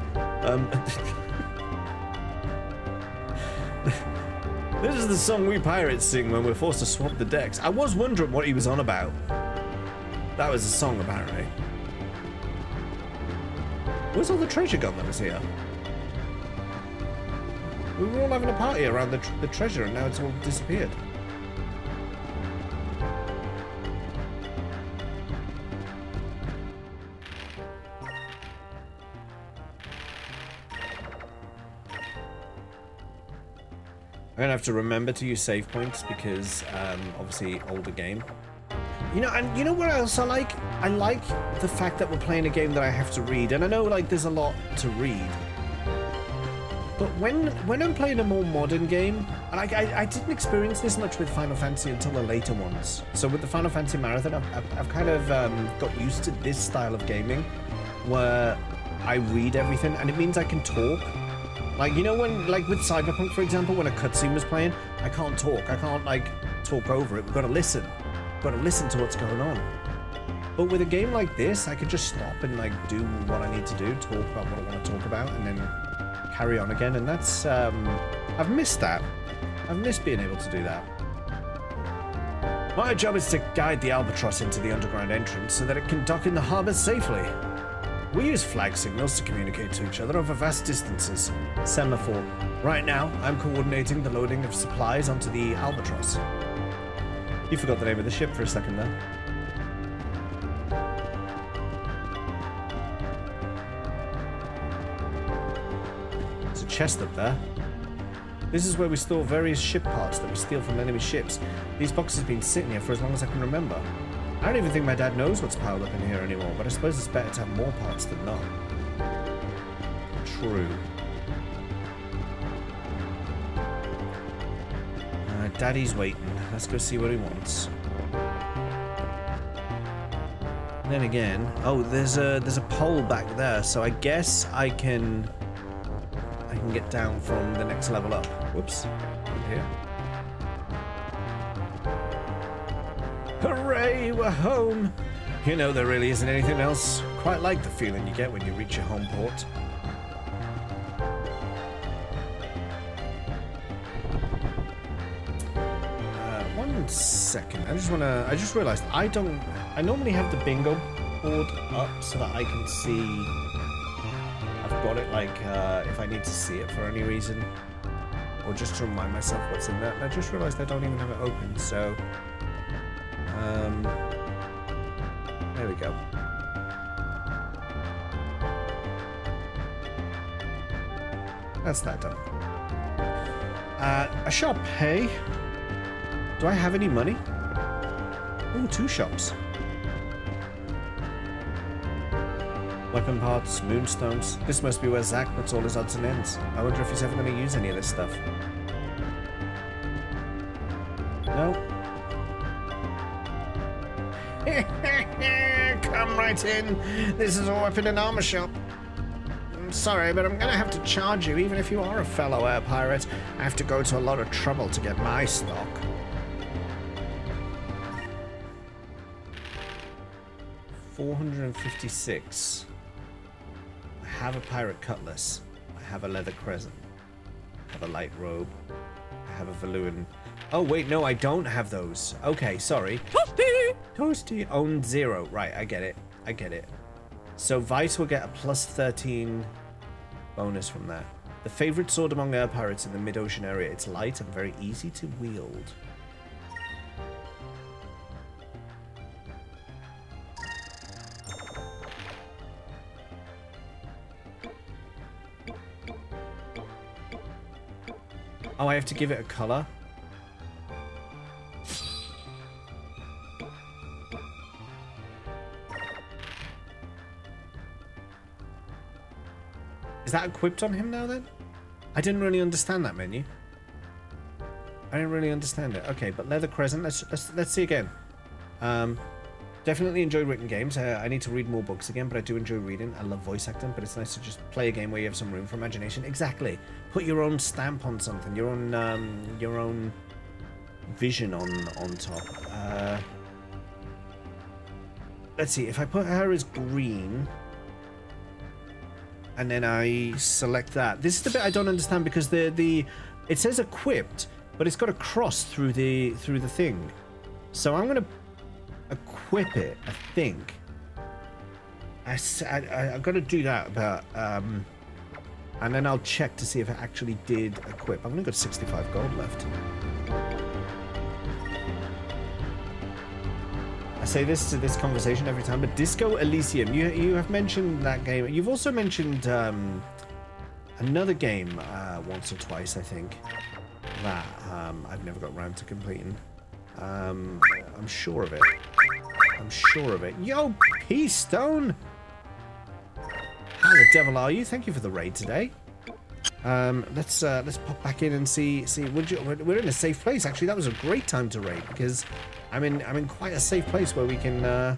This is the song we pirates sing when we're forced to swap the decks. I was wondering what he was on about. That was a song, apparently. Where's all the treasure gone that was here? We were all having a party around the treasure, and now it's all disappeared. I'm gonna have to remember to use save points because, obviously, older game. You know, and you know what else I like? I like the fact that we're playing a game that I have to read, and I know, like, there's a lot to read. But when I'm playing a more modern game, and I didn't experience this much with Final Fantasy until the later ones. So with the Final Fantasy Marathon, I've kind of got used to this style of gaming, where I read everything, and it means I can talk. Like, you know when, like with Cyberpunk, for example, when a cutscene was playing, I can't talk. I can't, like, talk over it. We've got to listen. We've got to listen to what's going on. But with a game like this, I could just stop and, like, do what I need to do, talk about what I want to talk about, and then carry on again. And that's, I've missed that. I've missed being able to do that. My job is to guide the Albatross into the underground entrance so that it can dock in the harbor safely. We use flag signals to communicate to each other over vast distances. Semaphore. Right now, I'm coordinating the loading of supplies onto the Albatross. You forgot the name of the ship for a second there. There's a chest up there. This is where we store various ship parts that we steal from enemy ships. These boxes have been sitting here for as long as I can remember. I don't even think my dad knows what's piled up in here anymore, but I suppose it's better to have more parts than not. True. Daddy's waiting. Let's go see what he wants. And then again, oh, there's a pole back there, so I guess I can get down from the next level up. Whoops. Right here. Hooray, we're home! You know, there really isn't anything else quite like the feeling you get when you reach your home port. One second. I just realized I normally have the bingo board up so that I can see. I've got it like if I need to see it for any reason, or just to remind myself what's in there. And I just realized I don't even have it open, so there we go. That's that done. A shop, hey? Do I have any money? Ooh, 2 shops. Weapon parts, moonstones. This must be where Zack puts all his odds and ends. I wonder if he's ever going to use any of this stuff. No. Come right in. This is a weapon and armor shop. I'm sorry, but I'm going to have to charge you, even if you are a fellow air pirate. I have to go to a lot of trouble to get my stock. $456. I have a pirate cutlass. I have a leather crescent. I have a light robe. I have a Valuan. Oh wait, no, I don't have those. Okay, sorry. Toasty! Toasty owned 0. Right, I get it. I get it. So Vice will get a +13 bonus from that. The favorite sword among air pirates in the mid-ocean area. It's light and very easy to wield. Oh, I have to give it a color? Is that equipped on him now then? I didn't really understand that menu. I didn't really understand it. Okay, but leather crescent. Let's see again. Definitely enjoy written games. I need to read more books again, but I do enjoy reading. I love voice acting, but it's nice to just play a game where you have some room for imagination. Exactly. Put your own stamp on something. Your own vision on top. Let's see. If I put her as green, and then I select that. This is the bit I don't understand because it says equipped, but it's got a cross through the thing. So I'm gonna equip it, I think. I've got to do that, but and then I'll check to see if it actually did equip. I've only got 65 gold left. I say this to this conversation every time, but Disco Elysium, you have mentioned that game. You've also mentioned another game once or twice, I think, that I've never got around to completing. I'm sure of it. I'm sure of it. Yo, Peace Stone! How the devil are you? Thank you for the raid today. Let's pop back in and see. We're in a safe place. Actually, that was a great time to raid because I'm in quite a safe place where we can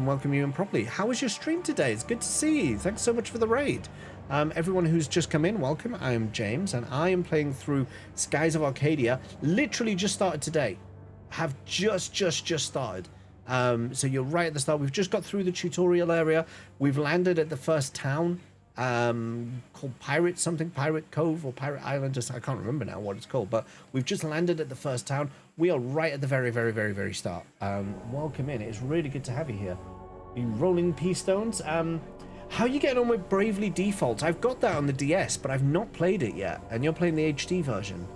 welcome you in properly. How was your stream today? It's good to see you. Thanks so much for the raid. Everyone who's just come in, welcome. I am James, and I am playing through Skies of Arcadia. Literally just started today. Have just started. So you're right at the start. We've just got through the tutorial area. We've landed at the first town called Pirate Cove or Pirate Island. Just I can't remember now what it's called, but we've just landed at the first town. We are right at the very start. Welcome in. It's really good to have you here. You rolling Peace Stones. How are you getting on with Bravely Default? I've got that on the DS, but I've not played it yet. And you're playing the HD version.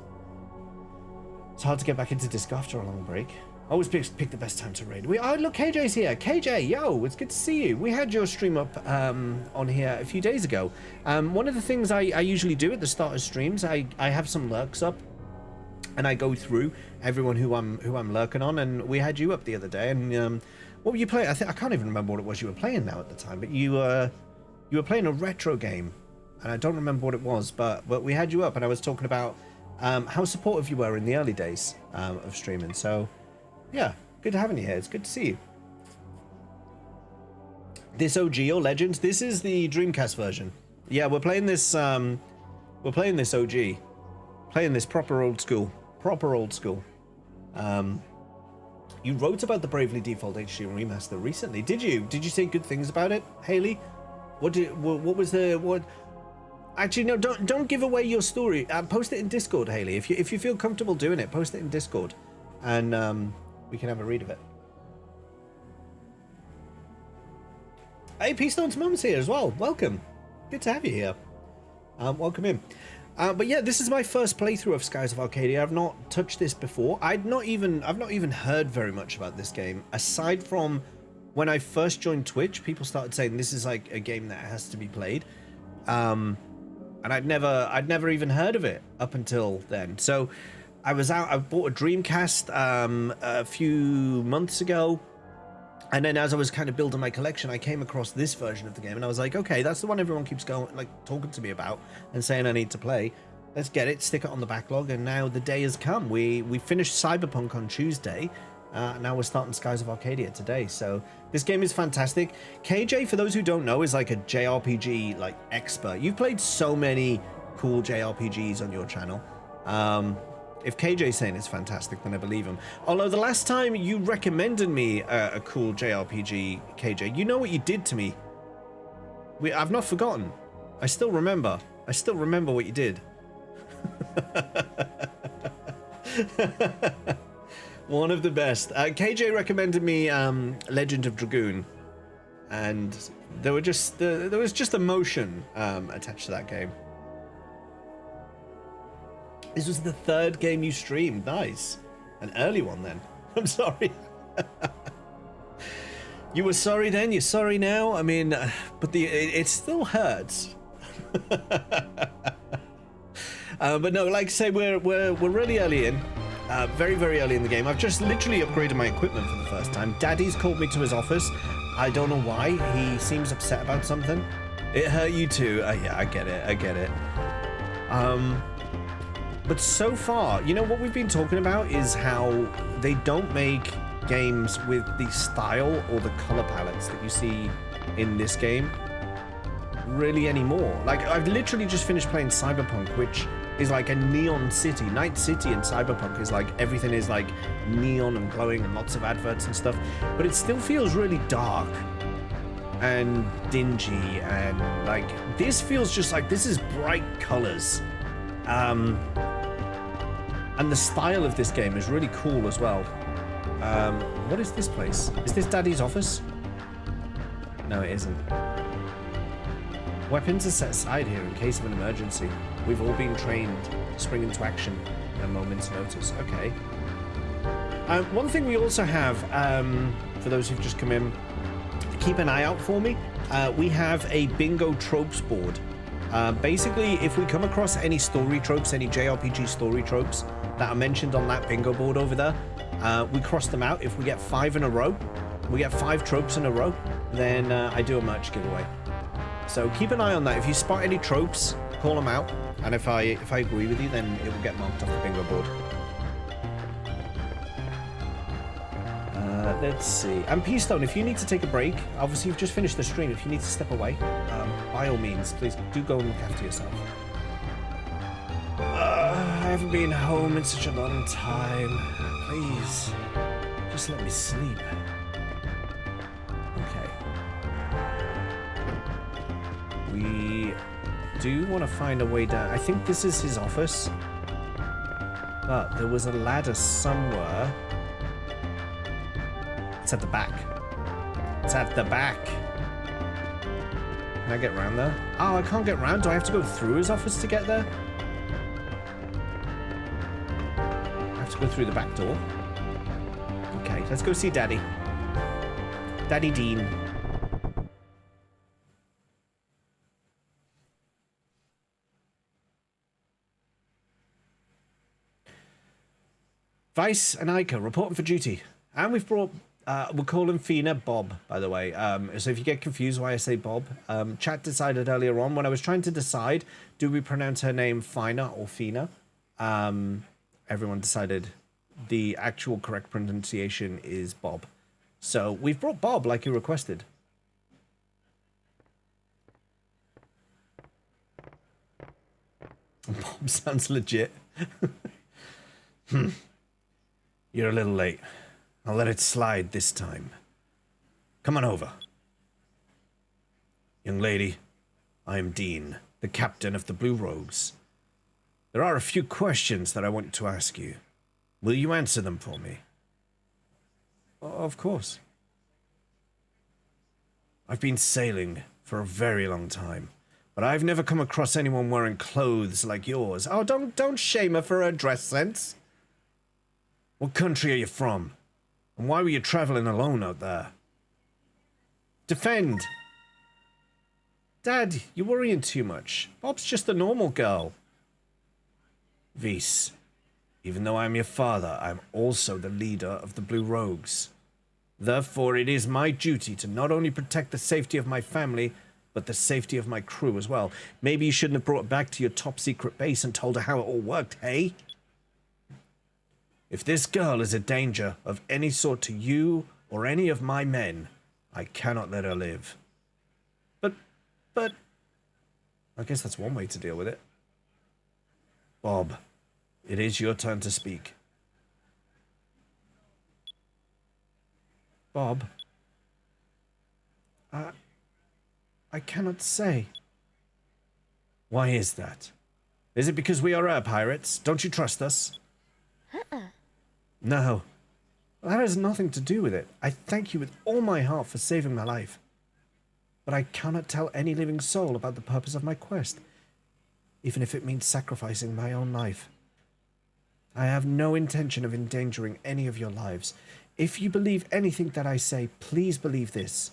It's hard to get back into disc after a long break. Always pick the best time to raid. Oh, look, KJ's here. KJ, yo, it's good to see you. We had your stream up on here a few days ago. One of the things I usually do at the start of streams, I have some lurks up, and I go through everyone who I'm lurking on, and we had you up the other day. And what were you playing? I can't even remember what it was you were playing now at the time, but you were playing a retro game, and I don't remember what it was, but we had you up, and I was talking about how supportive you were in the early days of streaming. So. Yeah, good having you here. It's good to see you. This OG or Legends, this is the Dreamcast version. Yeah, we're playing this OG. Playing this proper old school. You wrote about the Bravely Default HD remaster recently. Did you? Did you say good things about it, Haley? What was the Actually, no, don't give away your story. Post it in Discord, Haley. If you feel comfortable doing it, post it in Discord. And we can have a read of it. Hey, P-Stone's mum's here as well. Welcome. Good to have you here. Welcome in. But yeah, this is my first playthrough of Skies of Arcadia. I've not touched this before. I've not even heard very much about this game, aside from when I first joined Twitch. People started saying this is like a game that has to be played, and I'd never even heard of it up until then. So. I bought a Dreamcast a few months ago, and then as I was kind of building my collection, I came across this version of the game, and I was like, okay, that's the one everyone keeps talking to me about and saying I need to play. Let's get it, stick it on the backlog, and now the day has come. We finished Cyberpunk on Tuesday, now we're starting Skies of Arcadia today, so this game is fantastic. KJ, for those who don't know, is like a JRPG expert. You've played so many cool JRPGs on your channel. If KJ's saying it's fantastic, then I believe him. Although the last time you recommended me a cool JRPG, KJ, you know what you did to me. I've not forgotten. I still remember. What you did. One of the best. KJ recommended me Legend of Dragoon, and there was just emotion attached to that game. This was the third game you streamed. Nice. An early one then. I'm sorry. You were sorry then, you're sorry now. I mean, but it still hurts. But no, like I say, we're really early in. Very, very early in the game. I've just literally upgraded my equipment for the first time. Daddy's called me to his office. I don't know why. He seems upset about something. It hurt you too. Yeah, I get it. But so far, you know, what we've been talking about is how they don't make games with the style or the color palettes that you see in this game really anymore. Like, I've literally just finished playing Cyberpunk, which is like a neon city. Night City in Cyberpunk is like, everything is like neon and glowing and lots of adverts and stuff, but it still feels really dark and dingy, and like, this feels just like, this is bright colors. And the style of this game is really cool as well. What is this place? Is this Daddy's office? No, it isn't. Weapons are set aside here in case of an emergency. We've all been trained to spring into action at a moment's notice. Okay. One thing we also have, for those who've just come in, keep an eye out for me. We have a bingo tropes board. Basically, if we come across any story tropes, any JRPG story tropes that are mentioned on that bingo board over there, we cross them out. If we get 5 in a row, we get 5 tropes in a row, then I do a merch giveaway. So keep an eye on that. If you spot any tropes, call them out, and if I agree with you, then it will get marked off the bingo board. Let's see. And P-Stone, if you need to take a break, obviously you've just finished the stream, if you need to step away, by all means, please do go and look after yourself. I haven't been home in such a long time. Please, just let me sleep. Okay. We do want to find a way down. I think this is his office, but there was a ladder somewhere. It's at the back. It's at the back. Can I get around there? Oh, I can't get around. Do I have to go through his office to get there? I have to go through the back door. Let's go see Daddy. Daddy Dean. Vice and Ica reporting for duty. And we've brought, we're calling Fina Bob, by the way. So if you get confused why I say Bob, chat decided earlier on when I was trying to decide, do we pronounce her name Fina or Fina? Everyone decided the actual correct pronunciation is Bob. So we've brought Bob like you requested. Bob sounds legit. You're a little late. I'll let it slide this time. Come on over. Young lady, I am Dean, the captain of the Blue Rogues. There are a few questions that I want to ask you. Will you answer them for me? Of course. I've been sailing for a very long time, but I've never come across anyone wearing clothes like yours. Oh, don't shame her for her dress sense. What country are you from? And why were you traveling alone out there? Defend! Dad, you're worrying too much. Bob's just a normal girl. Vis, even though I'm your father, I'm also the leader of the Blue Rogues. Therefore, it is my duty to not only protect the safety of my family, but the safety of my crew as well. Maybe you shouldn't have brought her back to your top-secret base and told her how it all worked, hey? If this girl is a danger of any sort to you or any of my men, I cannot let her live. But... I guess that's one way to deal with it. Bob, it is your turn to speak. Bob? I cannot say. Why is that? Is it because we are air pirates? Don't you trust us? No. That has nothing to do with it. I thank you with all my heart for saving my life. But I cannot tell any living soul about the purpose of my quest, even if it means sacrificing my own life. I have no intention of endangering any of your lives. If you believe anything that I say, please believe this.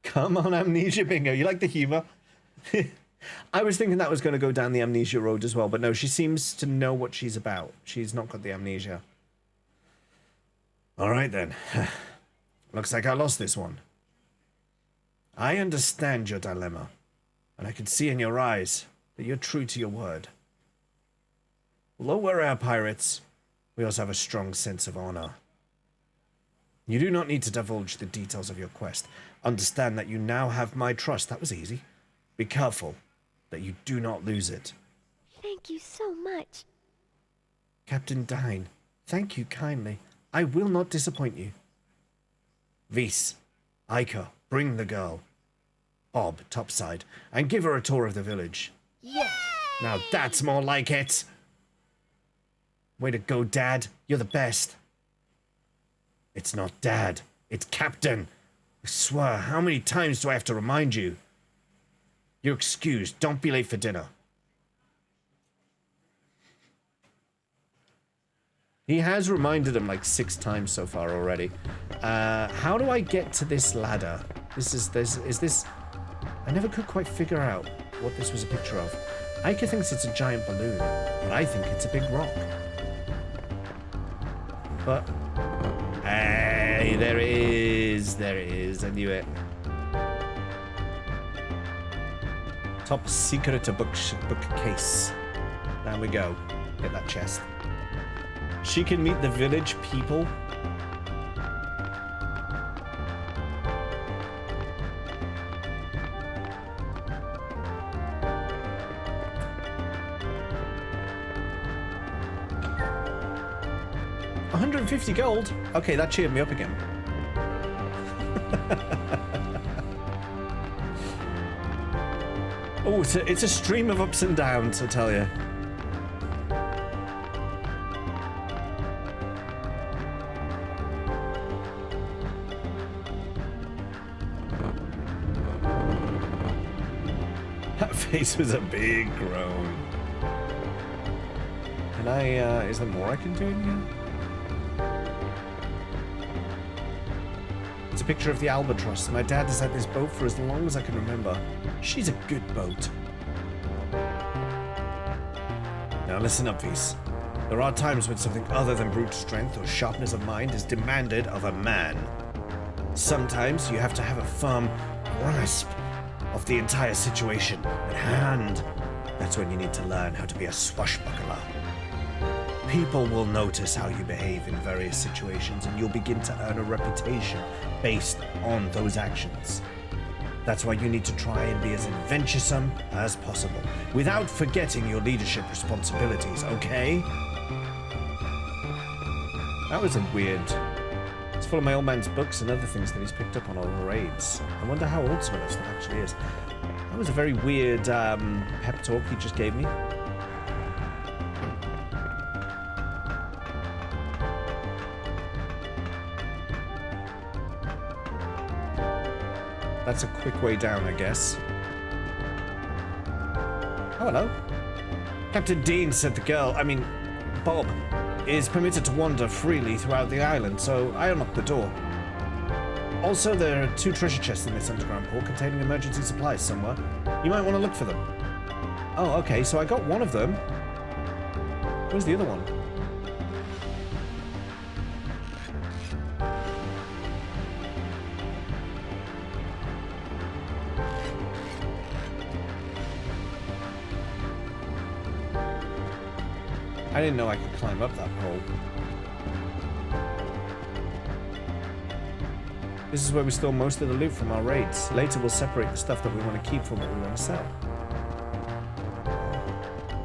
Come on, Amnesia Bingo. You like the humor? I was thinking that was going to go down the amnesia road as well, but no, she seems to know what she's about. She's not got the amnesia. All right, then. Looks like I lost this one. I understand your dilemma, and I can see in your eyes that you're true to your word. Although we're air pirates, we also have a strong sense of honor. You do not need to divulge the details of your quest. Understand that you now have my trust. That was easy. Be careful that you do not lose it. Thank you so much. Captain Dine, thank you kindly. I will not disappoint you. Vis, Ica, bring the girl. Bob, topside, and give her a tour of the village. Yes. Now that's more like it. Way to go, Dad. You're the best. It's not Dad. It's Captain. I swear, how many times do I have to remind you? You're excused. Don't be late for dinner. He has reminded him like 6 times so far already. How do I get to this ladder? Is this... I never could quite figure out what this was a picture of. Ica thinks it's a giant balloon, but I think it's a big rock. But... Hey, there it is. There it is. I knew it. Top secret bookcase. There we go. Get that chest. She can meet the village people. $150 gold? Okay, that cheered me up again. Oh, it's a stream of ups and downs, I tell you. That face was a big groan. Can I, is there more I can do in here? a picture of the albatross. My dad has had this boat for as long as I can remember. She's a good boat. Now listen up, Vise. There are times when something other than brute strength or sharpness of mind is demanded of a man. Sometimes you have to have a firm grasp of the entire situation at hand. That's when you need to learn how to be a swashbuckler. People will notice how you behave in various situations, and you'll begin to earn a reputation based on those actions. That's why you need to try and be as adventuresome as possible, without forgetting your leadership responsibilities, okay? That was a weird... It's full of my old man's books and other things that he's picked up on all the raids. I wonder how old some of this stuff actually is. That was a very weird pep talk he just gave me. That's a quick way down, I guess. Oh, hello. Captain Dean said the girl, Bob, is permitted to wander freely throughout the island, so I unlocked the door. Also, there are 2 treasure chests in this underground port containing emergency supplies somewhere. You might want to look for them. Oh, okay, so I got one of them. Where's the other one? I didn't know I could climb up that pole. This is where we store most of the loot from our raids. Later we'll separate the stuff that we want to keep from what we want to sell.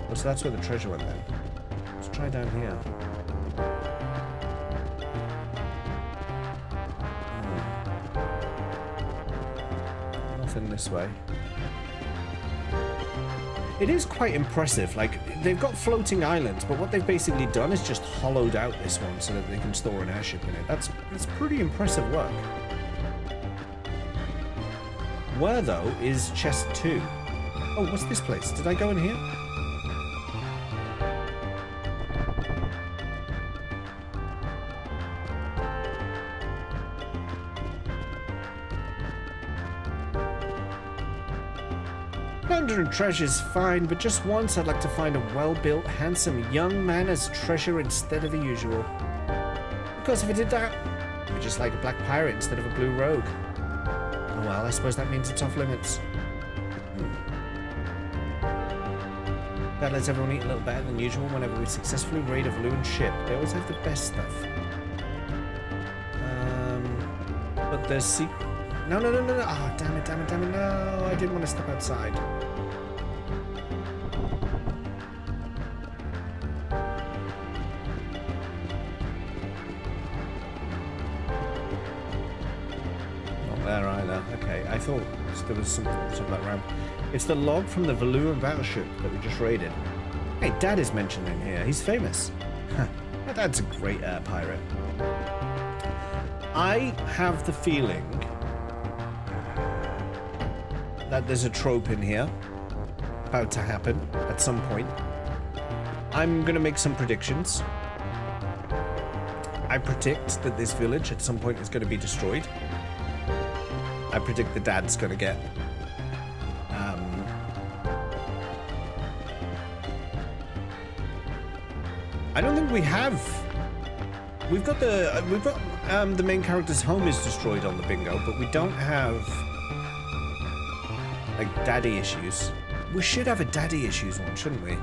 Oh, so that's where the treasure went then. Let's try down here. Nothing this way. It is quite impressive. Like, they've got floating islands, but what they've basically done is just hollowed out this one so that they can store an airship in it. That's pretty impressive work. Where, though, is chest 2? Oh, what's this place? Did I go in here? Plunder and treasure's fine, but just once I'd like to find a well-built, handsome young man as treasure instead of the usual. Of course, if I did that, I'd be just like a black pirate instead of a blue rogue. Oh well, I suppose that means it's off limits. That lets everyone eat a little better than usual whenever we successfully raid a Valuan ship. They always have the best stuff. But there's secret... No. Oh, damn it. No, I didn't want to step outside. Not there either. Okay, I thought there was something like around. It's the log from the Valuan battleship that we just raided. Hey, Dad is mentioned in here. He's famous. My dad's a great air pirate. I have the feeling that there's a trope in here about to happen at some point. I'm gonna make some predictions. I predict that this village at some point is going to be destroyed. I predict the dad's gonna get I don't think we have. We've got the main character's home is destroyed on the bingo, but we don't have like daddy issues. We should have a daddy issues one, shouldn't we?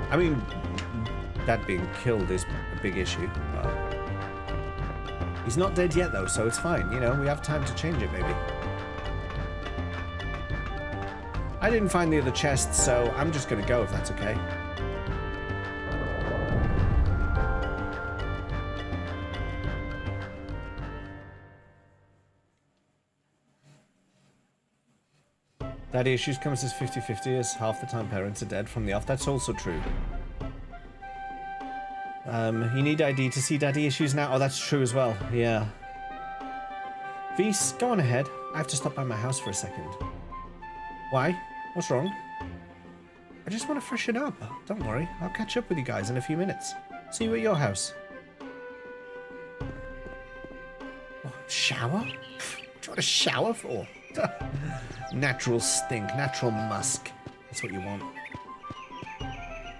I mean, dad being killed is a big issue, but he's not dead yet though, so it's fine. You know, we have time to change it maybe. I didn't find the other chests, so I'm just gonna go if that's okay. Daddy issues comes as 50-50 as half the time parents are dead from the off. That's also true. You need ID to see daddy issues now. Oh, that's true as well. Yeah. Vise, go on ahead. I have to stop by my house for a second. Why? What's wrong? I just want to freshen up. Don't worry. I'll catch up with you guys in a few minutes. See you at your house. Shower? What do you want a shower for? Natural stink, natural musk. That's what you want.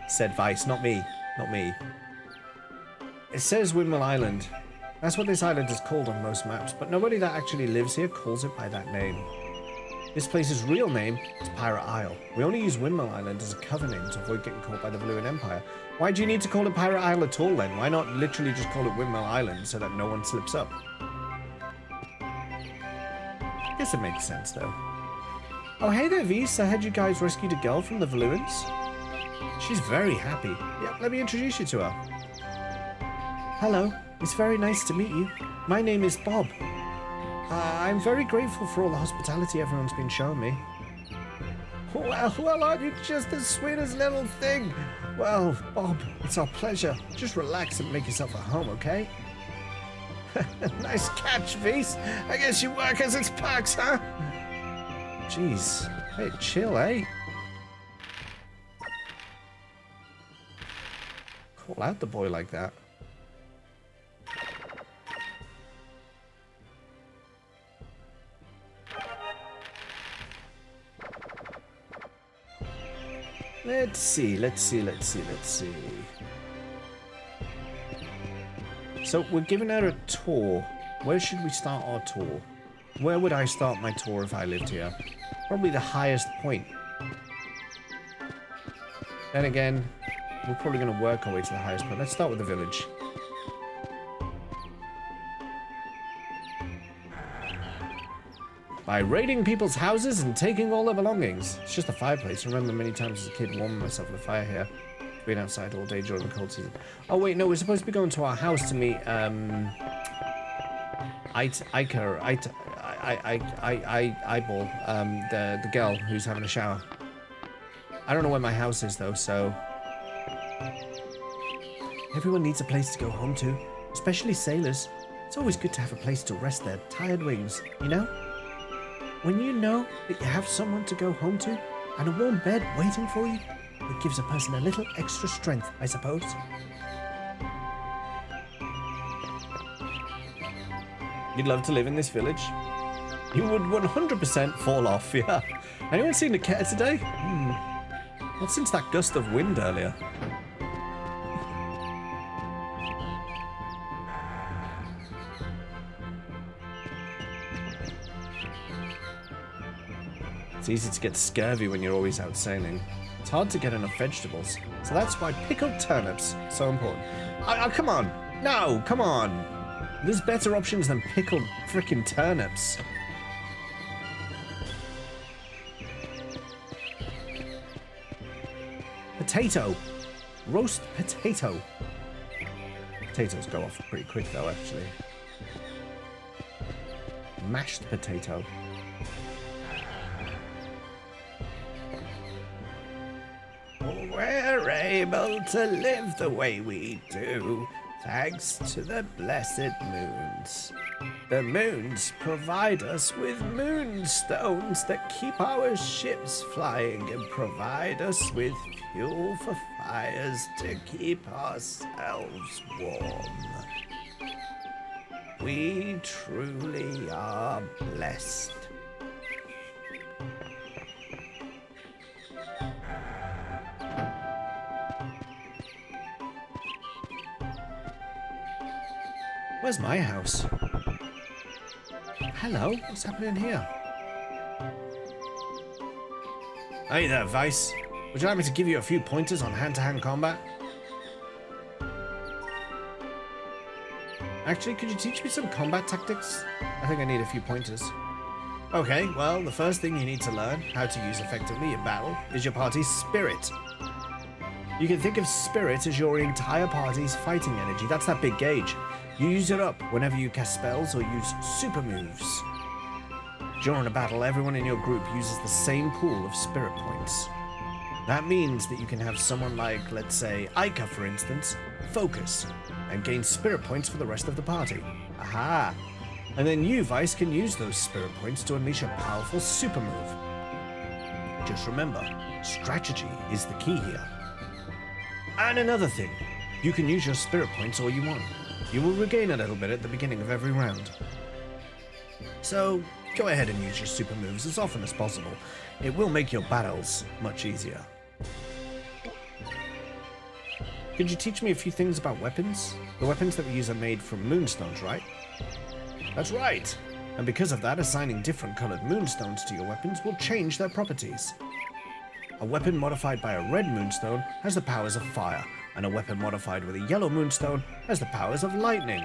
Said Vice, not me. Not me. It says Windmill Island. That's what this island is called on most maps, but nobody that actually lives here calls it by that name. This place's real name is Pirate Isle. We only use Windmill Island as a cover name to avoid getting caught by the Valuan Empire. Why do you need to call it Pirate Isle at all then? Why not literally just call it Windmill Island so that no one slips up? I guess it makes sense though. Oh hey there, Vise. I heard you guys rescued a girl from the Valuans. She's very happy. Yeah, let me introduce you to her. Hello. It's very nice to meet you. My name is Bob. I'm very grateful for all the hospitality everyone's been showing me. Well, aren't you just the sweetest little thing? Well, Bob, it's our pleasure. Just relax and make yourself at home, okay? Nice catch, Vise. I guess you work as its perks, huh? Jeez. Hey, chill, eh? Call out the boy like that. Let's see. So we're giving her a tour. Where should we start our tour? Where would I start my tour if I lived here? Probably the highest point. Then again, we're probably going to work our way to the highest point. Let's start with the village. By raiding people's houses and taking all their belongings. It's just a fireplace. I remember many times as a kid warming myself with a fire here. Being outside all day during the cold season. Oh wait, no, we're supposed to be going to our house to meet Eyeball, the girl who's having a shower. I don't know where my house is though, so everyone needs a place to go home to, especially sailors. It's always good to have a place to rest their tired wings, you know? When you know that you have someone to go home to and a warm bed waiting for you, it gives a person a little extra strength, I suppose. You'd love to live in this village? You would 100% fall off, yeah. Anyone seen Niketa today? Not since that gust of wind earlier. It's easy to get scurvy when you're always out sailing. It's hard to get enough vegetables. So that's why pickled turnips are so important. Oh, come on. No, come on. There's better options than pickled frickin' turnips. Potato. Roast potato. Potatoes go off pretty quick though, actually. Mashed potato. We're able to live the way we do, thanks to the blessed moons. The moons provide us with moonstones that keep our ships flying and provide us with fuel for fires to keep ourselves warm. We truly are blessed. Where's my house? Hello, what's happening here? Hey there, Vice. Would you like me to give you a few pointers on hand-to-hand combat? Actually, could you teach me some combat tactics? I think I need a few pointers. Okay, well, the first thing you need to learn how to use effectively in battle is your party's spirit. You can think of spirit as your entire party's fighting energy. That's that big gauge. You use it up whenever you cast spells or use super moves. During a battle, everyone in your group uses the same pool of spirit points. That means that you can have someone like, let's say, Aika, for instance, focus, and gain spirit points for the rest of the party. Aha! And then you, Vice, can use those spirit points to unleash a powerful super move. Just remember, strategy is the key here. And another thing, you can use your spirit points all you want. You will regain a little bit at the beginning of every round. So go ahead and use your super moves as often as possible. It will make your battles much easier. Could you teach me a few things about weapons? The weapons that we use are made from moonstones, right? That's right. And because of that, assigning different colored moonstones to your weapons will change their properties. A weapon modified by a red moonstone has the powers of fire, and a weapon modified with a yellow moonstone has the powers of lightning.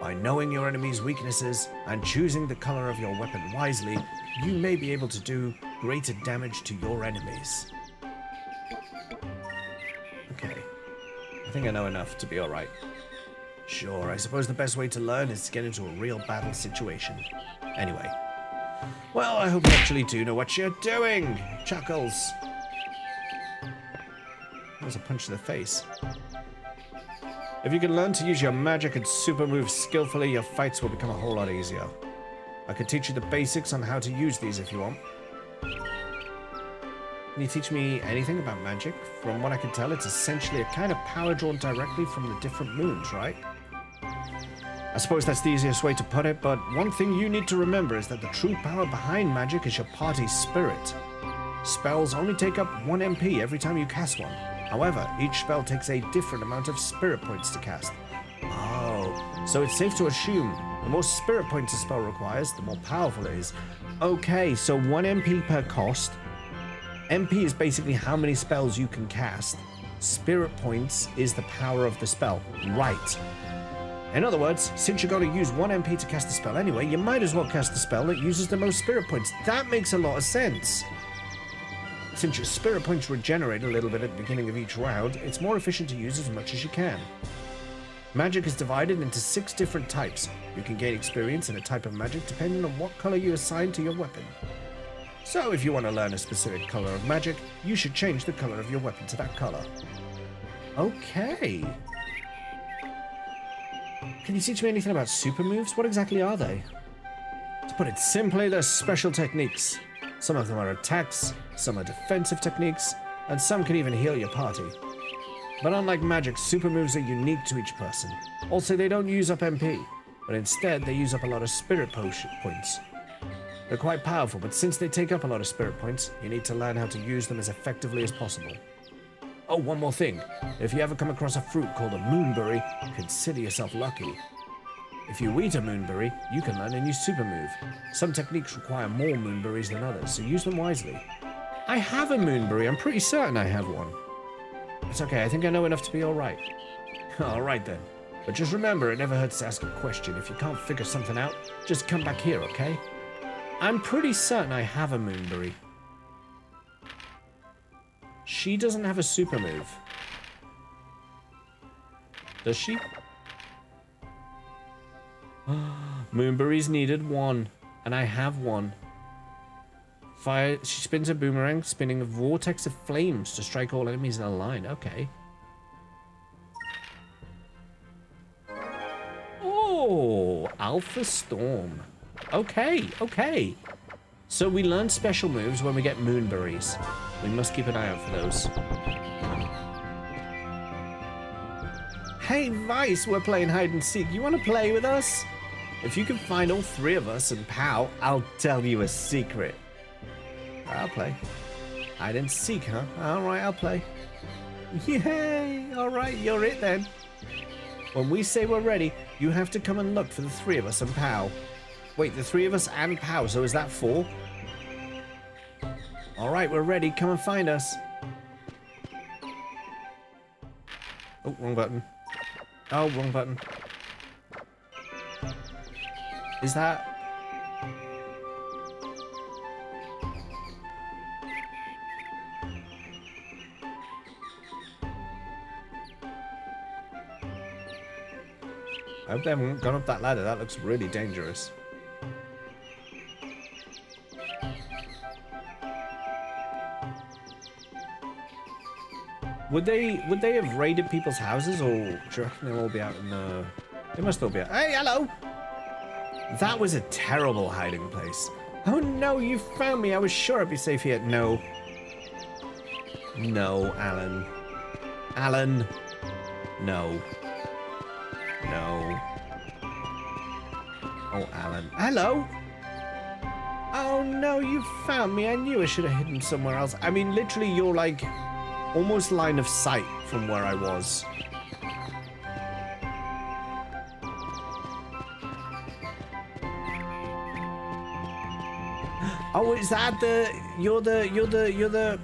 By knowing your enemy's weaknesses and choosing the color of your weapon wisely, you may be able to do greater damage to your enemies. Okay. I think I know enough to be alright. Sure, I suppose the best way to learn is to get into a real battle situation. Anyway. Well, I hope you actually do know what you're doing! Chuckles! That was a punch to the face. If you can learn to use your magic and super moves skillfully, your fights will become a whole lot easier. I could teach you the basics on how to use these if you want. Can you teach me anything about magic? From what I can tell, it's essentially a kind of power drawn directly from the different moons, right? I suppose that's the easiest way to put it, but one thing you need to remember is that the true power behind magic is your party's spirit. Spells only take up 1 MP every time you cast one. However, each spell takes a different amount of spirit points to cast. Oh, so it's safe to assume the more spirit points a spell requires, the more powerful it is. Okay, so 1 MP per cost. MP is basically how many spells you can cast. Spirit points is the power of the spell. Right. In other words, since you're going to use 1 MP to cast the spell anyway, you might as well cast the spell that uses the most spirit points. That makes a lot of sense. Since your spirit points regenerate a little bit at the beginning of each round, it's more efficient to use as much as you can. Magic is divided into 6 different types. You can gain experience in a type of magic depending on what color you assign to your weapon. So if you want to learn a specific color of magic, you should change the color of your weapon to that color. Okay. Can you teach me anything about super moves? What exactly are they? To put it simply, they're special techniques. Some of them are attacks, some are defensive techniques, and some can even heal your party. But unlike magic, super moves are unique to each person. Also, they don't use up MP, but instead they use up a lot of spirit points. They're quite powerful, but since they take up a lot of spirit points, you need to learn how to use them as effectively as possible. Oh, one more thing. If you ever come across a fruit called a moonberry, consider yourself lucky. If you eat a moonberry, you can learn a new super move. Some techniques require more moonberries than others, so use them wisely. I have a moonberry. I'm pretty certain I have one. It's okay. I think I know enough to be alright. Alright then. But just remember, it never hurts to ask a question. If you can't figure something out, just come back here, okay? I'm pretty certain I have a moonberry. She doesn't have a super move. Does she? Moonberries needed 1, and I have 1. Fire. She spins a boomerang, spinning a vortex of flames to strike all enemies in a line. Okay. Oh, Alpha Storm. Okay, okay. So we learn special moves when we get moonberries. We must keep an eye out for those. Hey, Vice, we're playing hide and seek. You want to play with us? If you can find all 3 of us and POW, I'll tell you a secret. I'll play. Hide and seek, huh? Alright, I'll play. Yay! Alright, you're it then. When we say we're ready, you have to come and look for the 3 of us and POW. Wait, the 3 of us and POW, so is that 4? Alright, we're ready. Come and find us. Oh, wrong button. Oh, wrong button. Is that... I hope they haven't gone up that ladder. That looks really dangerous. Would they have raided people's houses, or do you reckon they'll all be out in the... They must all be out... Hey, hello! That was a terrible hiding place. Oh no, you found me. I was sure I'd be safe here. No. No, Alan. Alan. No. No. Oh, Alan. Excellent. Hello. Oh no, you found me. I knew I should have hidden somewhere else. I mean, literally, you're like almost line of sight from where I was. Oh, is that you're the...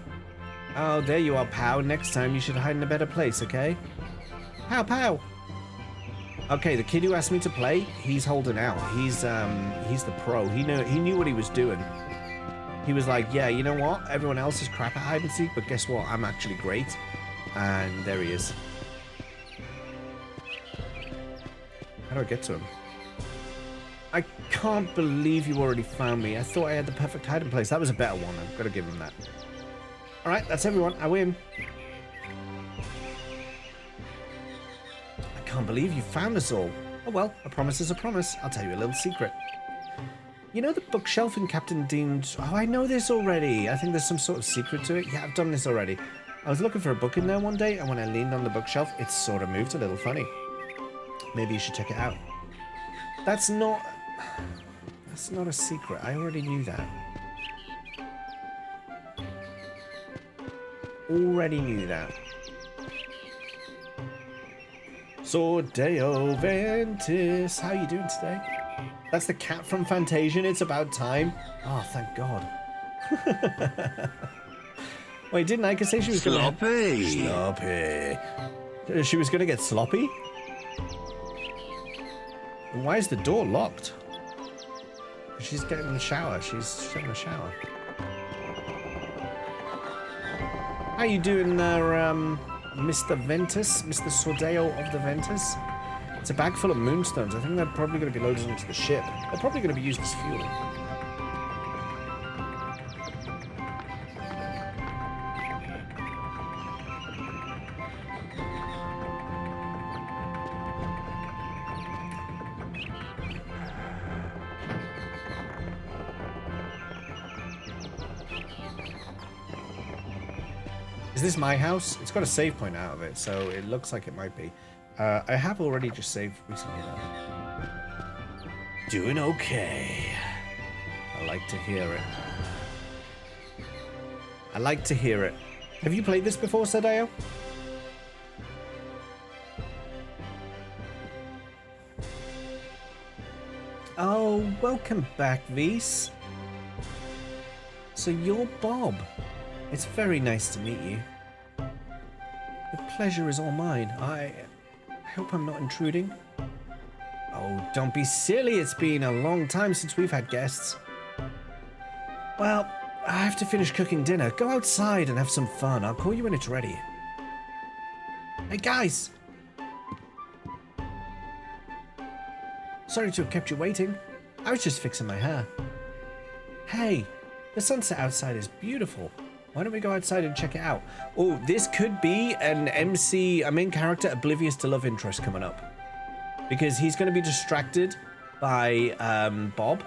Oh, there you are, Pow. Next time you should hide in a better place, okay? Pow. Okay, the kid who asked me to play, he's holding out. He's the pro. He knew what he was doing. He was like, yeah, you know what? Everyone else is crap at hide and seek, but guess what? I'm actually great. And there he is. How do I get to him? I can't believe you already found me. I thought I had the perfect hiding place. That was a better one. I've got to give him that. All right, that's everyone. I win. I can't believe you found us all. Oh well, a promise is a promise. I'll tell you a little secret. You know the bookshelf in Captain Dean's... Oh, I know this already. I think there's some sort of secret to it. Yeah, I've done this already. I was looking for a book in there one day, and when I leaned on the bookshelf, it sort of moved a little funny. Maybe you should check it out. That's not a secret. I already knew that. Already knew that. Sordeo Ventus. How you doing today? That's the cat from Fantasian. It's about time. Oh, thank God. Wait, didn't Ika say she was going to... Sloppy. She was going to get sloppy? And why is the door locked? She's getting in the shower. She's having a shower. How you doing there, Mr. Ventus? Mr. Sordeo of the Ventus? It's a bag full of moonstones. I think they're probably going to be loaded into the ship. They're probably going to be used as fuel. Is this my house? It's got a save point out of it, so it looks like it might be. I have already just saved recently, though. Doing okay. I like to hear it. I like to hear it. Have you played this before, Sadeo? Oh, welcome back, Vise. So you're Bob. It's very nice to meet you. The pleasure is all mine. I hope I'm not intruding. Oh, don't be silly. It's been a long time since we've had guests. Well, I have to finish cooking dinner. Go outside and have some fun. I'll call you when it's ready. Hey, guys! Sorry to have kept you waiting. I was just fixing my hair. Hey, the sunset outside is beautiful. Why don't we go outside and check it out? Oh, this could be an MC, a main character, oblivious to love interest coming up. Because he's going to be distracted by Bob.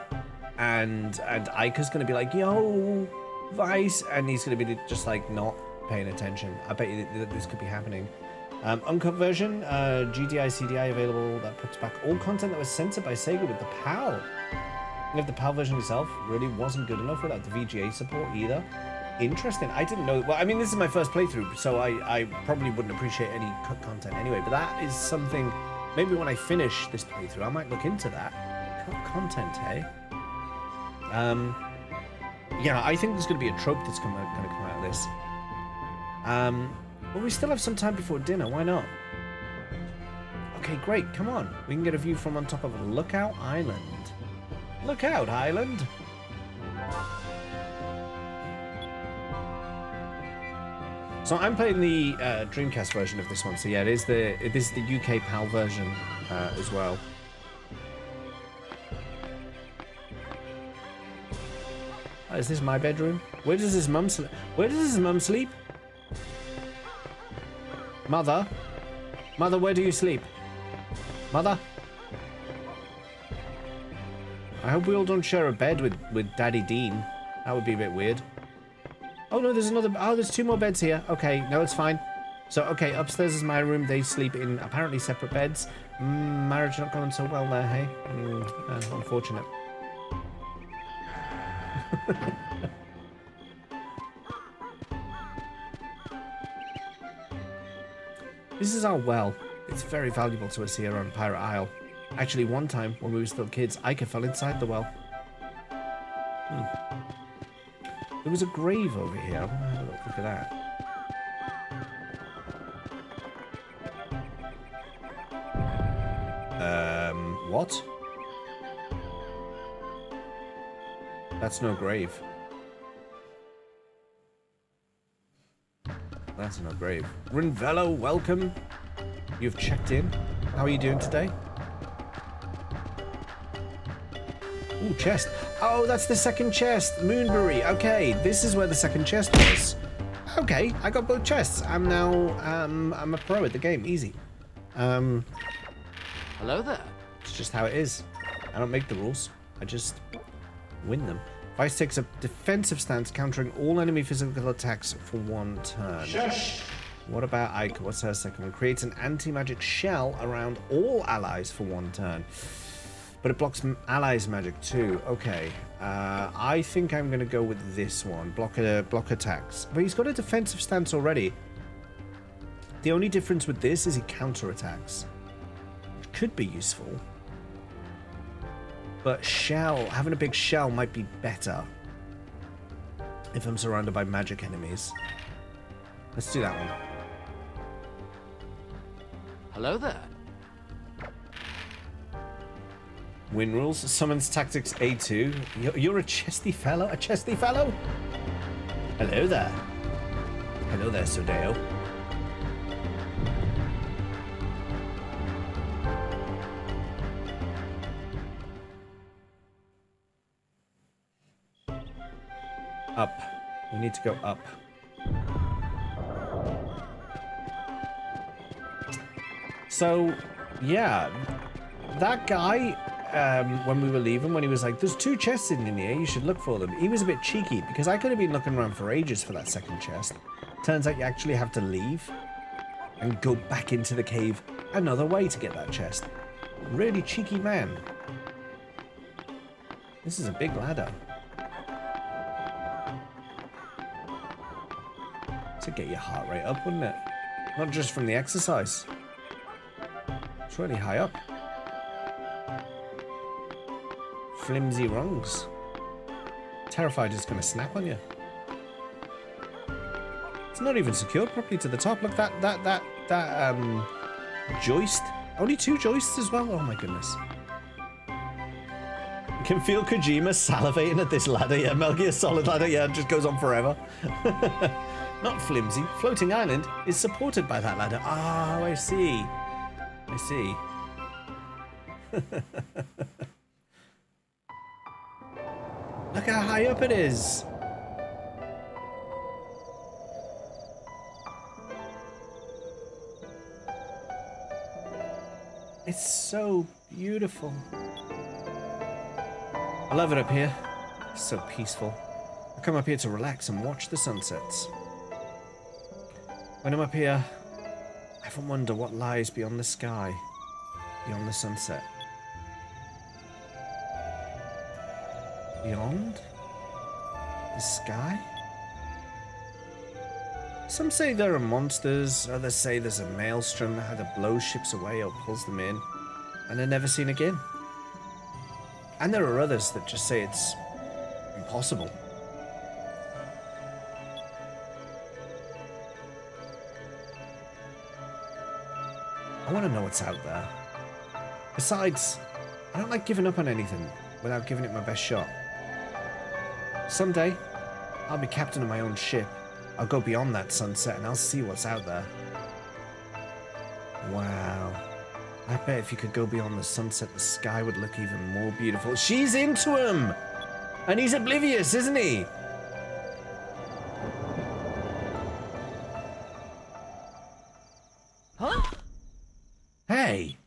And Ika's going to be like, yo, Vice. And he's going to be just like not paying attention. I bet you that this could be happening. Uncut version, GDI, CDI available. That puts back all content that was censored by Sega with the PAL. If the PAL version itself really wasn't good enough without the VGA support either. Interesting. I didn't know. Well, I mean, this is my first playthrough, so I probably wouldn't appreciate any cut content anyway. But that is something. Maybe when I finish this playthrough, I might look into that. Cut content, hey. Yeah, I think there's going to be a trope that's going to come out of this. But we still have some time before dinner. Why not? Okay, great. Come on. We can get a view from on top of Lookout Island. Lookout Island. So I'm playing the Dreamcast version of this one. So yeah, this is the UK PAL version as well. Oh, is this my bedroom? Where does his mum sleep? Where does his mum sleep? Mother, where do you sleep? Mother. I hope we all don't share a bed with Daddy Dean. That would be a bit weird. Oh no, there's another. Oh, there's two more beds here. Okay, no, it's fine. So, okay, upstairs is my room. They sleep in apparently separate beds. Marriage not going so well there, hey? Unfortunate. This is our well. It's very valuable to us here on Pirate Isle. Actually, one time, when we were still kids, Ica fell inside the well. There was a grave over here. I want to have a look at that. What? That's no grave. That's no grave. Rinvello, welcome. You've checked in. How are you doing today? Ooh, chest. Oh, that's the second chest. Moonbury. Okay, this is where the second chest was. Okay, I got both chests. I'm now, I'm a pro at the game. Easy. Hello there. It's just how it is. I don't make the rules. I just win them. Vice takes a defensive stance, countering all enemy physical attacks for 1 turn. Shush! What about Ica? What's her second one? Creates an anti-magic shell around all allies for 1 turn. But it blocks allies' magic too. Okay. I think I'm going to go with this one. Block attacks. But he's got a defensive stance already. The only difference with this is he counter-attacks. It could be useful. But shell, having a big shell might be better if I'm surrounded by magic enemies. Let's do that one. Hello there. Win rules. Summons tactics A2. You're a chesty fellow? A chesty fellow? Hello there. Hello there, Sodeo. Up. We need to go up. So, yeah. That guy, when we were leaving, when he was like, there's 2 chests in here, you should look for them. He was a bit cheeky, because I could have been looking around for ages for that second chest. Turns out you actually have to leave and go back into the cave another way to get that chest. Really cheeky man. This is a big ladder. To get your heart rate up, wouldn't it? Not just from the exercise. It's really high up. Flimsy rungs. Terrified it's going to snap on you. It's not even secured properly to the top. Look, that joist. Only 2 joists as well. Oh my goodness. You can feel Kojima salivating at this ladder. Yeah, Metal Gear Solid ladder. Yeah, it just goes on forever. Not flimsy. Floating Island is supported by that ladder. Oh, I see. I see. Look how high up it is. It's so beautiful. I love it up here. It's so peaceful. I come up here to relax and watch the sunsets. When I'm up here, I often wonder what lies beyond the sky, beyond the sunset. Beyond the sky? Some say there are monsters, others say there's a maelstrom that either blows ships away or pulls them in, and they're never seen again. And there are others that just say it's impossible. I want to know what's out there. Besides, I don't like giving up on anything without giving it my best shot. Someday, I'll be captain of my own ship. I'll go beyond that sunset and I'll see what's out there. Wow. I bet if you could go beyond the sunset, the sky would look even more beautiful. She's into him! And he's oblivious, isn't he? Huh? Hey!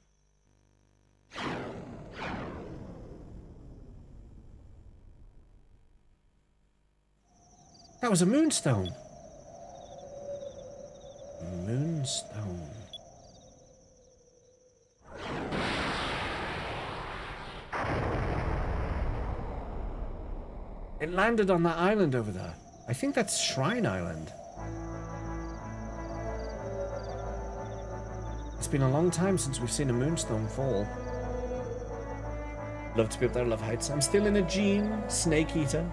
That was a moonstone. Moon moonstone. It landed on that island over there. I think that's Shrine Island. It's been a long time since we've seen a moonstone fall. Love to be up there, love heights. I'm still in a Gene, Snake Eater.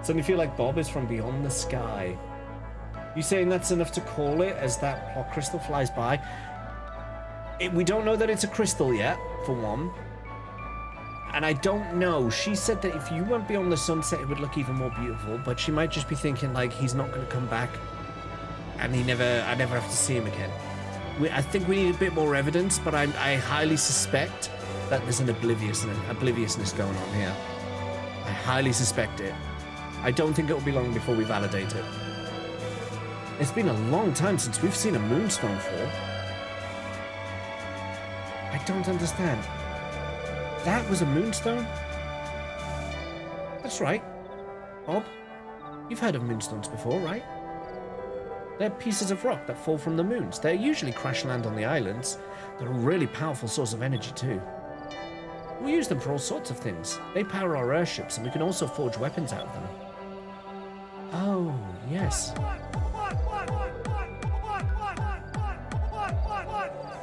Suddenly feel like Bob is from beyond the sky. You saying that's enough to call it as that plot crystal flies by? We don't know that it's a crystal yet, for one. And I don't know. She said that if you went beyond the sunset, it would look even more beautiful. But she might just be thinking, like, he's not going to come back. And I never have to see him again. I think we need a bit more evidence, but I highly suspect that there's an obliviousness going on here. I highly suspect it. I don't think it will be long before we validate it. It's been a long time since we've seen a moonstone fall. I don't understand. That was a moonstone? That's right. Bob, you've heard of moonstones before, right? They're pieces of rock that fall from the moons. They usually crash land on the islands. They're a really powerful source of energy too. We use them for all sorts of things. They power our airships, and we can also forge weapons out of them. Oh, yes. What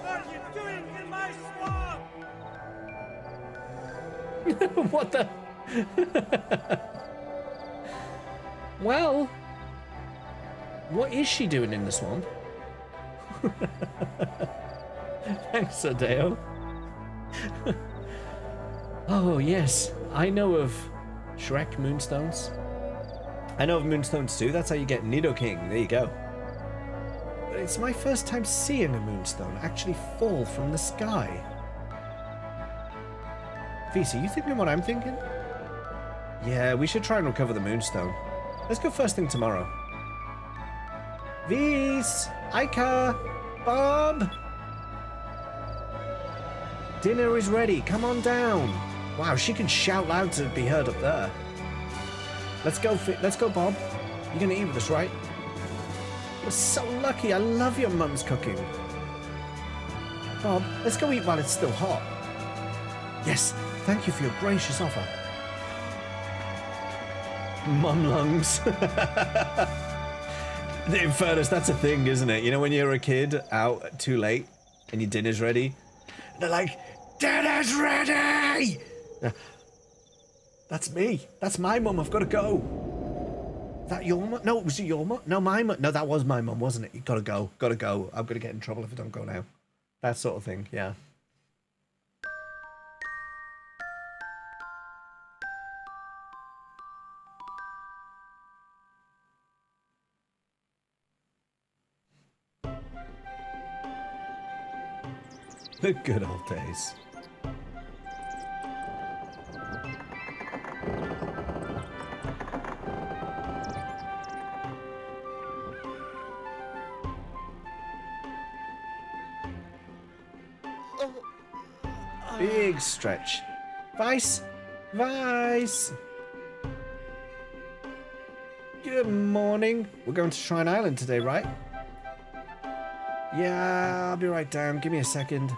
are you doing in my swamp? What the? Well, what is she doing in the swamp? Thanks, Adeo. Oh, yes. I know of Shrek moonstones. I know of moonstones too. That's how you get Nidoking. There you go. But it's my first time seeing a moonstone actually fall from the sky. Visa, you thinking what I'm thinking? Yeah, we should try and recover the moonstone. Let's go first thing tomorrow. Vis, Aika, Bob. Dinner is ready. Come on down. Wow, she can shout loud to be heard up there. Let's go, Bob. You're gonna eat with us, right? We're so lucky. I love your mum's cooking. Bob, let's go eat while it's still hot. Yes, thank you for your gracious offer. Mum lungs. In fairness, that's a thing, isn't it? You know, when you're a kid out too late and your dinner's ready, they're like, dinner's ready! That's me. That's my mum. I've got to go. Is that your mum? No, was it your mum? No, my mum. No, that was my mum, wasn't it? You gotta go. Gotta go. I'm gonna get in trouble if I don't go now. That sort of thing, yeah. The good old days. Big stretch. Vice! Vice! Good morning. We're going to Shrine Island today, right? Yeah, I'll be right down. Give me a second.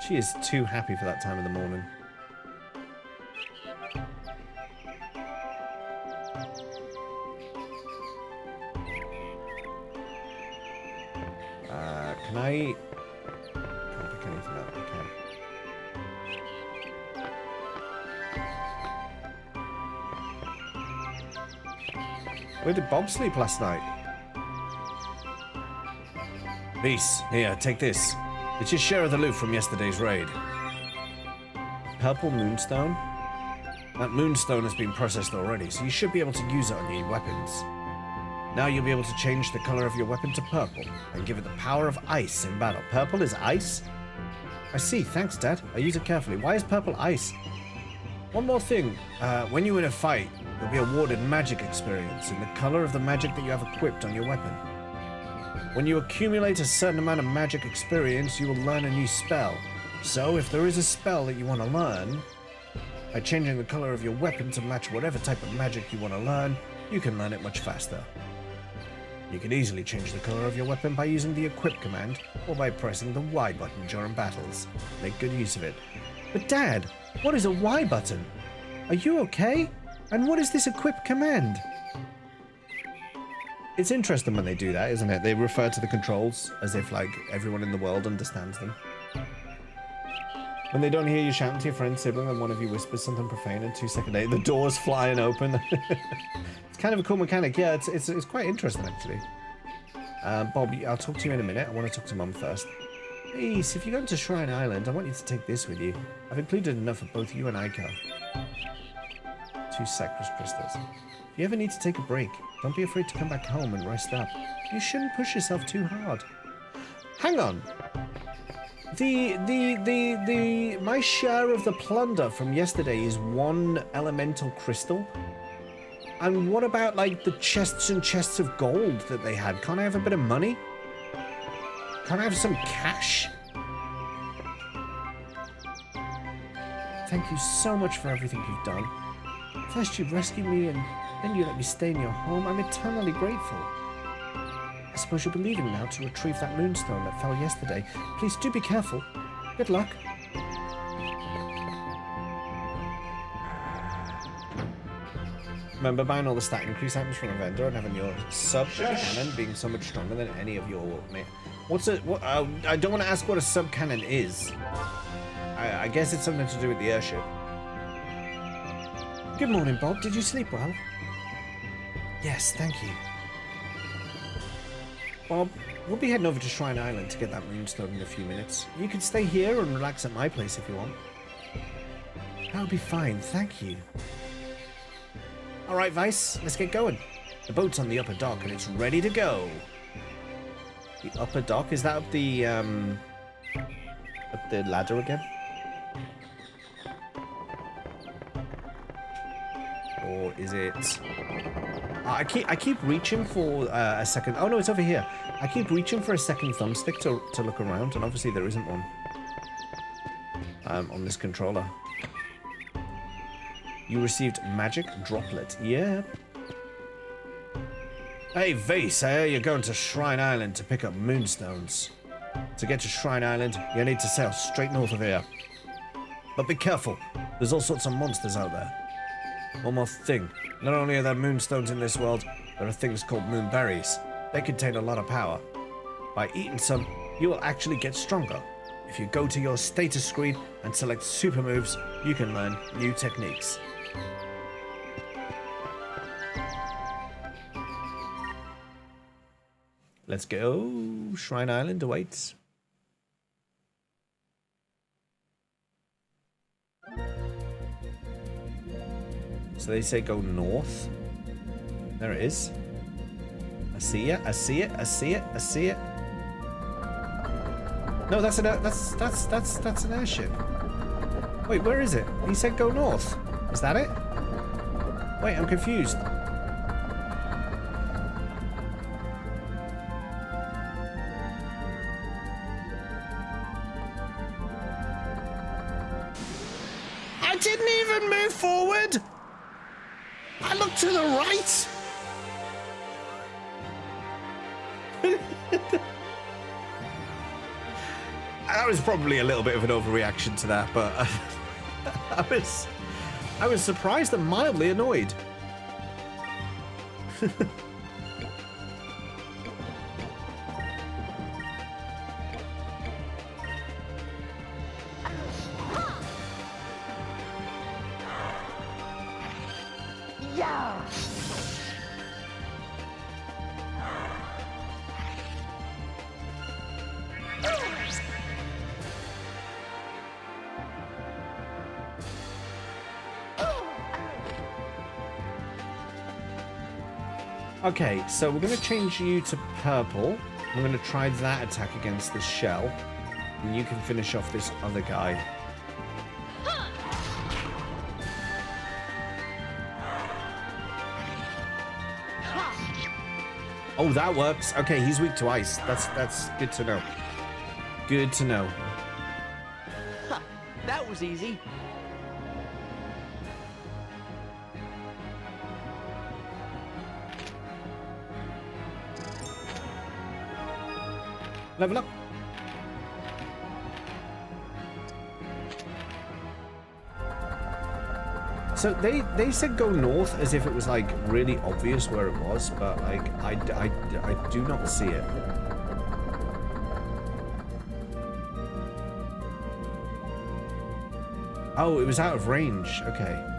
She is too happy for that time of the morning. Can I... Can't pick anything up. Okay. Where did Bob sleep last night? Beast, here, take this. It's your share of the loot from yesterday's raid. Purple moonstone? That moonstone has been processed already, so you should be able to use it on your weapons. Now you'll be able to change the color of your weapon to purple, and give it the power of ice in battle. Purple is ice? I see, thanks Dad. I use it carefully. Why is purple ice? One more thing. When you're in a fight, you'll be awarded magic experience in the color of the magic that you have equipped on your weapon. When you accumulate a certain amount of magic experience, you will learn a new spell. So, if there is a spell that you want to learn, by changing the color of your weapon to match whatever type of magic you want to learn, you can learn it much faster. You can easily change the color of your weapon by using the equip command or by pressing the Y button during battles. Make good use of it. But Dad, what is a Y button? Are you okay? And what is this equip command? It's interesting when they do that, isn't it? They refer to the controls as if, like, everyone in the world understands them. When they don't hear you shouting to your friend, sibling, and one of you whispers something profane, and 2 seconds later, the door's flying open. It's kind of a cool mechanic. Yeah, it's quite interesting, actually. Bob, I'll talk to you in a minute. I want to talk to Mum first. Hey, so if you're going to Shrine Island, I want you to take this with you. I've included enough for both you and Aiko. 2 Sacred crystals. If you ever need to take a break, don't be afraid to come back home and rest up. You shouldn't push yourself too hard. Hang on. My share of the plunder from yesterday is 1 elemental crystal. And what about, like, the chests and chests of gold that they had? Can't I have a bit of money? Can't I have some cash? Thank you so much for everything you've done. First you rescued me and then you let me stay in your home. I'm eternally grateful. I suppose you'll be leaving now to retrieve that moonstone that fell yesterday. Please do be careful. Good luck. Remember buying all the stat increase items from a vendor and having your sub cannon being so much stronger than any of your mate. I don't want to ask what a sub cannon is. I guess it's something to do with the airship. Good morning, Bob. Did you sleep well? Yes, thank you. Bob, we'll be heading over to Shrine Island to get that moonstone in a few minutes. You can stay here and relax at my place if you want. That'll be fine, thank you. Alright, Vice, let's get going. The boat's on the upper dock and it's ready to go. The upper dock? Is that up the ladder again? Or is it... I keep reaching for a second... Oh no, it's over here. I keep reaching for a second thumbstick to look around, and obviously there isn't one on this controller. You received magic droplet. Yeah. Hey, Vase, I hear you're going to Shrine Island to pick up moonstones. To get to Shrine Island, you need to sail straight north of here. But be careful. There's all sorts of monsters out there. One more thing. Not only are there moonstones in this world, there are things called moonberries. They contain a lot of power. By eating some, you will actually get stronger. If you go to your status screen and select super moves, you can learn new techniques. Let's go. Shrine Island awaits. So they say go north. There it is. I see it. I see it. I see it. I see it. No, that's an airship. Wait, where is it? He said go north. Is that it? Wait, I'm confused. I didn't even move forward. I looked to the right. That was probably a little bit of an overreaction to that, but I was surprised and mildly annoyed. Okay, so we're going to change you to purple. I'm going to try that attack against this shell. And you can finish off this other guy. Oh, that works. Okay, he's weak to ice. That's good to know. Good to know. That was easy. Level up. So they said go north as if it was like really obvious where it was, but like I do not see it. Oh, it was out of range. Okay.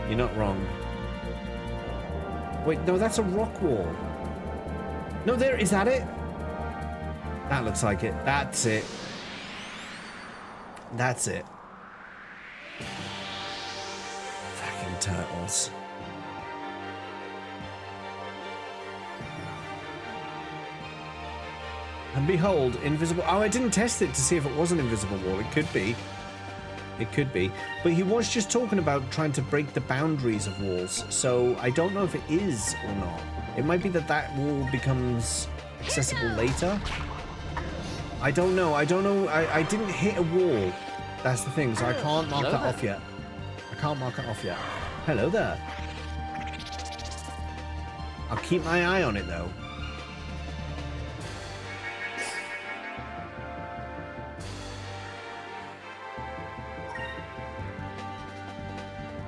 You're not wrong. Wait, no, that's a rock wall. No, there, is that it? That looks like it. That's it. That's it. Fucking turtles. And behold, invisible. Oh, I didn't test it to see if it was an invisible wall. It could be. It could be. But he was just talking about trying to break the boundaries of walls. So I don't know if it is or not. It might be that that wall becomes accessible later. I don't know. I don't know. I didn't hit a wall. That's the thing. So I can't mark that off yet. I can't mark it off yet. Hello there. I'll keep my eye on it though.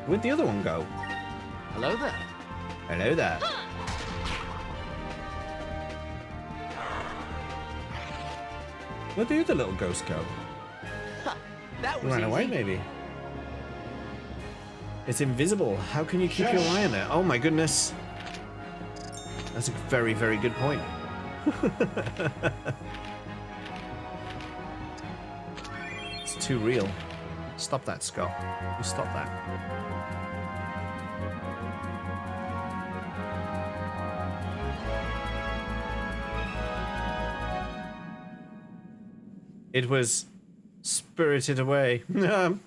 Where'd the other one go? Hello there. Hello there. Where'd the other little ghost go? That was Ran away, easy. maybe. It's invisible. How can you keep your eye on it? Oh my goodness. That's a very, very good point. It's too real. Stop that, Scott. You stop that. It was Spirited Away. That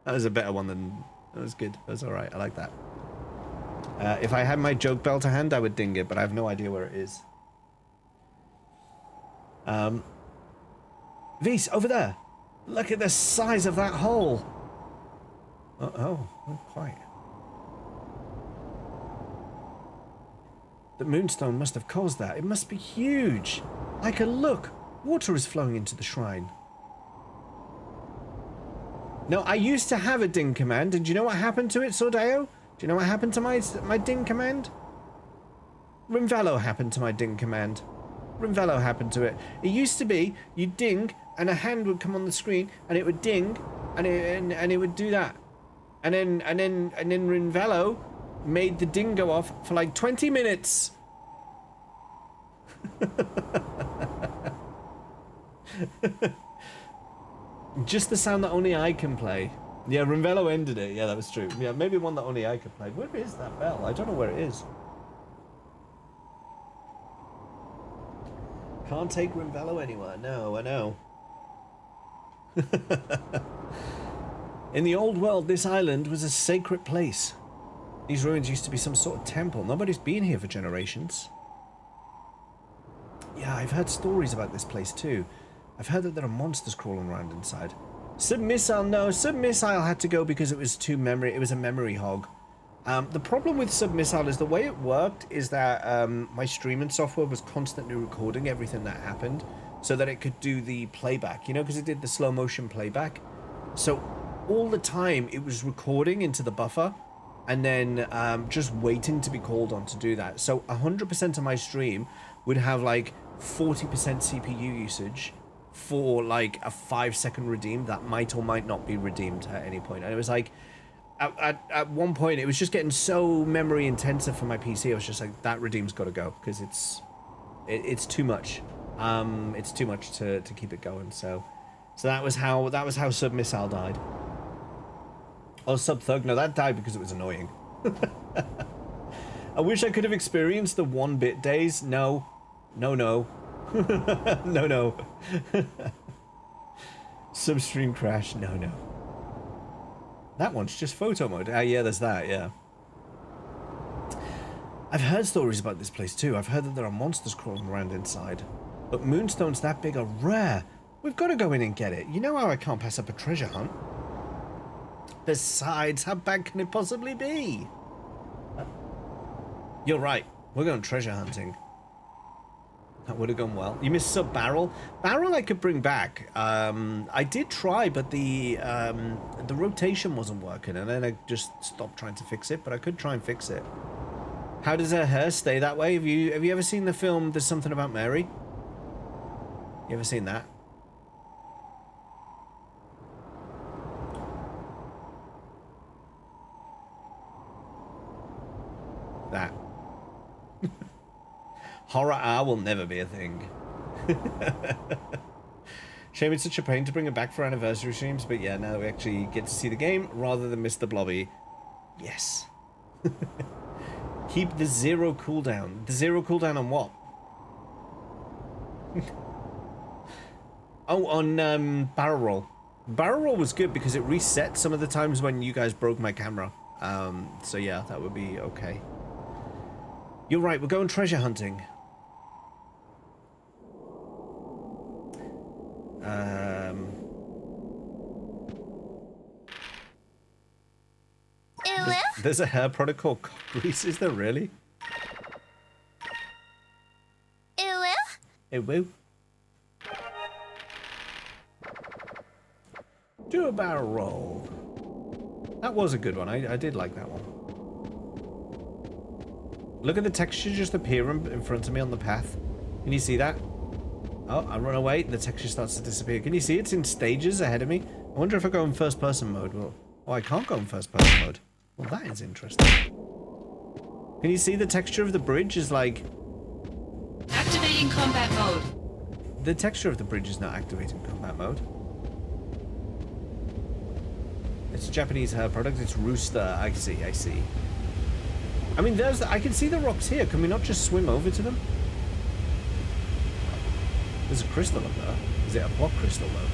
was a better one than... That was good. That was alright. I like that. If I had my joke bell to hand, I would ding it, but I have no idea where it is. Vise, over there! Look at the size of that hole! Oh, not quite. The moonstone must have caused that. It must be huge! I can look! Water is flowing into the shrine. No, I used to have a ding command, and do you know what happened to it, Sordeo? Do you know what happened to my ding command? Rimvelo happened to my ding command. Rimvelo happened to it. It used to be, you ding, and a hand would come on the screen, and it would ding, and it would do that. And then Rimvelo made the ding go off for like 20 minutes. Just the sound that only I can play. Yeah, Rimvelo ended it. Yeah, that was true. Yeah, maybe one that only I could play. Where is that bell? I don't know where it is. Can't take Rimvelo anywhere. No, I know. In the old world, this island was a sacred place. These ruins used to be some sort of temple. Nobody's been here for generations. Yeah, I've heard stories about this place too. I've heard that there are monsters crawling around inside. Submissile, no. Submissile had to go because it was it was a memory hog. The problem with Submissile is the way it worked is that my streaming software was constantly recording everything that happened so that it could do the playback, you know, because it did the slow motion playback. So all the time it was recording into the buffer and then just waiting to be called on to do that. So 100% of my stream would have like 40% CPU usage for like a 5-second redeem that might or might not be redeemed at any point. And it was like at one point it was just getting so memory intensive for my PC. I was just like, that redeem's got to go because it's too much. It's too much to keep it going. So that was how Submissile died. Oh, Subthug, no, that died because it was annoying. I wish I could have experienced the 1-bit days. No. No. Substream crash. No. That one's just photo mode. Yeah, there's that, yeah. I've heard stories about this place too. I've heard that there are monsters crawling around inside. But moonstones that big are rare. We've got to go in and get it. You know how I can't pass up a treasure hunt? Besides, how bad can it possibly be? You're right. We're going treasure hunting. That would have gone well. You missed sub barrel. Barrel I could bring back. I did try, but the rotation wasn't working, and then I just stopped trying to fix it. But I could try and fix it. How does her hair stay that way? Have you ever seen the film There's Something About Mary? You ever seen that? That. Horror hour will never be a thing. Shame it's such a pain to bring it back for anniversary streams, but yeah, now we actually get to see the game rather than miss the blobby. Yes. Keep the zero cooldown. The zero cooldown on what? Oh, on barrel roll. Barrel roll was good because it reset some of the times when you guys broke my camera. So yeah, that would be okay. You're right, we're going treasure hunting. There's a hair product called cock grease, is there really? It will. Do a barrel roll. That was a good one. I did like that one. Look at the texture just appear in front of me on the path. Can you see that? Oh, I run away. The texture starts to disappear. Can you see it's in stages ahead of me? I wonder if I go in first person mode. Well, oh, I can't go in first person mode. Well, that is interesting. Can you see the texture of the bridge is like... Activating combat mode. The texture of the bridge is not activating combat mode. It's a Japanese hair product. It's Rooster. I see. I mean, I can see the rocks here. Can we not just swim over to them? There's a crystal up there. Is it a block crystal, though?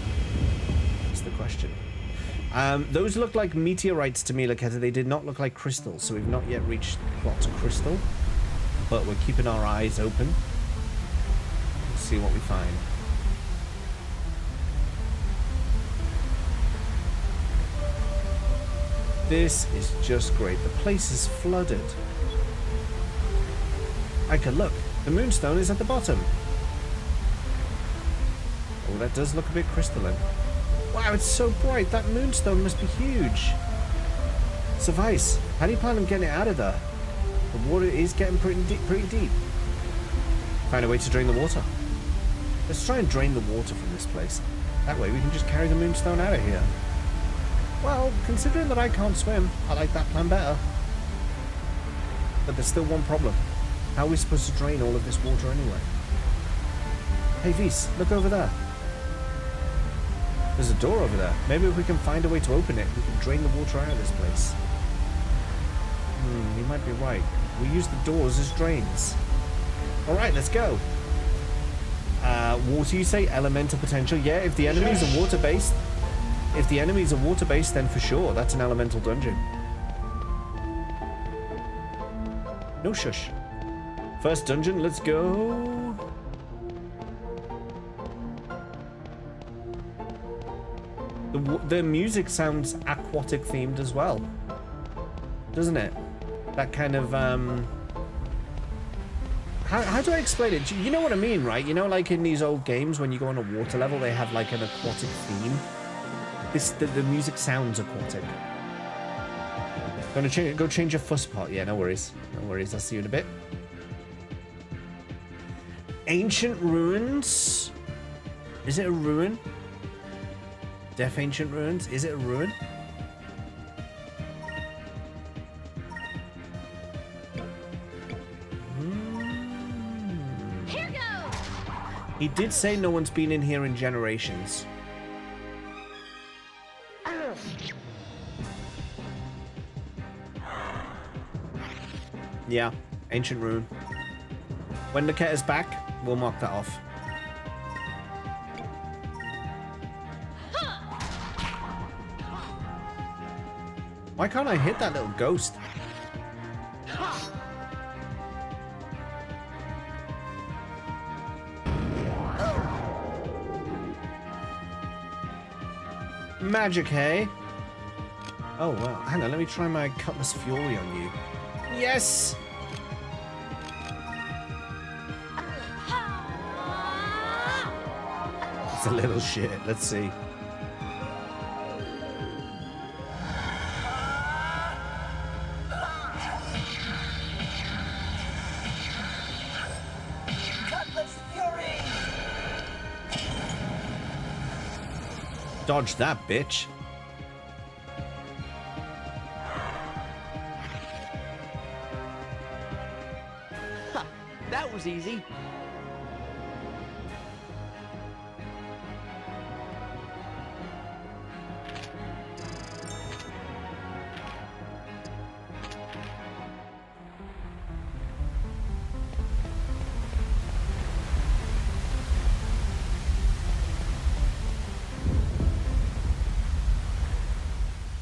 That's the question. Those look like meteorites to me, Laketa. They did not look like crystals, so we've not yet reached plot crystal. But we're keeping our eyes open. Let's see what we find. This is just great. The place is flooded. I can look. The moonstone is at the bottom. Oh, that does look a bit crystalline. Wow, it's so bright. That moonstone must be huge. Suffice. How do you plan on getting it out of there? The water is getting pretty deep. Find a way to drain the water. Let's try and drain the water from this place. That way we can just carry the moonstone out of here. Well, considering that I can't swim, I like that plan better. But there's still one problem. How are we supposed to drain all of this water anyway? Hey, Vis, look over there. There's a door over there. Maybe if we can find a way to open it, we can drain the water out of this place. You might be right. We use the doors as drains. Alright, let's go. Water, you say? Elemental potential? Yeah, if the enemies are water-based... If the enemies are water-based, then for sure, that's an elemental dungeon. No shush. First dungeon, let's go. The music sounds aquatic themed as well, doesn't it? That kind of how do I explain it? You know what I mean, right? You know, like in these old games when you go on a water level, they have like an aquatic theme. The music sounds aquatic. Go change your fuss pot. Yeah, no worries. No worries. I'll see you in a bit. Ancient ruins. Is it a ruin? Deaf ancient ruins. Is it a ruin? Here goes! He did say no one's been in here in generations. Yeah, ancient ruin. When the cat is back, we'll mark that off. Why can't I hit that little ghost? magic, hey? Oh, well, hang on, let me try my Cutlass Fury on you. Yes! It's a little shit, let's see. Dodge that, bitch. Ha, that was easy.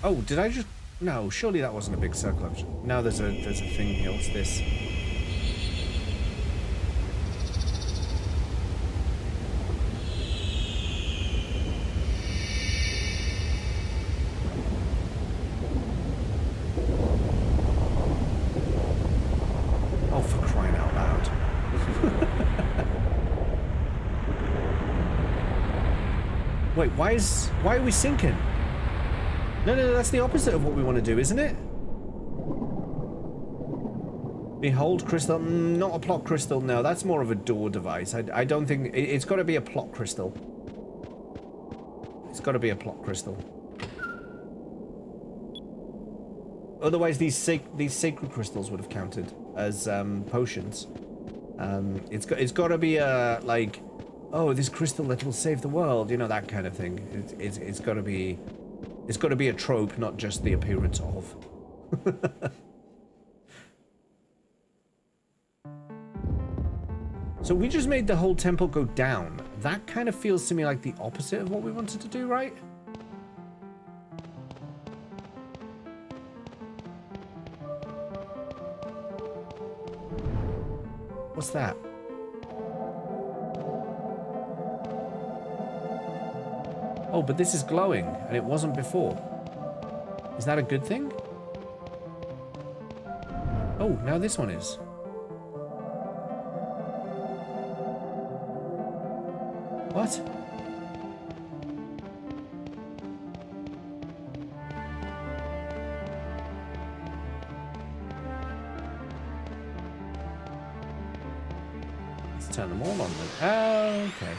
Oh, did I just... No, surely that wasn't a big circle. Now there's a thing here. What's this? Oh, for crying out loud. Wait, why are we sinking? No, that's the opposite of what we want to do, isn't it? Behold crystal. Not a plot crystal, no. That's more of a door device. I don't think... It's got to be a plot crystal. It's got to be a plot crystal. Otherwise, these sacred crystals would have counted as potions. It's got to be a, like... Oh, this crystal that will save the world. You know, that kind of thing. It's got to be... It's got to be a trope, not just the appearance of. So we just made the whole temple go down. That kind of feels to me like the opposite of what we wanted to do, right? What's that? Oh, but this is glowing, and it wasn't before. Is that a good thing? Oh, now this one is. What? Let's turn them all on then. Oh, okay.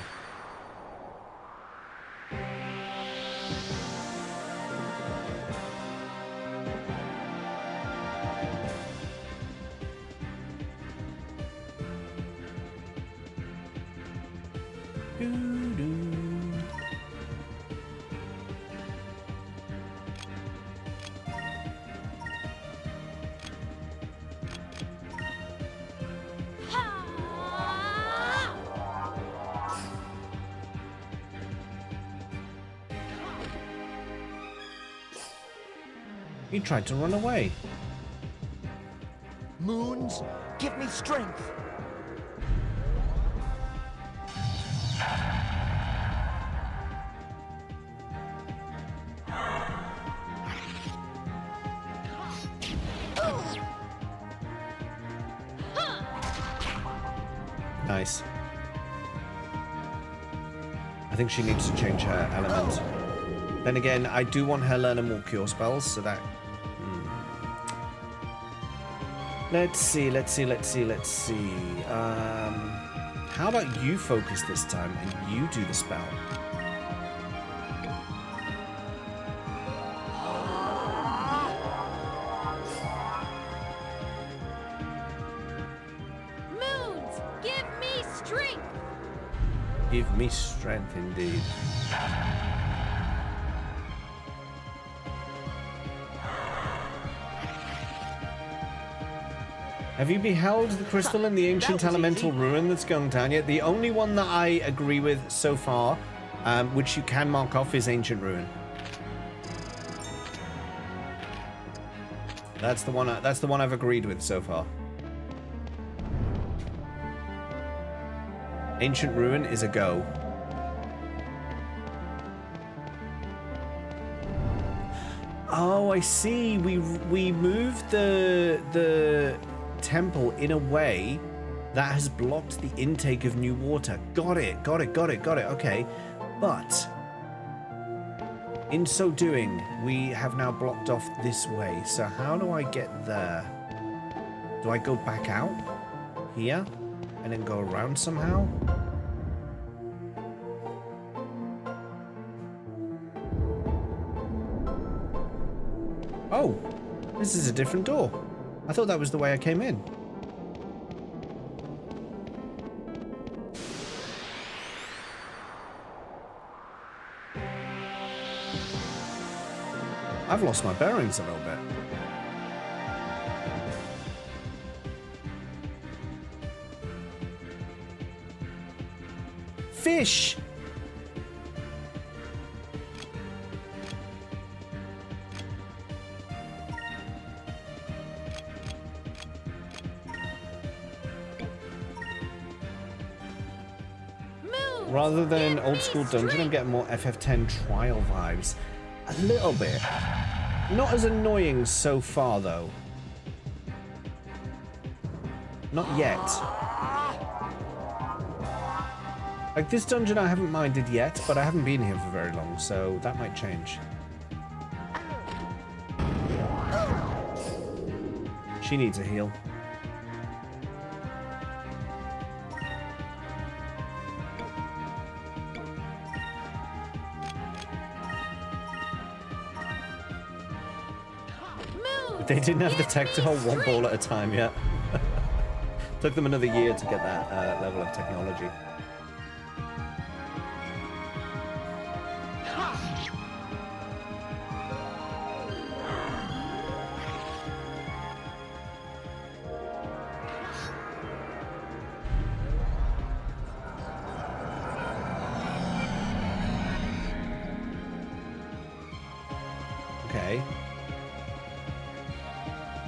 He tried to run away. Moons, give me strength. Nice. I think she needs to change her element. Then again, I do want her learning more cure spells, so that... Let's see. How about you focus this time and you do the spell? Moons, give me strength. Give me strength, indeed. Have you beheld the crystal in the ancient elemental ruin that's going down yet? The only one that I agree with so far, which you can mark off, is ancient ruin. That's the one. That's the one I've agreed with so far. Ancient ruin is a go. Oh, I see. We moved the temple in a way that has blocked the intake of new water. Got it. Okay. But in so doing, we have now blocked off this way. So how do I get there? Do I go back out here and then go around somehow? Oh, this is a different door. I thought that was the way I came in. I've lost my bearings a little bit. Fish! Rather than old school dungeon, I'm getting more FF10 trial vibes. A little bit. Not as annoying so far, though. Not yet. Like, this dungeon I haven't minded yet, but I haven't been here for very long, so that might change. She needs a heal. They didn't have the tech to hold one ball at a time yet. Took them another year to get that level of technology. Okay.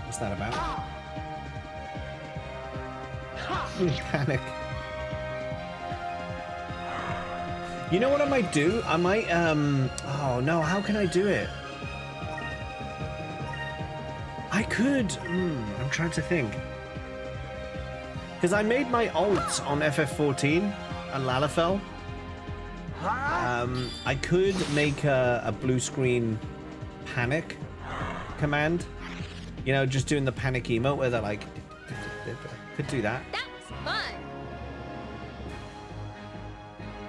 What's that about? Panic. You know what I might do? I might, oh no, how can I do it? I could, I'm trying to think. Because I made my ult on FF14 and Lalafell. I could make a blue screen panic command. You know, just doing the panic emote where they're like, could do that. That was fun.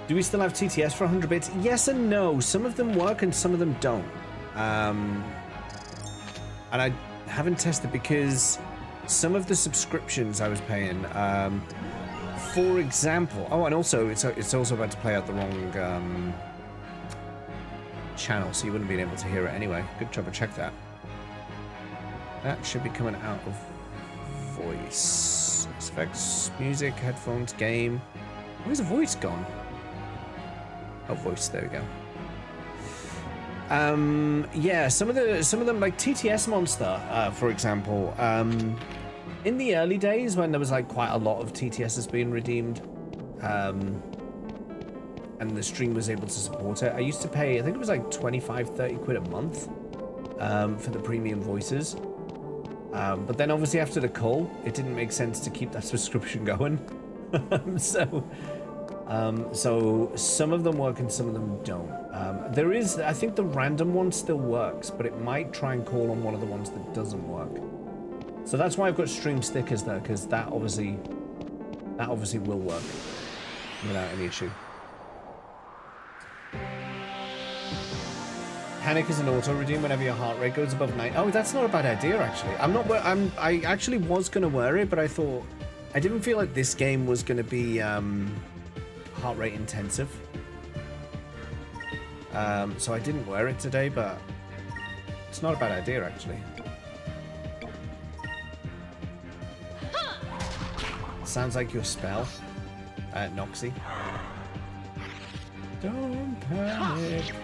Do we still have TTS for 100 bits? Yes and no. Some of them work and some of them don't. And I haven't tested because some of the subscriptions I was paying, for example, oh, and also it's also about to play out the wrong channel, so you wouldn't be able to hear it anyway. Good job, I checked that. That should be coming out of voice. Effects, music, headphones, game. Where's the voice gone? Oh, voice. There we go. Yeah, some of them, like TTS Monster, for example. In the early days, when there was like quite a lot of TTSs being redeemed, and the stream was able to support it, I used to pay, I think it was like 25-30 quid a month for the premium voices. But then obviously after the cull, it didn't make sense to keep that subscription going. So some of them work and some of them don't. There is, I think the random one still works, but it might try and call on one of the ones that doesn't work. So that's why I've got stream stickers there, because that obviously will work without any issue. Panic is an auto redeem whenever your heart rate goes above 9. Oh, that's not a bad idea actually. I actually was gonna wear it, but I thought I didn't feel like this game was gonna be heart rate intensive. So I didn't wear it today, but it's not a bad idea actually. Sounds like your spell, Noxy. Don't panic.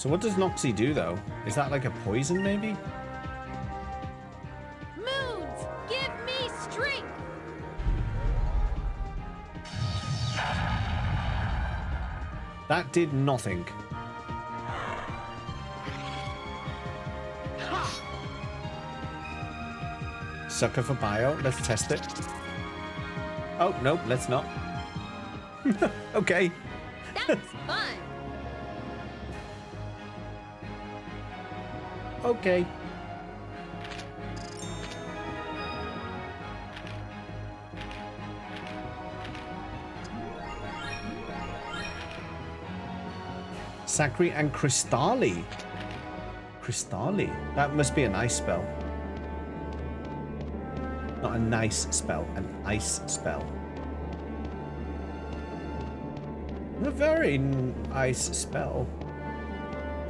So what does Noxie do, though? Is that like a poison, maybe? Moons, give me strength. That did nothing. Sucker for bio. Let's test it. Oh, nope, let's not. Okay. That's fun. Okay. Sacri and Crystalli. Crystalli. That must be an ice spell. Not a nice spell, an ice spell. A very nice spell.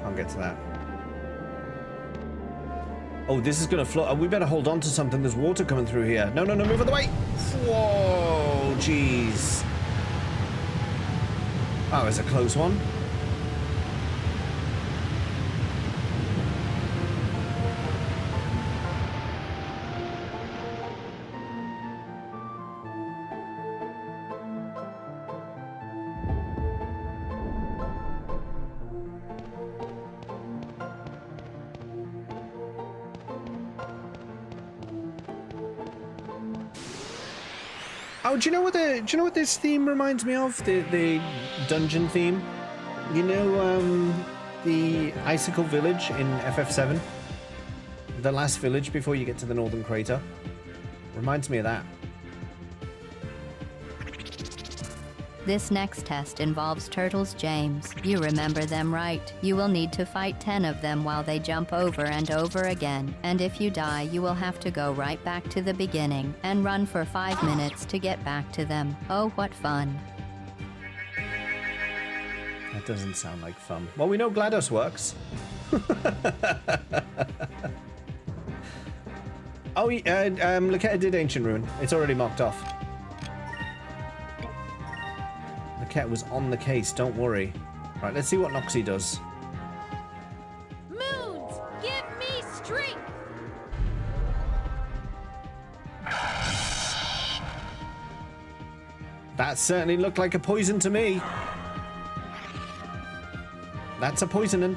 Can't get to that. Oh, this is gonna float. Oh, we better hold on to something. There's water coming through here. No, no, no, move out of the way. Whoa, jeez. Oh, it's a close one. Oh, do you know what this theme reminds me of? The dungeon theme. You know, the Icicle Village in FF7? The last village before you get to the Northern Crater? Reminds me of that. This next test involves turtles, James. You remember them, right? You will need to fight 10 of them while they jump over and over again. And if you die, you will have to go right back to the beginning and run for 5 minutes to get back to them. Oh, what fun. That doesn't sound like fun. Well, we know GLaDOS works. Oh, Laketa did Ancient Ruin. It's already marked off. Cat was on the case, don't worry. Right, let's see what Noxie does. Moons, give me strength. That certainly looked like a poison to me. That's a poisoning.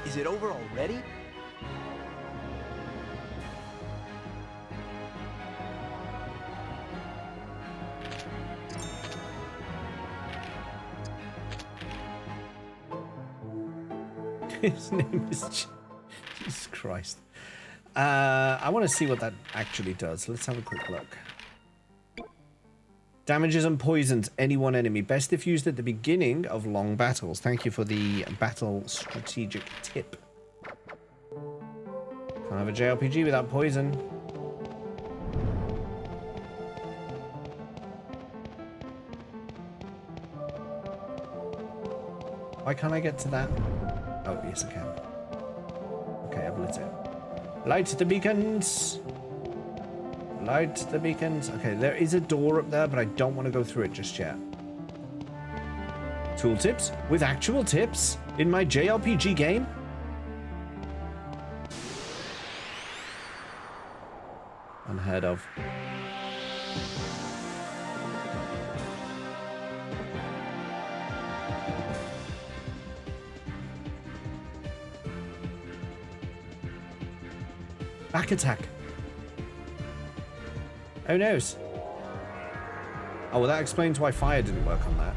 Is it over already? His name is Jesus Christ. I want to see what that actually does. Let's have a quick look. Damages and poisons any one enemy. Best if used at the beginning of long battles. Thank you for the battle strategic tip. Can't have a JRPG without poison. Why can't I get to that? Oh, yes I can. Okay, I've lit it. Light the beacons! Light the beacons. Okay, there is a door up there, but I don't want to go through it just yet. Tooltips? With actual tips? In my JRPG game? Unheard of. Back attack. Who knows? Oh, well, that explains why fire didn't work on that.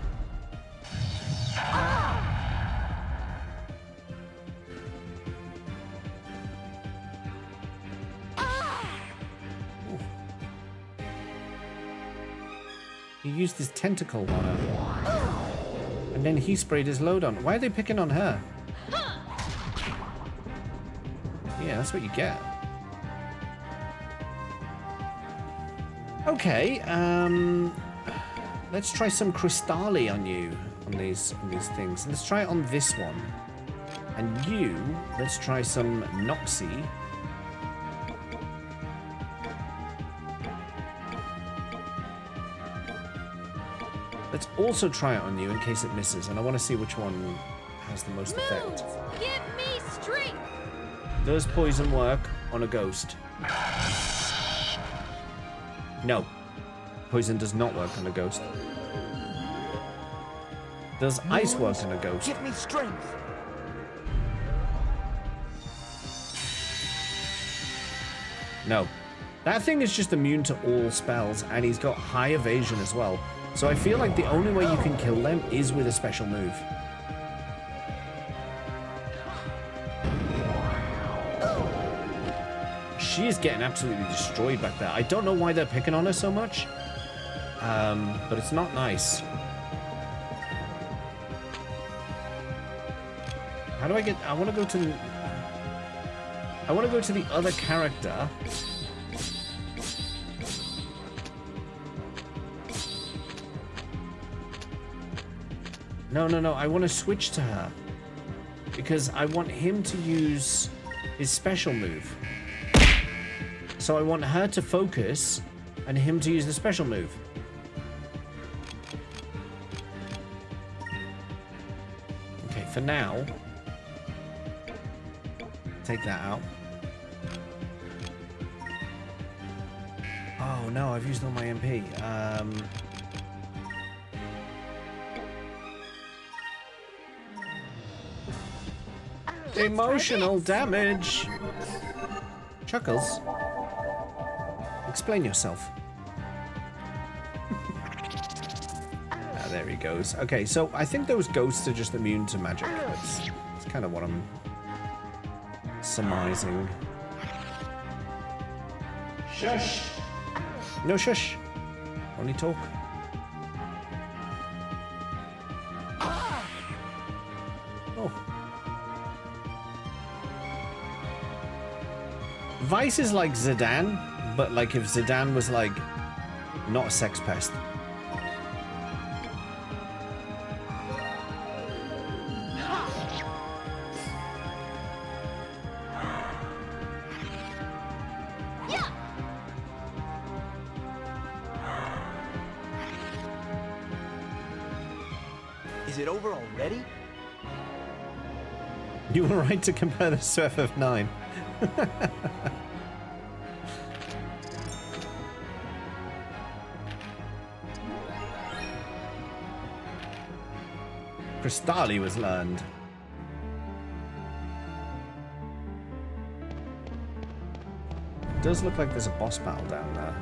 He used his tentacle on her. And then he sprayed his load on. Why are they picking on her? Yeah, that's what you get. Okay, let's try some Crystalli on you on these things. Let's try it on this one. And you, let's try some Noxie. Let's also try it on you in case it misses, and I want to see which one has the most effect. Moons, give me strength. Does poison work on a ghost? No. Poison does not work on a ghost. Does ice work on a ghost? Give me strength. No. That thing is just immune to all spells, and he's got high evasion as well. So I feel like the only way you can kill them is with a special move. She is getting absolutely destroyed back there. I don't know why they're picking on her so much, but it's not nice. How do I get... I want to go to the other character. No. I want to switch to her. Because I want him to use his special move. So I want her to focus and him to use the special move. Okay, for now... Take that out. Oh no, I've used all my MP. Emotional damage. Chuckles. Explain yourself. There he goes. Okay, so I think those ghosts are just immune to magic. That's kind of what I'm surmising. Shush! No shush. Only talk. Oh. Vice is like Zidane, but like if Zidane was like not a sex pest. Is it over already? You were right to compare this to FF9. Crystali was learned. It does look like there's a boss battle down there.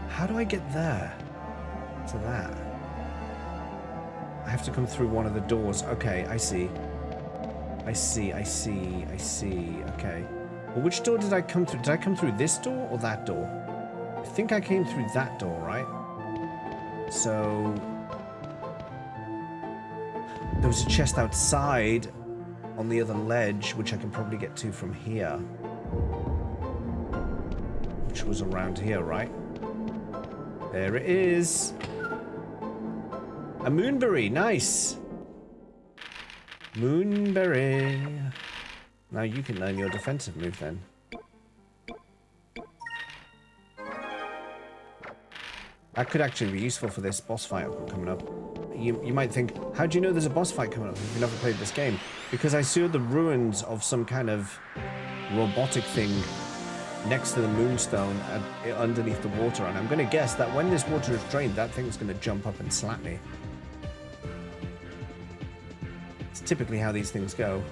How do I get there? To that? I have to come through one of the doors. Okay, I see. I see. Okay. Well, which door did I come through? Did I come through this door or that door? I think I came through that door, right? So... there was a chest outside on the other ledge, which I can probably get to from here. Which was around here, right? There it is. A moonberry, nice. Moonberry. Now you can learn your defensive move then. That could actually be useful for this boss fight coming up. You might think, how do you know there's a boss fight coming up if you've never played this game? Because I saw the ruins of some kind of robotic thing next to the moonstone underneath the water, and I'm going to guess that when this water is drained, that thing's going to jump up and slap me. It's typically how these things go.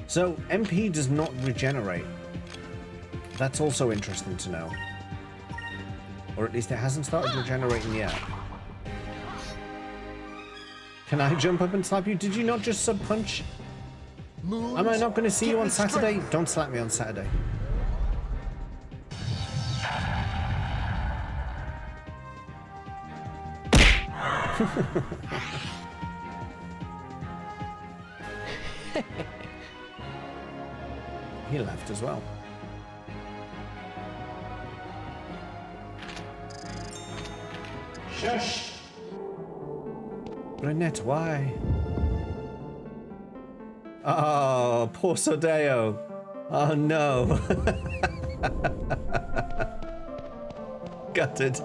So, MP does not regenerate. That's also interesting to know. Or at least it hasn't started regenerating yet. Can I jump up and slap you? Did you not just sub-punch? Am I not going to see you on Saturday? Don't slap me on Saturday. He left as well. Shush! Brunette, why? Oh, poor Sodeo. Oh no. Gutted.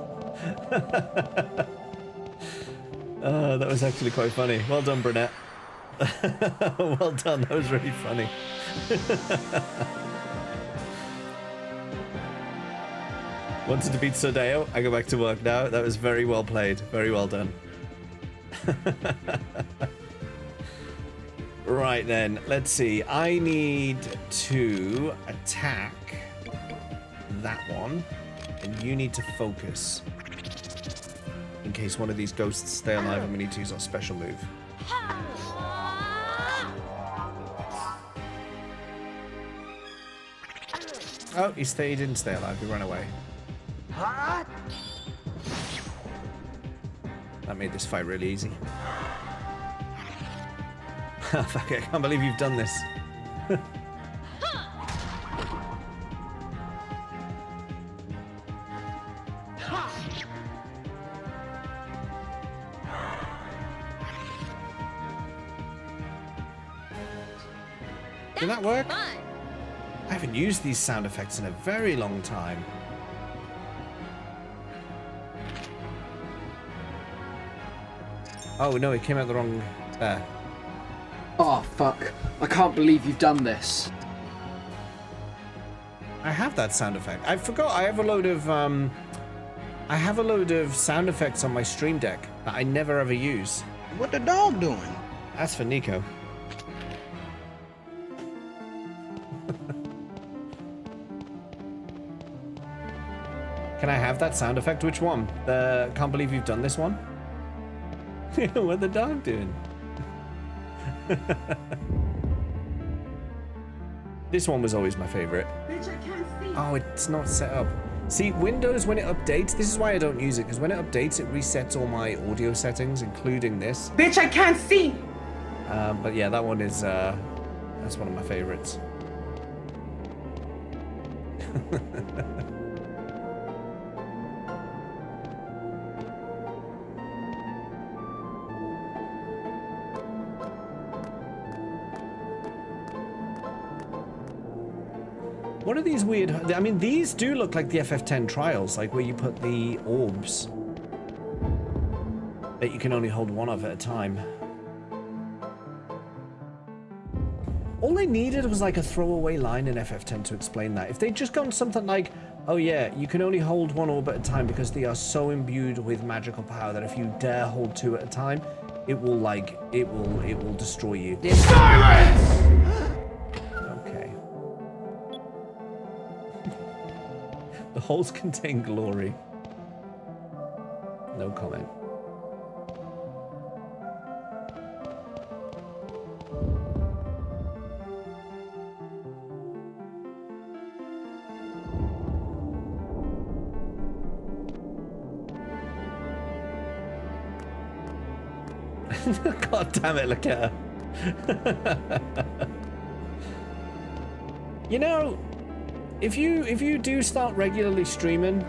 That was actually quite funny. Well done, Brunette. Well done, that was really funny. Wanted to beat Sodeo. I go back to work now. That was very well played. Very well done. Right then, let's see. I need to attack that one, and you need to focus in case one of these ghosts stay alive and we need to use our special move. Oh, he didn't stay alive. He ran away. That made this fight really easy. Fuck it, I can't believe you've done this. Did that work? I haven't used these sound effects in a very long time. Oh no, it came out the wrong... there. Oh, fuck. I can't believe you've done this. I have that sound effect. I forgot I have a load of sound effects on my Stream Deck that I never ever use. What the dog doing? That's for Nico. Can I have that sound effect? Which one? The can't believe you've done this one? What the dog doing? This one was always my favorite. Oh, it's not set up. See, Windows, when it updates, this is why I don't use it, because when it updates, it resets all my audio settings, including this. Bitch, I can't see! But yeah, that one is, that's one of my favorites. What are these weird... I mean, these do look like the FF10 trials, like where you put the orbs that you can only hold one of at a time. All they needed was like a throwaway line in FF10 to explain that. If they'd just gone something like, oh yeah, you can only hold one orb at a time because they are so imbued with magical power that if you dare hold two at a time, it will like, it will destroy you. Silence! The holes contain glory. No comment. God damn it, look at her. You know, if you do start regularly streaming,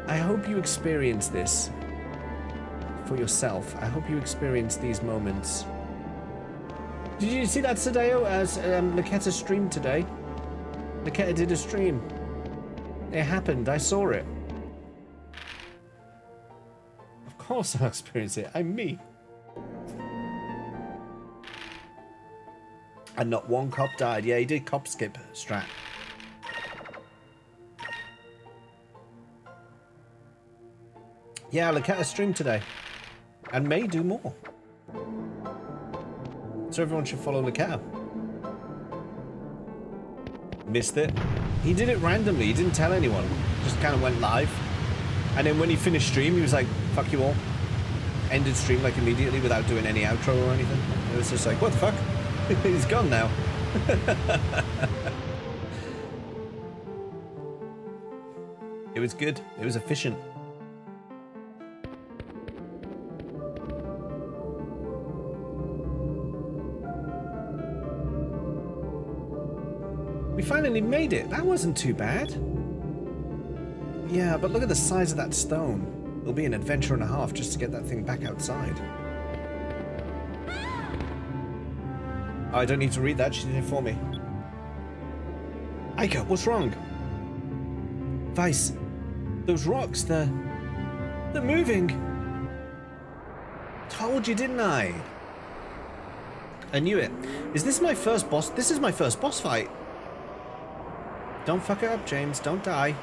I hope you experience this for yourself. I hope you experience these moments. Did you see that, Sadeo, as Laketta streamed today? Laketta did a stream. It happened. I saw it. Of course I'll experience it. I'm me. And not one cop died. Yeah, he did cop skip strat. Yeah, Laketta streamed today. And may do more. So everyone should follow Laketta. Missed it. He did it randomly. He didn't tell anyone. Just kind of went live. And then when he finished stream, he was like, fuck you all. Ended stream like immediately without doing any outro or anything. It was just like, what the fuck? He's gone now. It was good. It was efficient. We finally made it. That wasn't too bad. Yeah, but look at the size of that stone. It'll be an adventure and a half just to get that thing back outside. I don't need to read that. She did it for me. Aika, what's wrong? Vice, those rocks, they're moving. Told you, didn't I? I knew it. Is this my first boss? This is my first boss fight. Don't fuck it up, James. Don't die.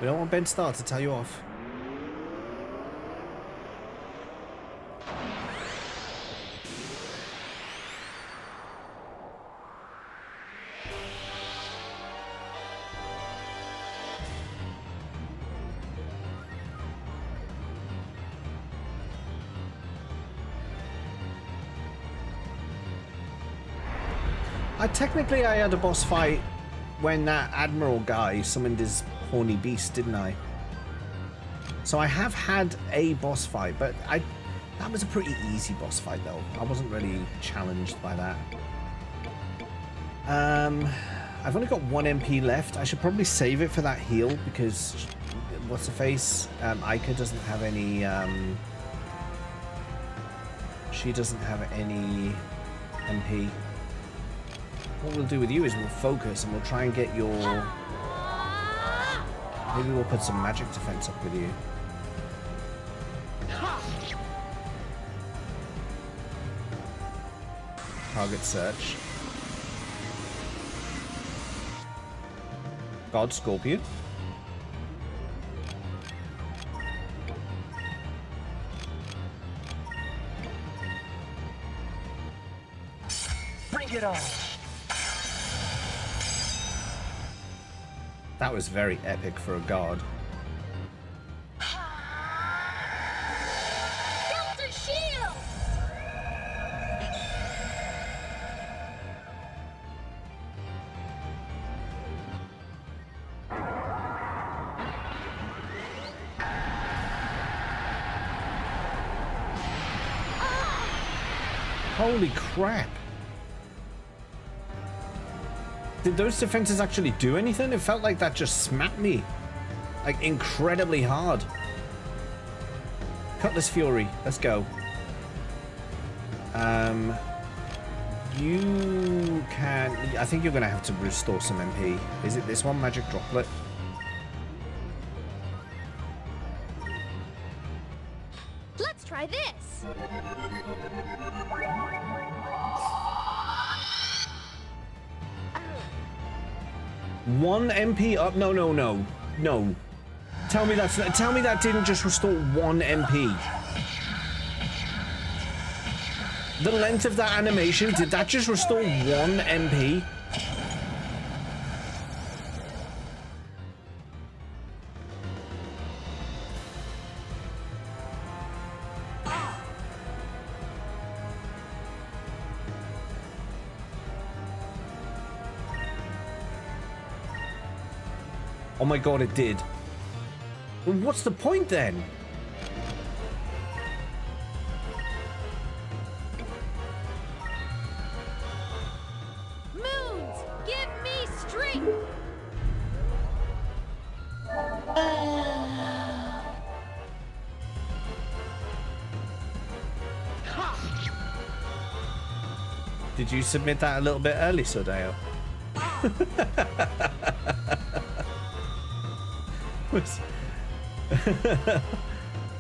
We don't want Ben Starr to tell you off. Technically, I had a boss fight when that Admiral guy summoned his horny beast, didn't I? So I have had a boss fight, but that was a pretty easy boss fight, though. I wasn't really challenged by that. I've only got 1 MP left. I should probably save it for that heal, because what's her face? Aika doesn't have any... she doesn't have any MP. What we'll do with you is we'll focus and we'll try and get your... Maybe we'll put some magic defense up with you. Target search. God Scorpion. Bring it on. That was very epic for a god. Delta shield! Holy crap. Did those defenses actually do anything? It felt like that just smacked me. Like, incredibly hard. Cutlass Fury. Let's go. You can... I think you're going to have to restore some MP. Is it this one? Magic Droplet? Let's try this. One MP up? No. Tell me that didn't just restore 1 MP. The length of that animation, did that just restore 1 MP? Oh my god, it did. Well, what's the point then? Moons, give me strength! Did you submit that a little bit early, Sodeo?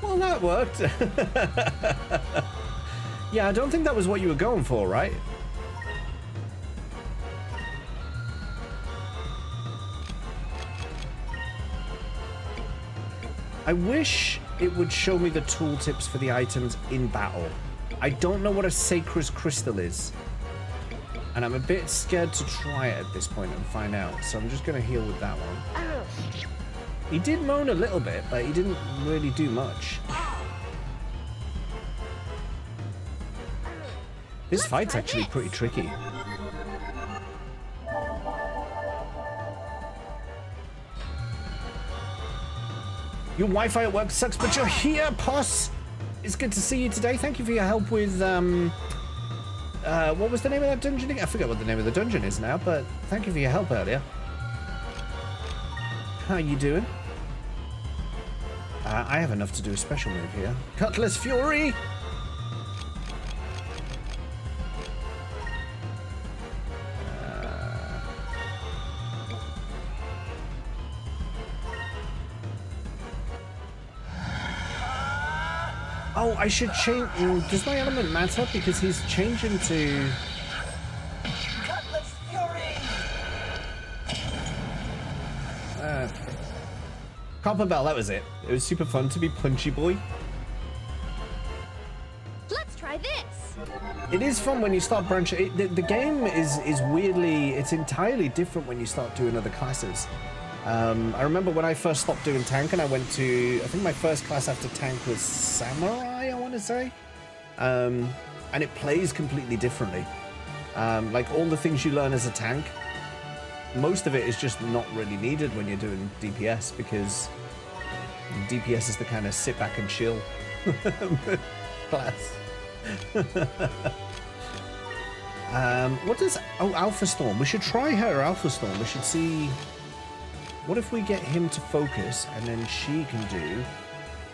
Well, that worked. Yeah, I don't think that was what you were going for, right? I wish it would show me the tooltips for the items in battle. I don't know what a Sacred Crystal is. And I'm a bit scared to try it at this point and find out. So I'm just going to heal with that one. He did moan a little bit, but he didn't really do much. This fight's actually pretty tricky. Your Wi-Fi at work sucks, but you're here, Puss! It's good to see you today. Thank you for your help with, what was the name of that dungeon again? I forget what the name of the dungeon is now, but thank you for your help earlier. How you doing? I have enough to do a special move here. Cutlass Fury! Oh, I should change. Does my element matter? Because he's changing to. Cutlass Fury! Okay. Copper Bell, that was it. It was super fun to be Punchy Boy. Let's try this. It is fun when you start branching. The game is weirdly, it's entirely different when you start doing other classes. I remember when I first stopped doing tank and I went to, I think my first class after tank was Samurai, I want to say. And it plays completely differently. Like all the things you learn as a tank, most of it is just not really needed when you're doing DPS, because DPS is the kind of sit back and chill class. What does, oh, Alpha Storm. We should try her, Alpha Storm. We should see, what if we get him to focus and then she can do,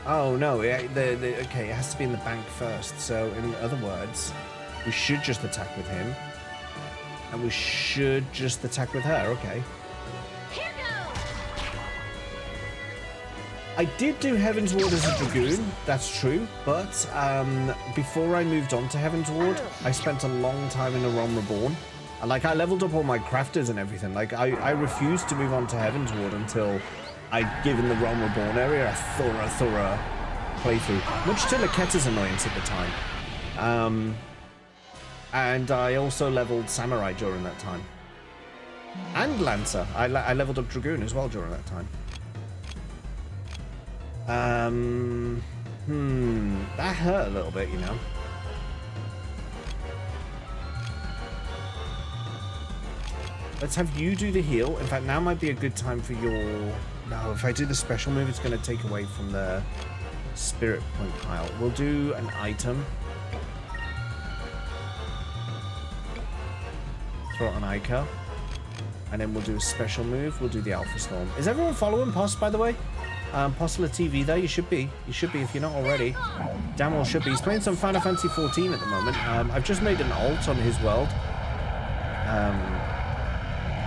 oh no, okay, it has to be in the bank first. So in other words, we should just attack with him. And we should just attack with her, okay. Here goes. I did do Heaven's Ward as a Dragoon, that's true, but before I moved on to Heaven's Ward, I spent a long time in a Realm Reborn. And like, I leveled up all my crafters and everything. Like, I refused to move on to Heaven's Ward until I'd given the Realm Reborn area a thorough playthrough. Much to Laketta's annoyance at the time. And I also leveled Samurai during that time. And Lancer. I leveled up Dragoon as well during that time. That hurt a little bit, you know. Let's have you do the heal. In fact, now might be a good time for your... No, if I do the special move, it's going to take away from the spirit point pile. We'll do an item. Throw out an Ica. And then we'll do a special move. We'll do the Alpha Storm. Is everyone following Poss, by the way? Postler TV there, you should be. You should be if you're not already. Damn well should be. He's playing some Final Fantasy 14 at the moment. I've just made an alt on his world.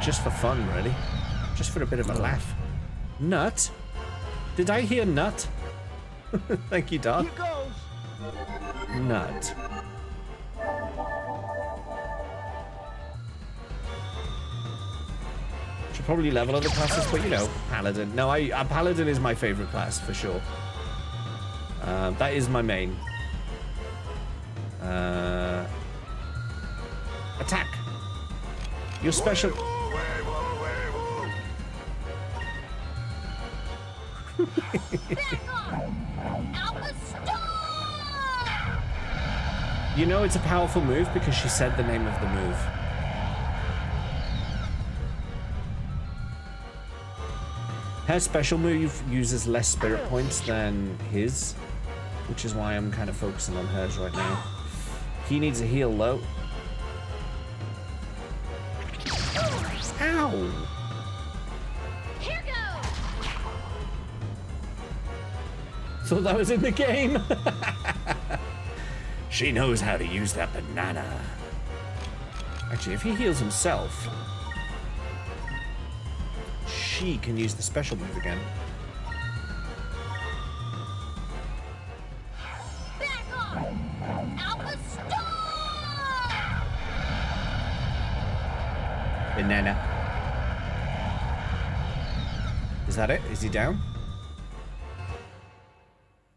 Just for fun, really. Just for a bit of a laugh. Nut? Did I hear nut? Thank you, Dad. Here goes. Nut. Should probably level other classes, but you know, Paladin. No, Paladin is my favorite class for sure. That is my main. Attack. Your special. You know it's a powerful move because she said the name of the move. Her special move uses less spirit points than his, which is why I'm kind of focusing on hers right now. He needs a heal though. Ow! Here goes. Thought that was in the game. She knows how to use that banana. Actually, if he heals himself, she can use the special move again. Back off. Alpha Storm. Banana. Is that it? Is he down?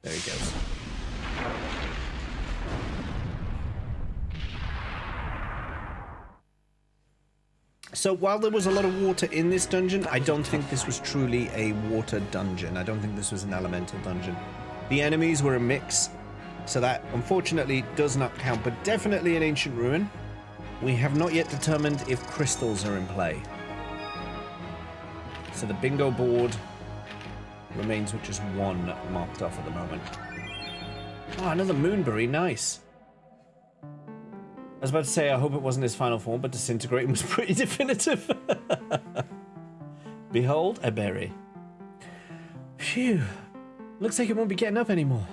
There he goes. So while there was a lot of water in this dungeon, I don't think this was truly a water dungeon. I don't think this was an elemental dungeon. The enemies were a mix, so that unfortunately does not count, but definitely an ancient ruin. We have not yet determined if crystals are in play. So the bingo board remains with just one marked off at the moment. Oh, another moonberry, nice. I was about to say, I hope it wasn't his final form, but disintegrating was pretty definitive. Behold, a berry. Phew. Looks like it won't be getting up anymore.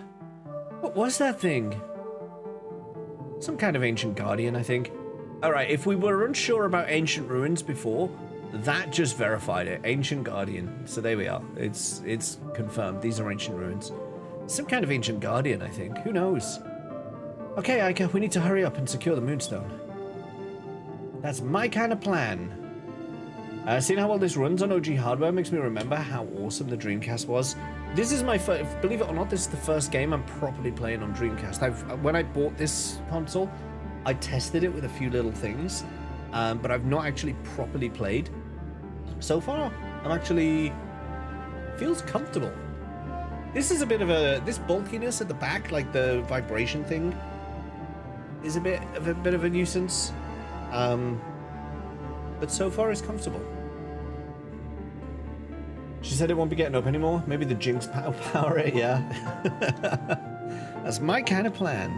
What was that thing? Some kind of ancient guardian, I think. Alright, if we were unsure about ancient ruins before, that just verified it. Ancient guardian. So there we are. It's confirmed. These are ancient ruins. Some kind of ancient guardian, I think. Who knows? Okay, Ica, we need to hurry up and secure the Moonstone. That's my kind of plan. Seeing how well this runs on OG hardware makes me remember how awesome the Dreamcast was. This is my first, believe it or not, this is the first game I'm properly playing on Dreamcast. When I bought this console, I tested it with a few little things, but I've not actually properly played. So far, I'm actually feels comfortable. This is a bit of this bulkiness at the back, like the vibration thing, is a bit of a nuisance. But so far it's comfortable. She said it won't be getting up anymore. Maybe the Jinx power it, yeah. That's my kind of plan.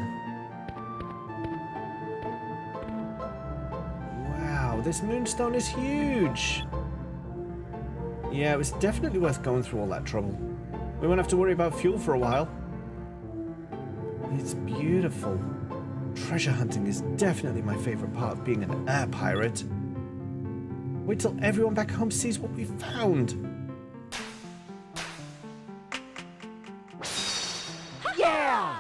Wow, this Moonstone is huge. Yeah, it was definitely worth going through all that trouble. We won't have to worry about fuel for a while. It's beautiful. Treasure hunting is definitely my favorite part of being an air pirate. Wait till everyone back home sees what we found. Yeah!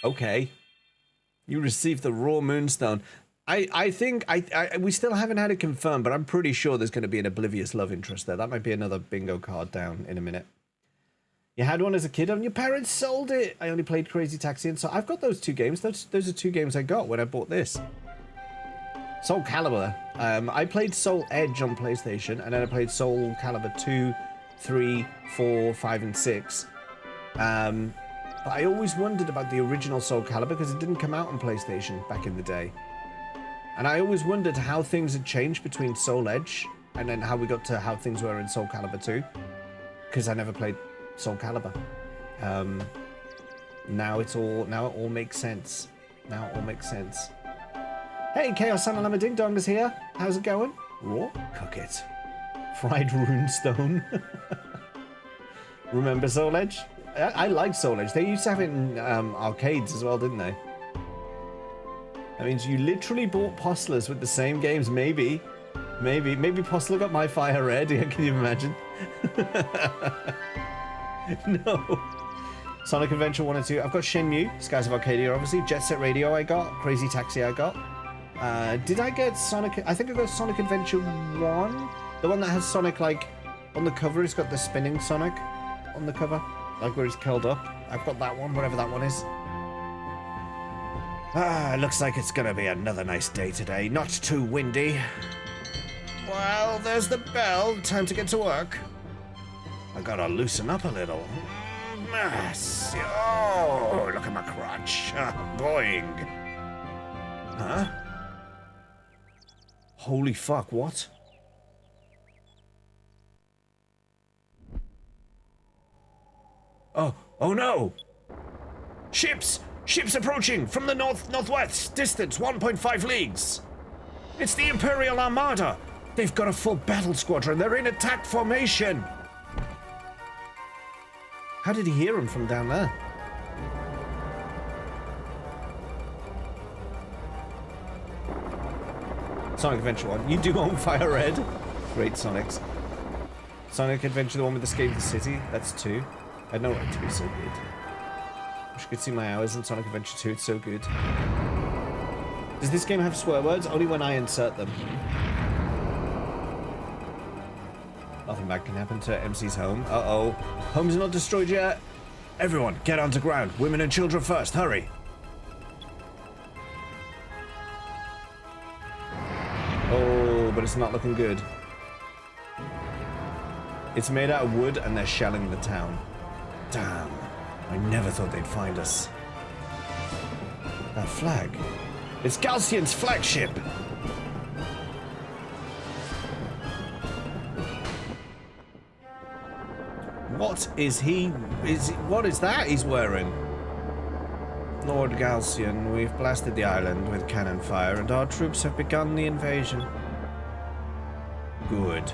Okay. You received the raw Moonstone. I think we still haven't had it confirmed, but I'm pretty sure there's going to be an oblivious love interest there. That might be another bingo card down in a minute. You had one as a kid and your parents sold it. I only played Crazy Taxi, and so I've got those two games. Those are two games I got when I bought this. Soul Calibur. I played Soul Edge on PlayStation, and then I played Soul Calibur 2, 3, 4, 5, and 6. But I always wondered about the original Soul Calibur because it didn't come out on PlayStation back in the day. And I always wondered how things had changed between Soul Edge and then how we got to how things were in Soul Calibur 2. Because I never played Soul Calibur. Now it all makes sense. Now it all makes sense. Hey, Chaos Santa Lama Ding Dong is here. How's it going? Raw? Cook it. Fried runestone. Remember Soul Edge? I like Soul Edge. They used to have it in arcades as well, didn't they? That means you literally bought Postlers with the same games. Maybe Postler got My Fire Red. Can you imagine? No. Sonic Adventure 1 and 2. I've got Shenmue, Skies of Arcadia, obviously. Jet Set Radio I got. Crazy Taxi I got. Did I get Sonic... I think I got Sonic Adventure 1. The one that has Sonic, like, on the cover. He's got the spinning Sonic on the cover. Like, where he's curled up. I've got that one, whatever that one is. Looks like it's gonna be another nice day today. Not too windy. Well, there's the bell. Time to get to work. I gotta loosen up a little. Yes. Oh, look at my crotch. Boing. Huh? Holy fuck, what? Oh no! Ships! Ships approaching from the northwest, distance 1.5 leagues. It's the Imperial Armada. They've got a full battle squadron. They're in attack formation. How did he hear him from down there? Sonic Adventure 1. You do own Fire Red. Great Sonics. Sonic Adventure, the one with Escape the City. That's 2. I had no right to be so good. Wish you could see my hours in Sonic Adventure 2. It's so good. Does this game have swear words? Only when I insert them. Nothing bad can happen to MC's home. Uh-oh. Home's not destroyed yet. Everyone, get onto ground. Women and children first. Hurry. Oh, but it's not looking good. It's made out of wood and they're shelling the town. Damn. I never thought they'd find us. That flag. It's Galcian's flagship. What is he? What is that he's wearing? Lord Galcian, we've blasted the island with cannon fire and our troops have begun the invasion. Good.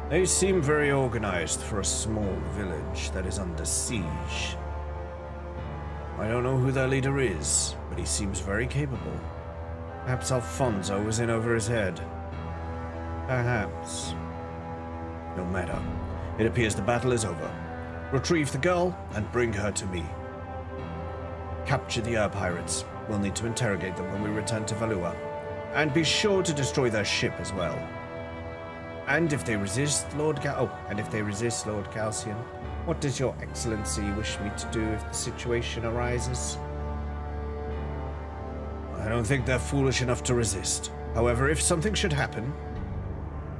They seem very organized for a small village that is under siege. I don't know who their leader is, but he seems very capable. Perhaps Alfonso was in over his head. Perhaps. No matter. It appears the battle is over. Retrieve the girl and bring her to me. Capture the air pirates. We'll need to interrogate them when we return to Valua. And be sure to destroy their ship as well. And if they resist, Lord Galcian, what does your excellency wish me to do if the situation arises? I don't think they're foolish enough to resist. However, if something should happen,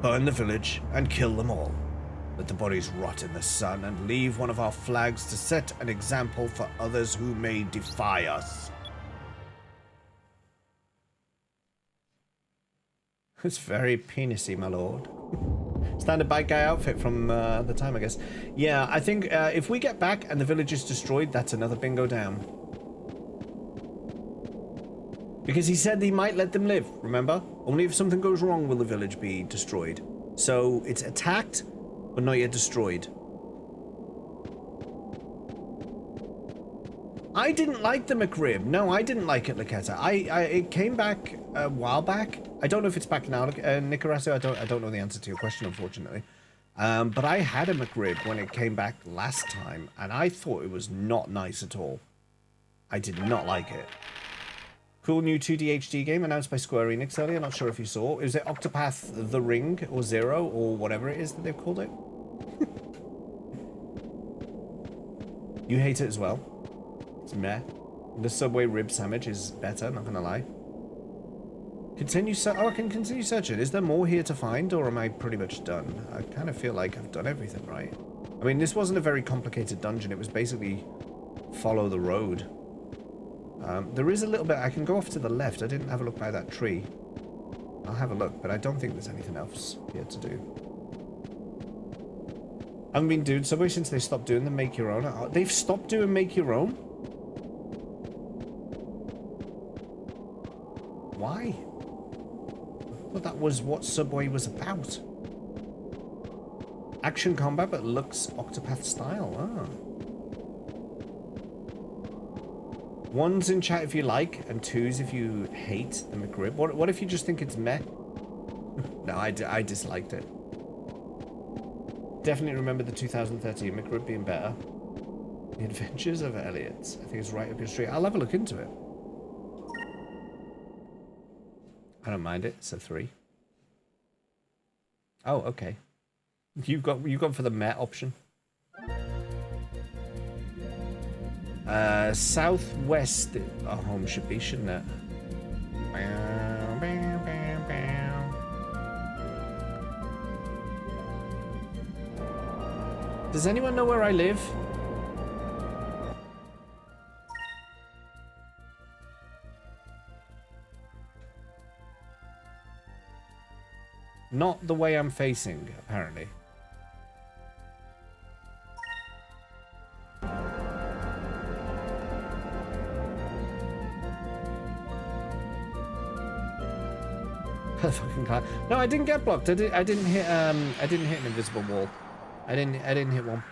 burn the village and kill them all. Let the bodies rot in the sun and leave one of our flags to set an example for others who may defy us. It's very penisy, my lord. Standard bike guy outfit from the time, I guess. Yeah, I think if we get back and the village is destroyed, that's another bingo down. Because he said he might let them live, remember? Only if something goes wrong will the village be destroyed. So it's attacked, but not yet destroyed. I didn't like the McRib. No, I didn't like it, Laketa. It came back a while back. I don't know if it's back now, Nicarasso. I don't know the answer to your question, unfortunately. But I had a McRib when it came back last time, and I thought it was not nice at all. I did not like it. Cool new 2D HD game announced by Square Enix earlier. Not sure if you saw. Is it Octopath The Ring or Zero or whatever it is that they've called it? You hate it as well. It's meh. The Subway rib sandwich is better, not gonna lie. Continue I can continue searching. Is there more here to find, or am I pretty much done? I kind of feel like I've done everything right. I mean, this wasn't a very complicated dungeon. It was basically follow the road. There is a little bit. I can go off to the left. I didn't have a look by that tree. I'll have a look, but I don't think there's anything else here to do. I haven't been doing Subway since they stopped doing the make your own. They've stopped doing make your own? Why? Well, that was what Subway was about. Action combat, but looks Octopath style. Ah. Ones in chat if you like, and twos if you hate the McRib. What if you just think it's meh? No, I disliked it. Definitely remember the 2013 McRib being better. The Adventures of Elliot. I think it's right up your street. I'll have a look into it. I don't mind it. It's a 3. Oh, okay. You've gone for the Met option. Southwest. Our home should be, shouldn't it? Does anyone know where I live? Not the way I'm facing, apparently. Fucking car. No, I didn't get blocked. I didn't hit an invisible wall. I didn't hit one.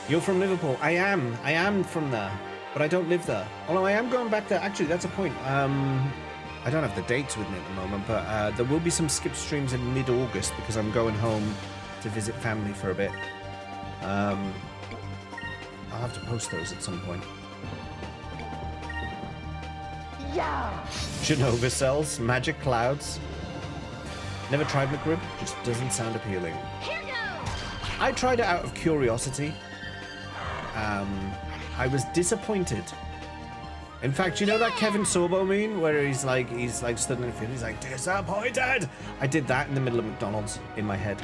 You're from Liverpool. I am from there, but I don't live there. Although I am going back there. Actually, that's a point. I don't have the dates with me at the moment, but there will be some skip streams in mid-August because I'm going home to visit family for a bit. I'll have to post those at some point. Yeah. Genova cells, magic clouds. Never tried McRib, just doesn't sound appealing. Here goes! I tried it out of curiosity. I was disappointed. In fact, you know that Kevin Sorbo meme where he's like stood in the field, he's like, disappointed! I did that in the middle of McDonald's in my head.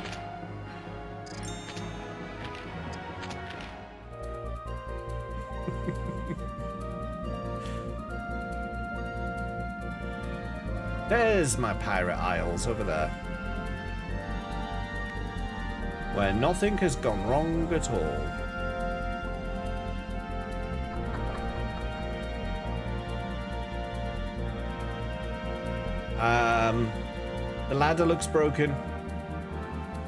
There's my Pirate Isles over there. Where nothing has gone wrong at all. The ladder looks broken.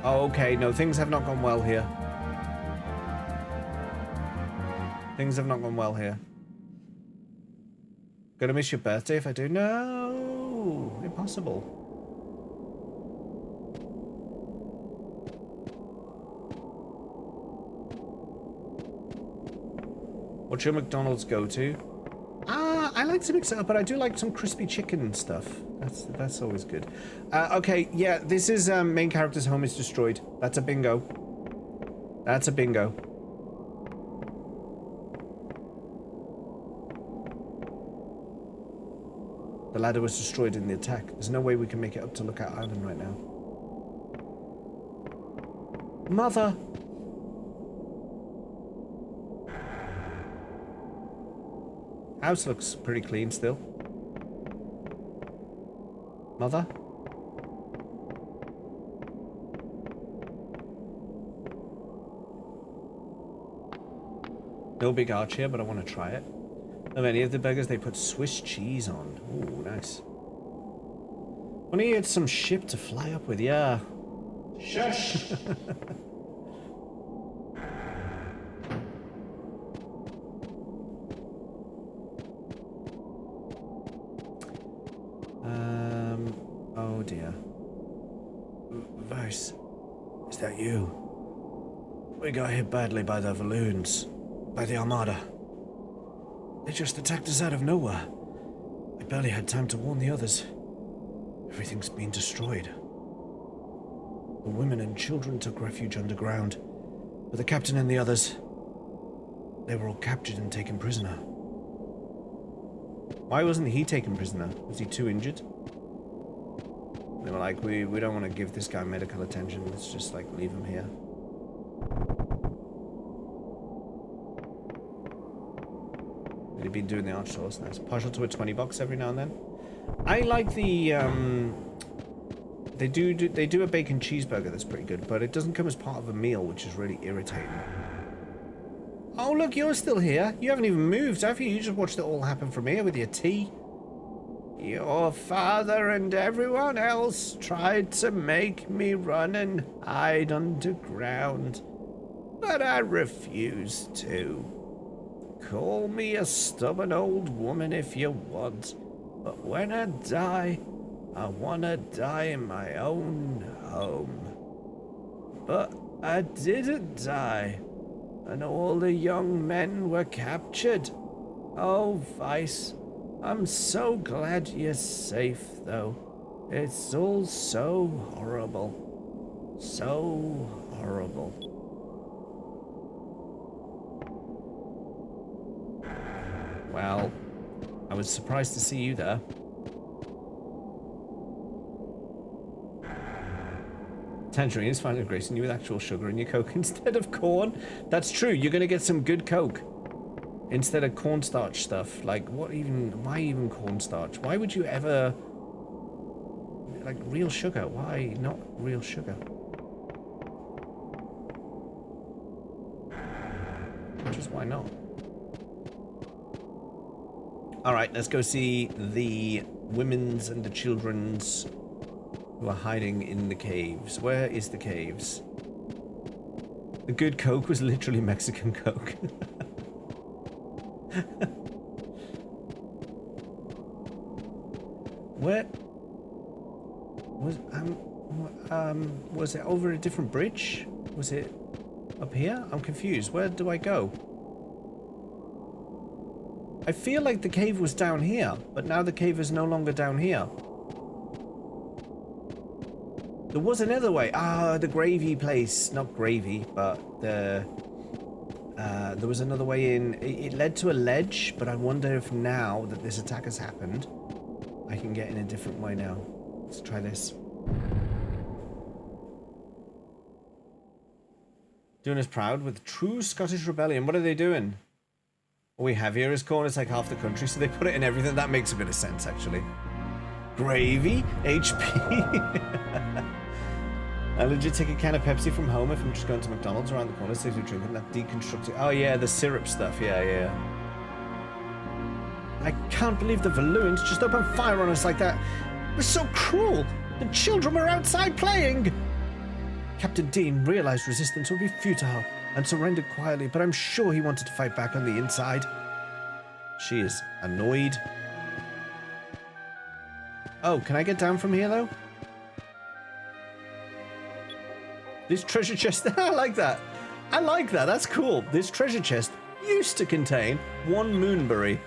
Oh, okay, no, things have not gone well here. Things have not gone well here. Gonna miss your birthday if I do? No, impossible. What's your McDonald's go-to? I like to mix it up, but I do like some crispy chicken stuff. That's always good. Okay, yeah, this is main character's home is destroyed. That's a bingo. That's a bingo. The ladder was destroyed in the attack. There's no way we can make it up to Lookout Island right now. Mother! House looks pretty clean still. Mother? No big arch here, but I want to try it. Of any of the burgers, they put Swiss cheese on. Ooh, nice. When you had some ship to fly up with, yeah. Shush! Oh dear. Vice, is that you? We got hit badly by the Valoons, by the Armada. They just attacked us out of nowhere. I barely had time to warn the others. Everything's been destroyed. The women and children took refuge underground, but the captain and the others, they were all captured and taken prisoner. Why wasn't he taken prisoner? Was he too injured? They were like, we don't want to give this guy medical attention. Let's just like leave him here. They've been doing the arch sauce. Nice. Partial to a $20 every now and then. I like the they do a bacon cheeseburger that's pretty good, but it doesn't come as part of a meal, which is really irritating. Oh look, you're still here. You haven't even moved, have you? You just watched it all happen from here with your tea. Your father and everyone else tried to make me run and hide underground, but I refused to. Call me a stubborn old woman if you want, but when I die, I want to die in my own home. But I didn't die, and all the young men were captured. Oh, Vice, I'm so glad you're safe, though. It's all so horrible. So horrible. Well, I was surprised to see you there. Tangerine is finally gracing you with actual sugar in your Coke instead of corn. That's true, you're gonna get some good Coke. Instead of cornstarch stuff. Like, why even cornstarch? Why would you ever... Like, real sugar? Why not real sugar? Just why not? Alright, let's go see the women's and the children's who are hiding in the caves. Where is the caves? The good Coke was literally Mexican Coke. Where was it over a different bridge? Was it up here? I'm confused. Where do I go? I feel like the cave was down here, but now the cave is no longer down here. There was another way. Ah, the gravy place. Not gravy, but the... there was another way in. It led to a ledge, but I wonder if now that this attack has happened, I can get in a different way now. Let's try this. Doing us proud with true Scottish rebellion. What are they doing? What we have here is corn. It's like half the country, so they put it in everything. That makes a bit of sense, actually. Gravy, HP. I legit take a can of Pepsi from home if I'm just going to McDonald's around the corner, saves you drinking that deconstructed. Oh yeah, the syrup stuff. Yeah. I can't believe the Valoons just opened fire on us like that. It was so cruel. The children were outside playing. Captain Dean realized resistance would be futile and surrendered quietly, but I'm sure he wanted to fight back on the inside. She is annoyed. Oh, can I get down from here, though? This treasure chest... I like that. I like that. That's cool. This treasure chest used to contain 1 moonberry.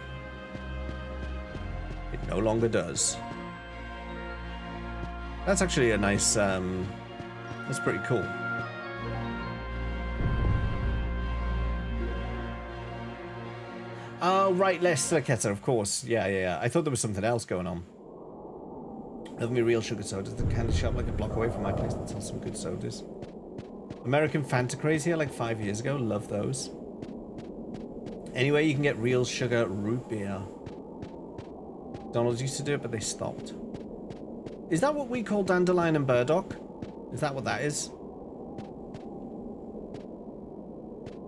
It no longer does. That's actually a nice, that's pretty cool. Oh, right, less Laketa, of course. Yeah. I thought there was something else going on. Love me real sugar sodas. The candy shop like a block away from my place that sells some good sodas. American Fanta Craze here like 5 years ago. Love those. Anyway, you can get real sugar root beer. McDonald's used to do it, but they stopped. Is that what we call dandelion and burdock? Is that what that is?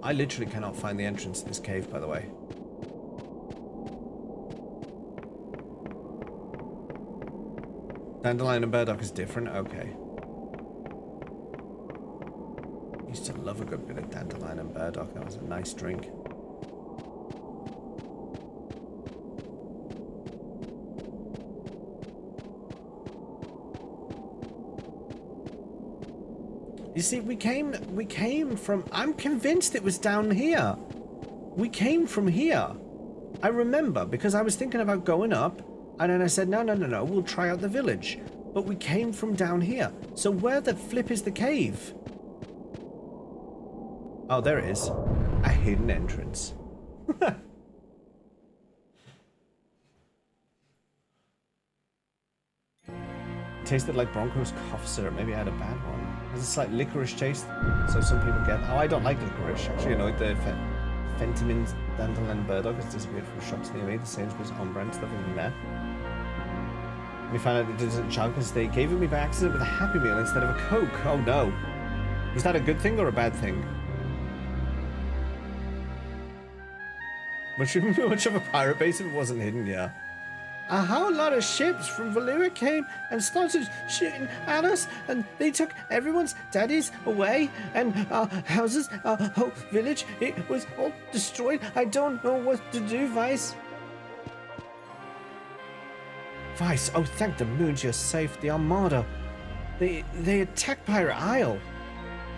I literally cannot find the entrance to this cave, by the way. Dandelion and burdock is different? Okay. Used to love a good bit of dandelion and burdock. That was a nice drink. You see, we came from... I'm convinced it was down here. We came from here. I remember, because I was thinking about going up, and then I said, no, we'll try out the village. But we came from down here. So where the flip is the cave? Oh, there it is. A hidden entrance. Tasted like Bronco's cough syrup. Maybe I had a bad one. Has a slight licorice taste, so some people get... Oh, I don't like licorice. Actually, annoyed the Fentimin dandelion burdock has disappeared from shops near me. The Sainsbury's on-brand stuff isn't there. We found out it doesn't chug because they gave it me by accident with a Happy Meal instead of a Coke. Oh no. Was that a good thing or a bad thing? Much of a pirate base if it wasn't hidden, yeah. A whole lot of ships from Valua came and started shooting at us, and they took everyone's daddies away, and our houses, our whole village, it was all destroyed. I don't know what to do, Vice. Vice, oh thank the moons you're safe. The Armada, they attacked Pirate Isle.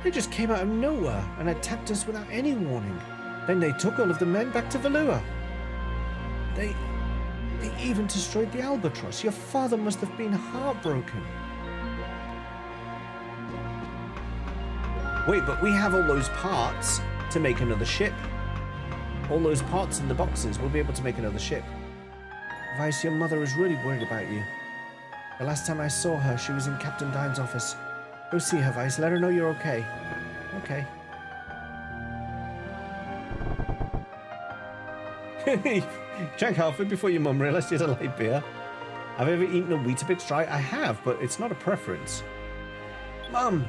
They just came out of nowhere and attacked us without any warning. Then they took all of the men back to Valua. They even destroyed the Albatross. Your father must have been heartbroken. Wait, but we have all those parts to make another ship. All those parts in the boxes, we'll be able to make another ship. Vice, your mother is really worried about you. The last time I saw her, she was in Captain Dine's office. Go see her, Vice. Let her know you're okay. Okay. Drank half it before your mum realised you had a light beer. Have I ever eaten a Weetabix dry? I have, but it's not a preference. Mum!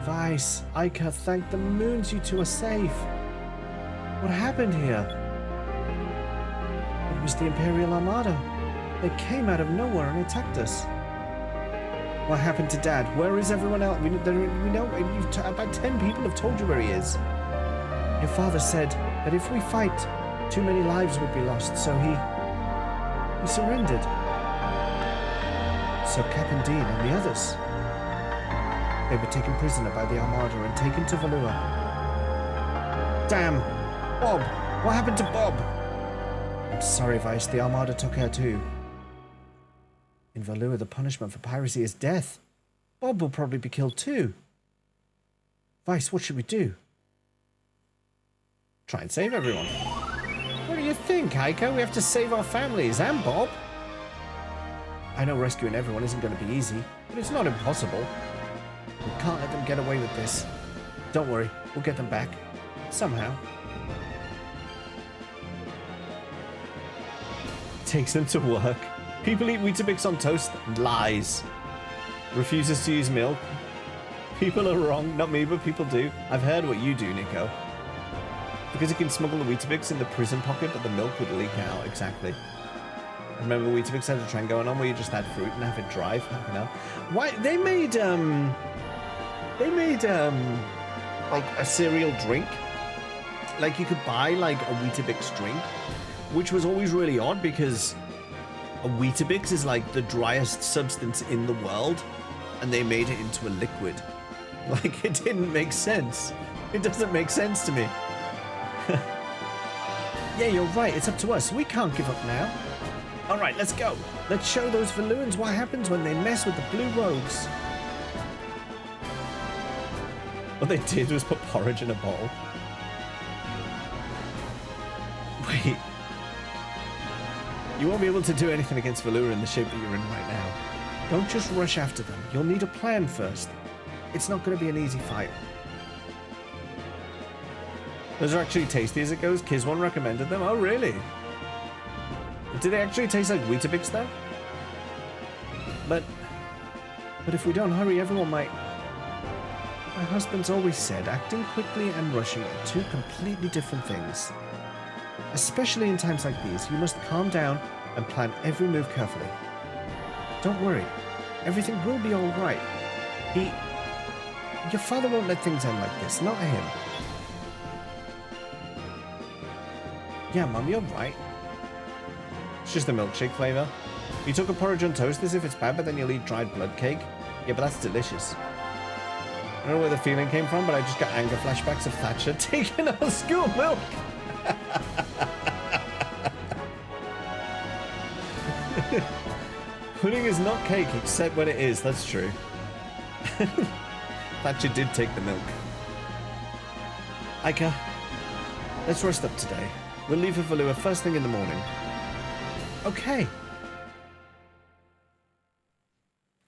Vice, Ica, thank the moons you two are safe. What happened here? It was the Imperial Armada. They came out of nowhere and attacked us. What happened to Dad? Where is everyone else? We know about 10 people have told you where he is. Your father said that if we fight, too many lives would be lost, so he surrendered. So Captain Dean and the others, they were taken prisoner by the Armada and taken to Valua. Damn! Bob! What happened to Bob? I'm sorry, Vice, the Armada took her too. In Valua, the punishment for piracy is death. Bob will probably be killed too. Vice, what should we do? Try and save everyone. What do you think, Heiko? We have to save our families and Bob. I know rescuing everyone isn't going to be easy, but it's not impossible. We can't let them get away with this. Don't worry, we'll get them back. Somehow. Takes them to work. People eat Weetabix on toast. Lies. Refuses to use milk. People are wrong. Not me, but people do. I've heard what you do, Nico. Because you can smuggle the Weetabix in the prison pocket, but the milk would leak out. Exactly. Remember Weetabix had a trend going on where you just add fruit and have it dry? You know? Why they made like a cereal drink. Like you could buy like a Weetabix drink, which was always really odd because a Weetabix is like the driest substance in the world, and they made it into a liquid. Like it didn't make sense. It doesn't make sense to me. Yeah, you're right. It's up to us. We can't give up now. All right, let's go. Let's show those Valuans what happens when they mess with the blue rogues. What they did was put porridge in a bowl. Wait. You won't be able to do anything against Valua in the shape that you're in right now. Don't just rush after them. You'll need a plan first. It's not going to be an easy fight. Those are actually tasty as it goes. Kizwan recommended them. Oh, really? Do they actually taste like Weetabix though? But if we don't hurry, everyone might... My husband's always said acting quickly and rushing are two completely different things. Especially in times like these, you must calm down and plan every move carefully. Don't worry. Everything will be all right. Your father won't let things end like this. Not him. Yeah, Mum, you're right. It's just the milkshake flavor. You took a porridge on toast as if it's bad, but then you'll eat dried blood cake. Yeah, but that's delicious. I don't know where the feeling came from, but I just got anger flashbacks of Thatcher taking our school milk. Pudding is not cake, except when it is. That's true. Thatcher did take the milk. Aika, let's rest up today. We'll leave for Valua first thing in the morning. Okay.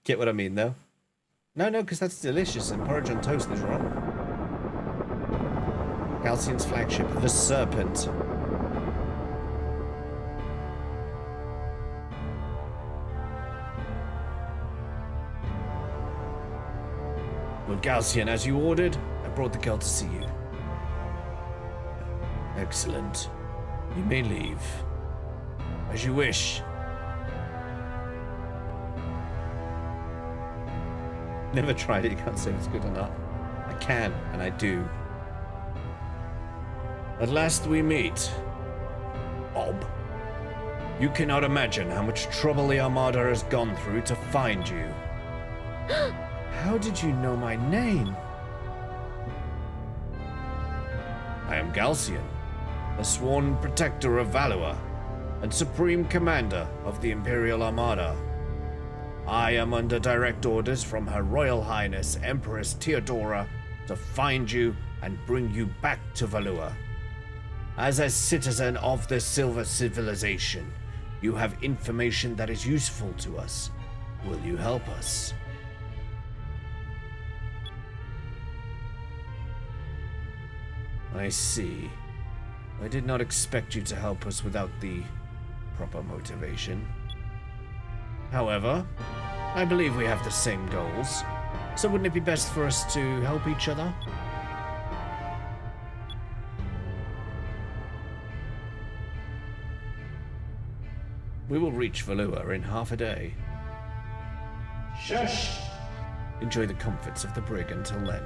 Get what I mean, though? No, because that's delicious, and porridge on toast is wrong. Galcian's flagship, the Serpent. Well, Galcian, as you ordered, I brought the girl to see you. Excellent. You may leave. As you wish. Never tried it, you can't say if it's good or not. I can, and I do. At last we meet. Bob. You cannot imagine how much trouble the Armada has gone through to find you. How did you know my name? I am Galcian, the sworn protector of Valua and supreme commander of the Imperial Armada. I am under direct orders from Her Royal Highness Empress Theodora to find you and bring you back to Valua. As a citizen of the Silver Civilization, you have information that is useful to us. Will you help us? I see. I did not expect you to help us without the proper motivation. However, I believe we have the same goals, so wouldn't it be best for us to help each other? We will reach Valua in half a day. Shush! Enjoy the comforts of the brig until then.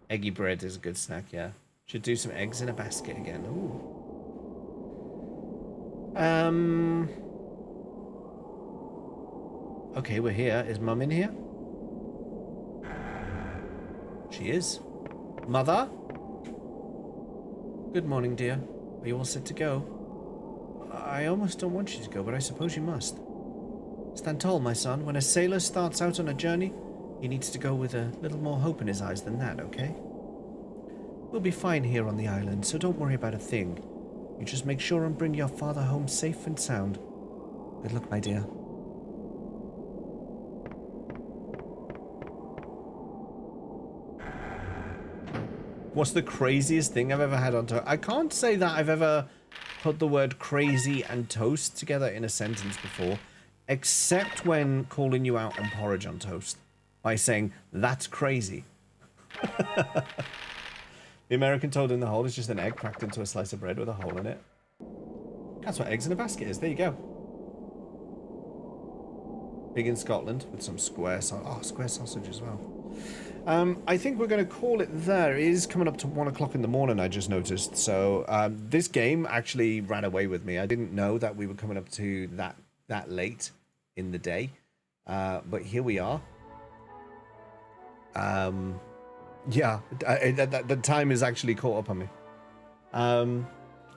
Eggy bread is a good snack, yeah. Should do some eggs in a basket again. Ooh. Okay, we're here. Is Mum in here? She is. Mother? Good morning, dear. Are you all set to go? I almost don't want you to go, but I suppose you must. Stand tall, my son. When a sailor starts out on a journey, he needs to go with a little more hope in his eyes than that, okay? We'll be fine here on the island, so don't worry about a thing. You just make sure and bring your father home safe and sound. Good luck, my dear. What's the craziest thing I've ever had on toast? I can't say that I've ever put the word crazy and toast together in a sentence before, except when calling you out on porridge on toast by saying, that's crazy. The American toad in the hole is just an egg cracked into a slice of bread with a hole in it. That's what eggs in a basket is. There you go. Big in Scotland with some square sausage as well. I think we're going to call it there. It is coming up to 1 o'clock in the morning, I just noticed. So this game actually ran away with me. I didn't know that we were coming up to that late in the day. But here we are. Yeah, the time is actually caught up on me.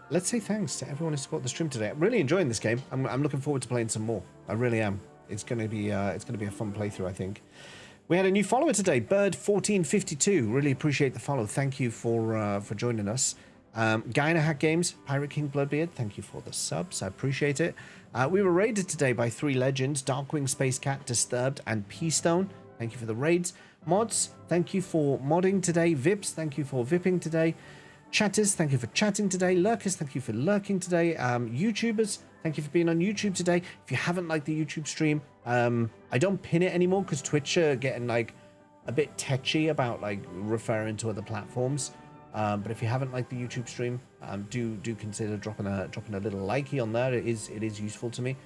Let's say thanks to everyone who's got the stream today. I'm really enjoying this game. I'm looking forward to playing some more. I really am. It's gonna be a fun playthrough, I think. We had a new follower today, Bird1452. Really appreciate the follow. Thank you for joining us. Guy in a Hat Games, Pirate King Bloodbeard. Thank you for the subs. I appreciate it. We were raided today by 3 legends: Darkwing, Space Cat, Disturbed, and P-Stone. Thank you for the raids. Mods, thank you for modding today. Vips, thank you for vipping today. Chatters, thank you for chatting today. Lurkers, thank you for lurking today. YouTubers, thank you for being on YouTube today. If you haven't liked the YouTube stream, I don't pin it anymore because Twitch are getting like a bit tetchy about like referring to other platforms. But if you haven't liked the YouTube stream, do consider dropping a little likey on there. It is useful to me.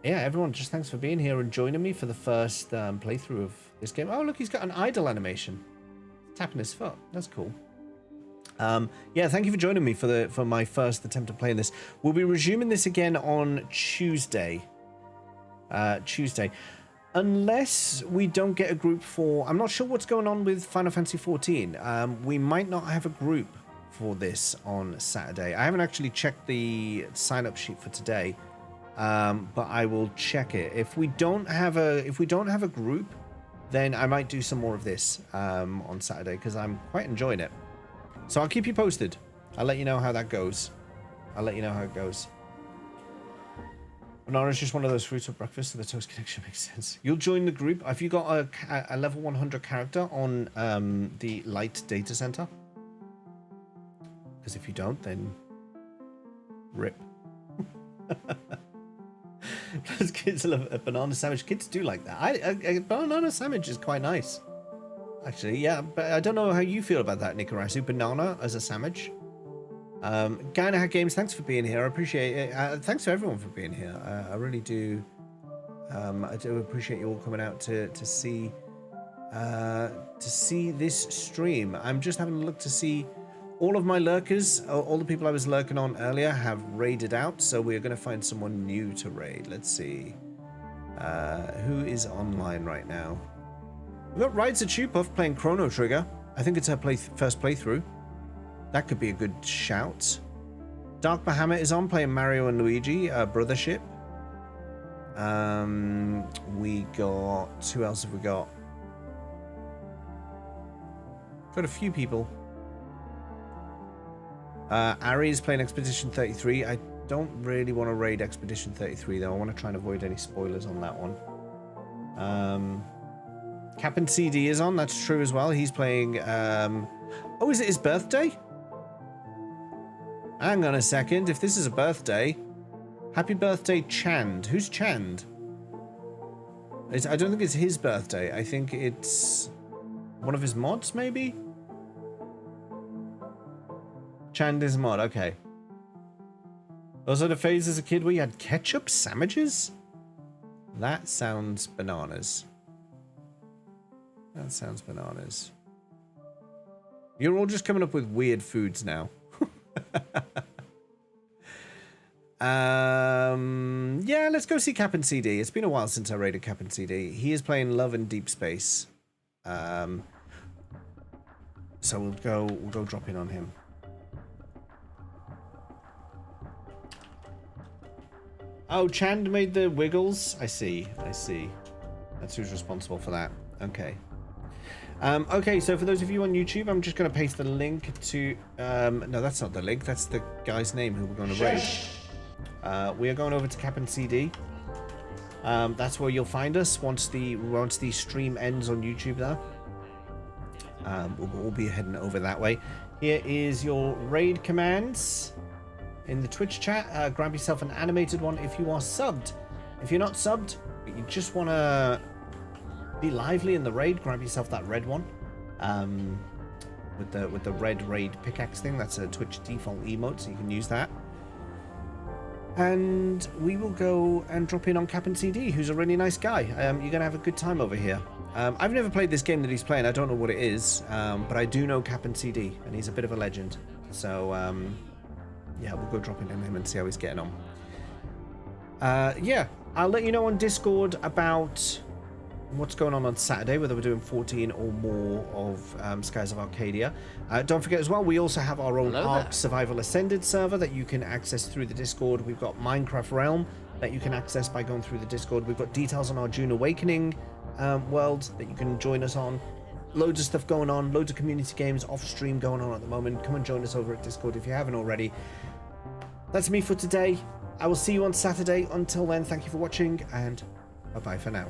Yeah, everyone, just thanks for being here and joining me for the first playthrough of this game. Oh, look, he's got an idle animation. Tapping his foot. That's cool. Yeah, thank you for joining me for my first attempt at playing this. We'll be resuming this again on Tuesday. Unless we don't get a group for... I'm not sure what's going on with Final Fantasy XIV. We might not have a group for this on Saturday. I haven't actually checked the sign-up sheet for today. But I will check it. If we don't have a group, then I might do some more of this on Saturday because I'm quite enjoying it. So I'll keep you posted. I'll let you know how that goes. Banana's just one of those fruits for breakfast, so the toast connection makes sense. You'll join the group. Have you got a level 100 character on the light data center? Because if you don't, then rip. Those kids love a banana sandwich. Kids do like that. A banana sandwich is quite nice, actually. Yeah, but I don't know how you feel about that, Nikarasu. Banana as a sandwich. Guy in a Hat Games, thanks for being here. I appreciate it. Thanks to everyone for being here. I really do. I do appreciate you all coming out to see this stream. I'm just having a look to see. All of my lurkers, all the people I was lurking on earlier have raided out, so we're going to find someone new to raid. Let's see. Who is online right now? We've got Rides a Chew-Puff playing Chrono Trigger. I think it's her first playthrough. That could be a good shout. Dark Bahamut is on playing Mario and Luigi, Brothership. We got... Who else have we got? Got a few people. Ari is playing Expedition 33. I don't really want to raid Expedition 33 though. I want to try and avoid any spoilers on that one. Captain CD is on. That's true as well. He's playing... Oh, is it his birthday? Hang on a second. If this is a birthday... Happy birthday, Chand. Who's Chand? I don't think it's his birthday. I think it's one of his mods, maybe? Chand is a mod, okay. Those are the phases as a kid where you had ketchup sandwiches? That sounds bananas. That sounds bananas. You're all just coming up with weird foods now. Yeah, let's go see Captain CD. It's been a while since I raided Captain CD. He is playing Love in Deep Space. So we'll go drop in on him. Oh, Chand made the wiggles. I see. That's who's responsible for that. Okay. Okay, so for those of you on YouTube, I'm just going to paste the link to... no, that's not the link. That's the guy's name who we're going to raid. We are going over to Captain CD. That's where you'll find us once the stream ends on YouTube there. We'll be heading over that way. Here is your raid commands. In the Twitch chat, grab yourself an animated one if you are subbed. If you're not subbed, but you just want to be lively in the raid, grab yourself that red one. With the red raid pickaxe thing. That's a Twitch default emote, so you can use that. And we will go and drop in on Captain CD, who's a really nice guy. You're going to have a good time over here. I've never played this game that he's playing. I don't know what it is, but I do know Captain CD, and he's a bit of a legend. So... yeah, we'll go drop in on him and see how he's getting on. Yeah, I'll let you know on Discord about what's going on Saturday, whether we're doing 14 or more of Skies of Arcadia. Don't forget as well, we also have our own Ark Survival Ascended server that you can access through the Discord. We've got Minecraft Realm that you can access by going through the Discord. We've got details on our June Awakening world that you can join us on. Loads of stuff going on, loads of community games off stream going on at the moment. Come and join us over at Discord if you haven't already. That's me for today. I will see you on Saturday. Until then, thank you for watching, and bye-bye for now.